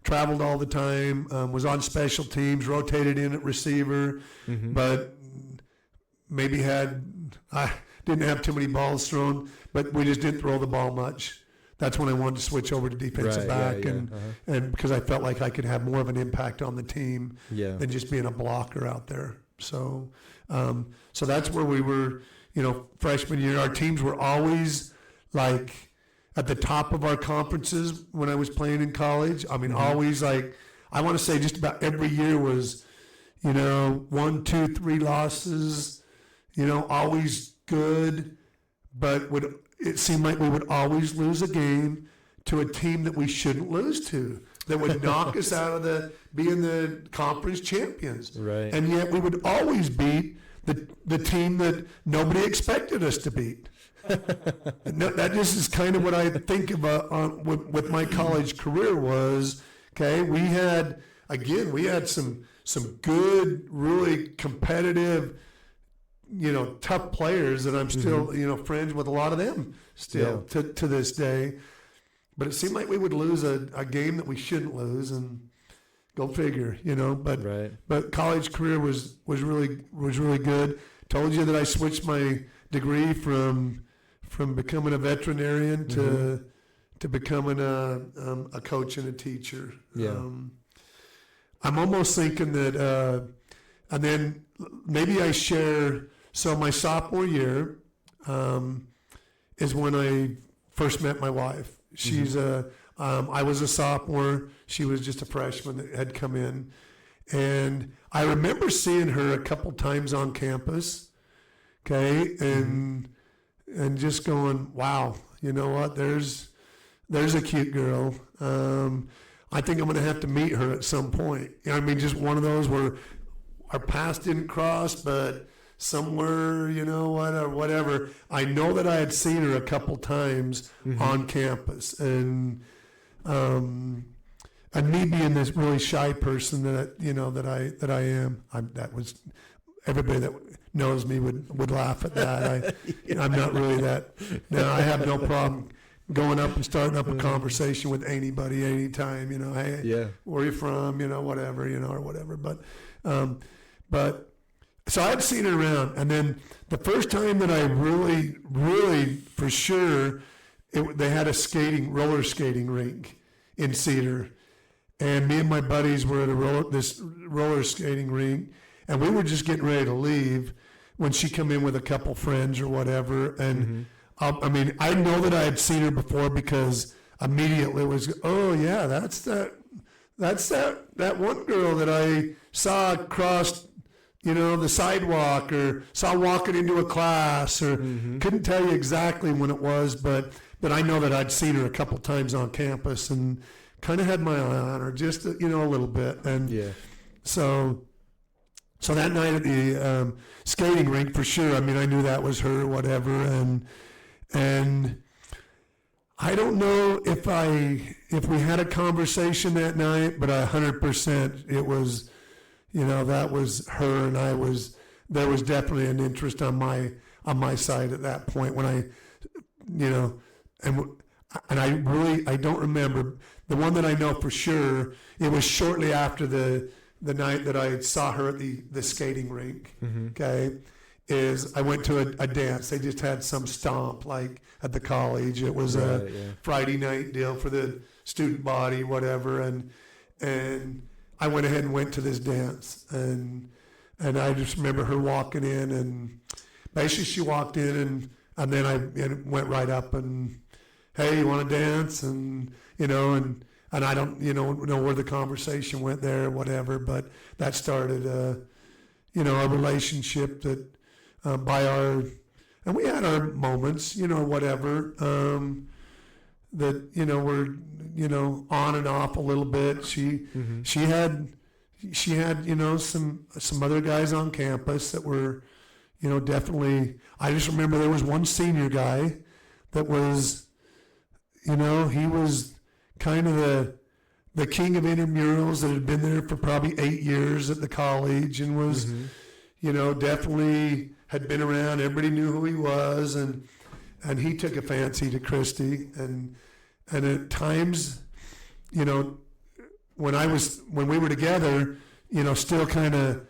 traveled all the time, was on special teams, rotated in at receiver, but maybe I didn't have too many balls thrown, but we just didn't throw the ball much. That's when I wanted to switch over to defensive back, and because I felt like I could have more of an impact on the team than just being a blocker out there. So, so that's where we were. Freshman year, our teams were always like at the top of our conferences when I was playing in college. I mean, always like, I want to say just about every year was, 1, 2, 3 losses, always good, but it seemed like we would always lose a game to a team that we shouldn't lose to, that would knock us out of being the conference champions. Right. And yet we would always beat the team that nobody expected us to beat. That just is kind of what I think about with my college career was, okay, we had some good, really competitive, tough players that I'm still, friends with a lot of them still to this day. But it seemed like we would lose a game that we shouldn't lose, and go figure, But college career was really good. Told you that I switched my degree from becoming a veterinarian to becoming a coach and a teacher. Yeah. I'm almost thinking that, and then maybe I share. So my sophomore year is when I first met my wife. She's I was a sophomore. She was just a freshman that had come in, and I remember seeing her a couple times on campus. Okay, and just going, wow, you know what? There's a cute girl. I think I'm going to have to meet her at some point. Just one of those where our paths didn't cross, but somewhere, whatever. I know that I had seen her a couple times on campus, and me being this really shy person that I am, that was everybody that knows me would laugh at that. I'm not really that. Now I have no problem going up and starting up a conversation with anybody, anytime, hey, where are you from, whatever, or whatever. But so I'd seen her around, and then the first time that I really, really for sure, they had a roller skating rink in Cedar, and me and my buddies were at this roller skating rink, and we were just getting ready to leave when she come in with a couple friends or whatever, and I know that I had seen her before because immediately it was, oh yeah, that's that one girl that I saw across, the sidewalk, or saw walking into a class, or couldn't tell you exactly when it was, but I know that I'd seen her a couple times on campus and kind of had my eye on her just, a little bit. And so that night at the skating rink, for sure, I knew that was her or whatever. And I don't know if we had a conversation that night, but 100% it was, that was her, and there was definitely an interest on my side at that point when I, and I don't remember. The one that I know for sure, it was shortly after the night that I saw her at the skating rink, okay, is I went to a dance. They just had some stomp like at the college. It was a Friday night deal for the student body, whatever, and I went ahead and went to this dance, and I just remember her walking in, and basically she walked in, and then I went right up and, hey, you want to dance? And and I don't know where the conversation went there or whatever, but that started a relationship that and we had our moments, whatever, that were on and off a little bit. She had some other guys on campus that were definitely. I just remember there was one senior guy that was he was kind of the king of intramurals that had been there for probably 8 years at the college, and was definitely had been around. Everybody knew who he was, and he took a fancy to Christy, and at times, when we were together, still kind of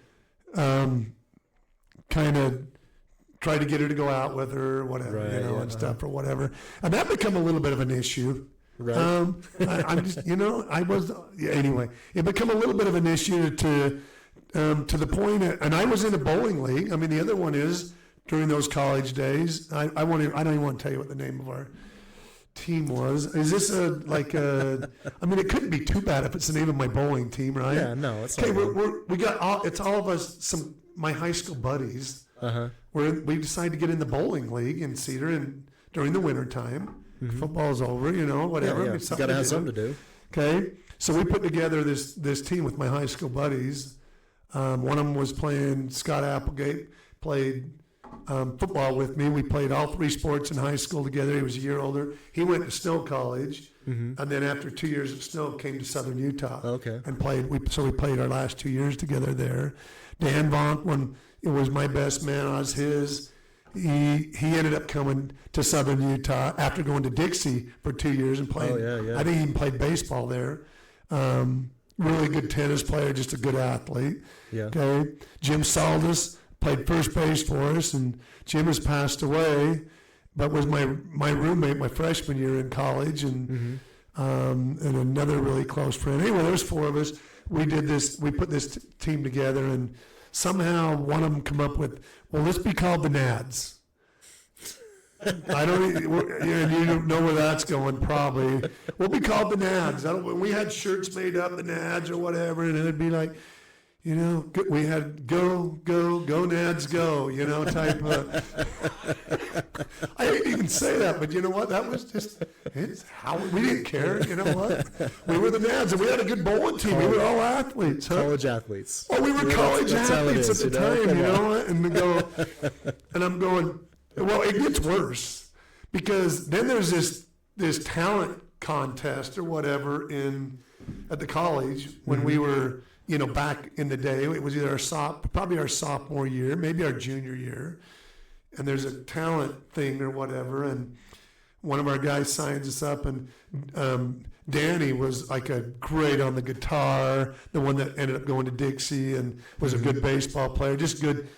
try to get her to go out with her, or whatever, Right, and stuff or whatever. And that become a little bit of an issue. Right. I'm just, anyway, it become a little bit of an issue to the point, and I was in a bowling league. I mean, the other one is during those college days. I don't even want to tell you what the name of our team was. Is this I mean, it couldn't be too bad if it's the name of my bowling team, right? Yeah, no, it's okay. not. We got it's all of us, my high school buddies. We decided to get in the bowling league in Cedar, and during the winter time, football's over, whatever. Yeah. You gotta have something to do. Okay, so we put together this team with my high school buddies. One of them was playing. Scott Applegate played football with me. We played all three sports in high school together. He was a year older. He went to Snow College, and then after 2 years at Snow, came to Southern Utah. Okay. And played. We played our last 2 years together there. Dan Vonk, when it was my best man, I was his. He ended up coming to Southern Utah after going to Dixie for 2 years and playing. Oh, yeah. I think he even played baseball there. Really good tennis player, just a good athlete. Yeah. Okay. Jim Saldus played first base for us, and Jim has passed away, but was my roommate my freshman year in college, and another really close friend. Anyway, there's four of us. We put this team together, and somehow one of them come up with, well, let's be called the Nads. I don't, you don't know where that's going, probably. We'll be called the Nads. We had shirts made up, the Nads or whatever, and it'd be like, we had go Nads go, type of. I didn't even say that, but you know what? That was just, it's how we didn't care. You know what? We were the Nads, and we had a good bowling team. We were all athletes. College athletes. Oh, we were college athletes at the time, and I'm going, well, it gets worse, because then there's this talent contest or whatever at the college when we were, back in the day. It was either probably our sophomore year, maybe our junior year, and there's a talent thing or whatever, and one of our guys signs us up, and Danny was like a great on the guitar, the one that ended up going to Dixie and was a good baseball player, just good.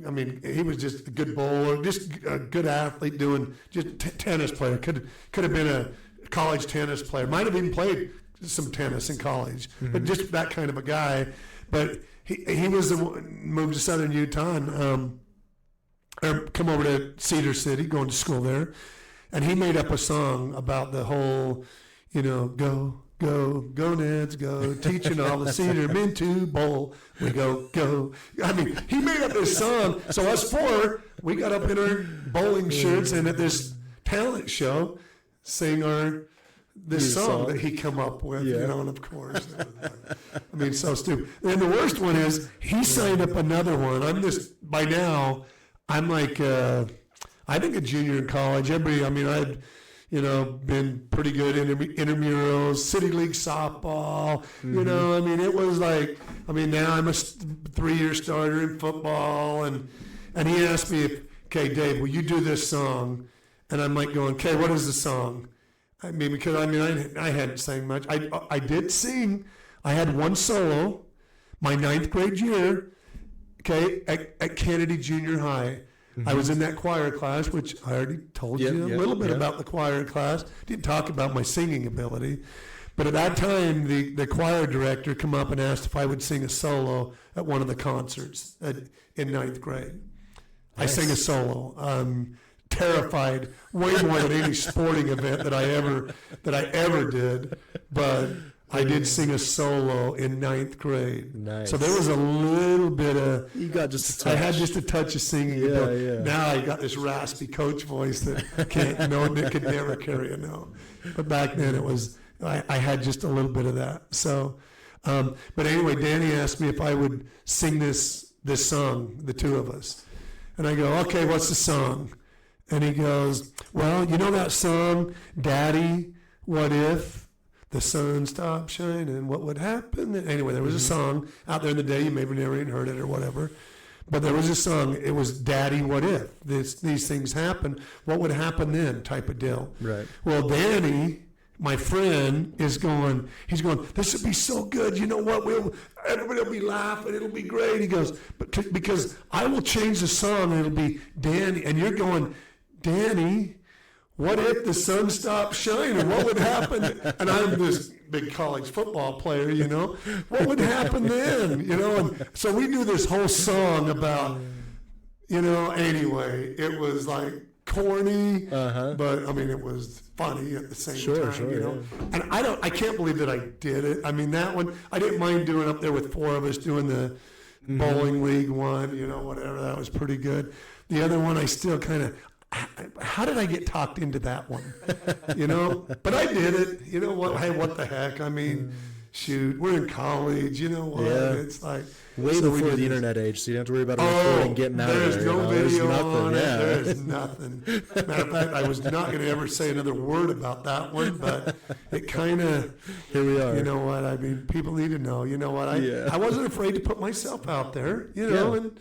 I mean, he was just a good bowler, just a good athlete, doing just tennis player. Could have been a college tennis player. Might have even played some tennis in college, but just that kind of a guy. But he was the one moved to Southern Utah and or come over to Cedar City, going to school there, and he made up a song about the whole, go Neds, go, teaching all the Cedar men to bowl. We go. I mean, he made up this song. So us four, we got up in our bowling shirts and at this talent show, sang this song that he come up with, and of course, I mean, so stupid. And the worst one is he signed up another one. By now, I'm like, I think a junior in college. I'd been pretty good in intramurals, city league softball, it was like, now I'm a 3-year starter in football, and he asked me, okay, Dave, will you do this song? And I'm like going, okay, what is the song? Because I hadn't sang much. I did sing. I had one solo, my 9th grade year, okay, at Kennedy Junior High. I was in that choir class, which I already told you a little bit about the choir class. Didn't talk about my singing ability. But at that time, the choir director come up and asked if I would sing a solo at one of the concerts in 9th grade. Nice. I sang a solo. Terrified, way more than any sporting event that I ever did. But I did sing a solo in 9th grade. Nice. So there was a little bit of. You got just a touch. I had just a touch of singing. Yeah. Now I got this raspy coach voice that that could never carry a note. But back then it was. I had just a little bit of that. So, but anyway, Danny asked me if I would sing this song, the two of us, and I go, okay, what's the song? And he goes, well, you know that song, Daddy, what if the sun stopped shining, what would happen? Anyway, there was a song out there in the day, you maybe never even heard it or whatever, but there was a song, it was Daddy, what if these things happen, what would happen then type of deal. Right. Well, Danny, my friend is going, he's going, this would be so good. You know what? Everybody will be laughing. It'll be great. He goes, but because I will change the song and it'll be Danny. And you're going, Danny, what if the sun stopped shining? What would happen? And I'm this big college football player, you know. What would happen then? You know, and so we do this whole song about, you know, anyway, it was like corny, but I mean, it was funny at the same time, you know. Yeah. And I can't believe that I did it. I mean, that one, I didn't mind doing up there with four of us doing the bowling league one, you know, whatever. That was pretty good. The other one, I still kind of, how did I get talked into that one? You know, but I did it. You know what? Hey, what the heck? I mean, shoot, we're in college. You know what? Yeah. It's like way before the internet age, so you don't have to worry about a recording getting out of there. There's no video on it. Yeah. There's nothing. Matter of fact, I was not going to ever say another word about that one, but it kind of. Here we are. You know what? I mean, people need to know. You know what? I wasn't afraid to put myself out there. You know, and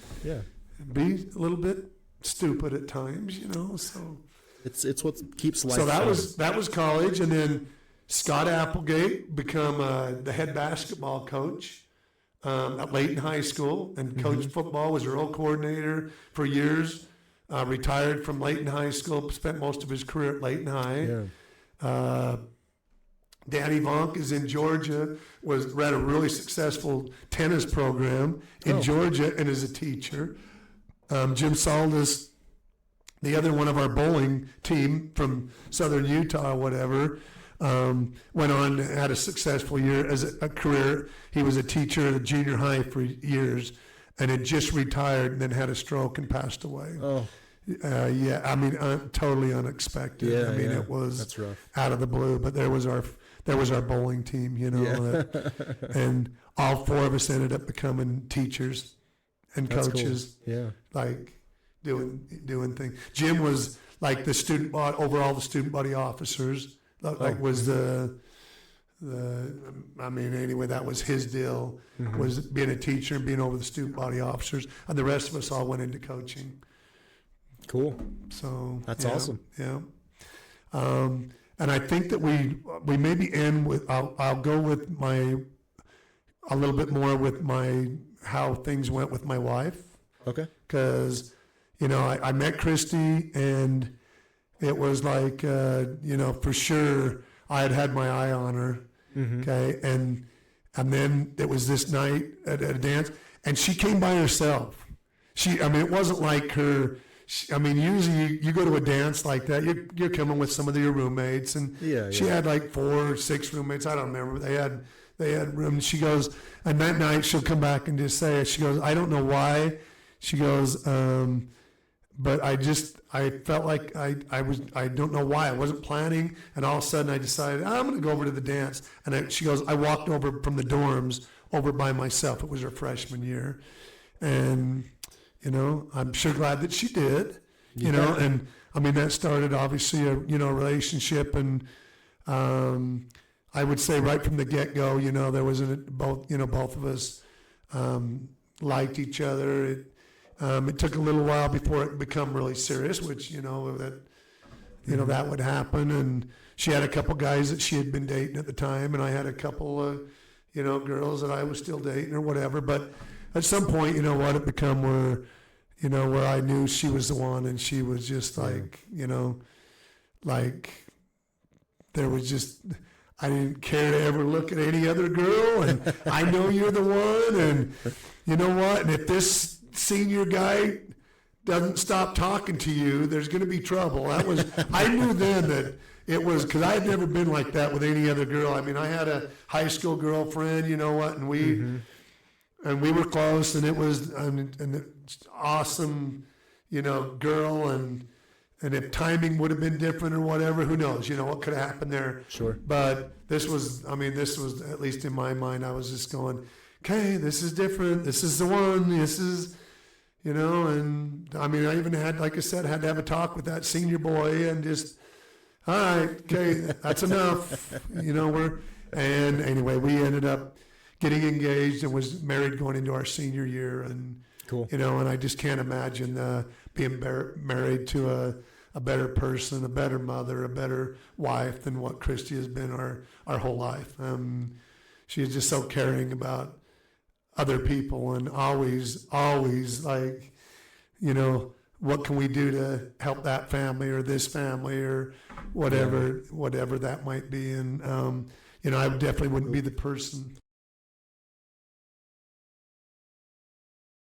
be a little bit stupid at times, you know. So it's what keeps life. So that was college, and then Scott Applegate become the head basketball coach at Layton High School, and coached football, was their old coordinator for years. Retired from Layton High School, spent most of his career at Layton High. Yeah. Danny Vonk is in Georgia, ran a really successful tennis program in Georgia, and is a teacher. Jim Saldus, the other one of our bowling team from southern Utah or whatever, went on, had a successful year as a career. He was a teacher at a junior high for years and had just retired and then had a stroke and passed away. Oh. Yeah, I mean, totally unexpected. Yeah, I mean, it was out of the blue, but there was our bowling team, you know, and all four of us ended up becoming teachers and coaches. Cool. Yeah, like doing things. Jim was like the student body, overall the student body officers. Like was the I mean, anyway, that was his deal, was being a teacher and being over the student body officers, and the rest of us all went into coaching. Cool. So that's awesome. Yeah. And I think that we maybe end with, I'll go with a little bit more with how things went with my wife. Okay. Because, you know, I met Christy, and it was like, you know, for sure I had my eye on her. Okay. And then it was this night at a dance, and she came by herself. I mean, it wasn't like her. I mean, usually you go to a dance like that, you're coming with some of your roommates, and she had like 4 or 6 roommates. I don't remember. They had rooms. She goes, and that night she'll come back and just say, she goes, I don't know why. She goes, but I felt like I don't know why. I wasn't planning, and all of a sudden I decided I'm going to go over to the dance. And she goes, I walked over from the dorms over by myself. It was her freshman year, and you know, I'm sure glad that she did. You know, and I mean that started obviously a relationship, and I would say right from the get-go, you know, there was both of us liked each other. It took a little while before it became really serious, which that would happen. And she had a couple guys that she had been dating at the time, and I had a couple of girls that I was still dating or whatever. But at some point, you know what, it become where I knew she was the one, and she was just like, like there was just, I didn't care to ever look at any other girl, and I know you're the one, and you know what, and if this senior guy doesn't stop talking to you, there's going to be trouble. I knew then that it was, because I had never been like that with any other girl. I mean, I had a high school girlfriend, you know what, and we were close, and it was an awesome, girl, and if timing would have been different or whatever, who knows, what could have happened there. Sure. But this was, at least in my mind, I was just going, okay, this is different. This is the one. This is, and I mean, I even had, like I said, had to have a talk with that senior boy and just, all right, okay, that's enough. And anyway, we ended up getting engaged and was married going into our senior year. And, cool. And I just can't imagine being married to a better person, a better mother, a better wife than what Christy has been our whole life. She is just so caring about other people and always like, what can we do to help that family or this family or whatever that might be. And, I definitely wouldn't be the person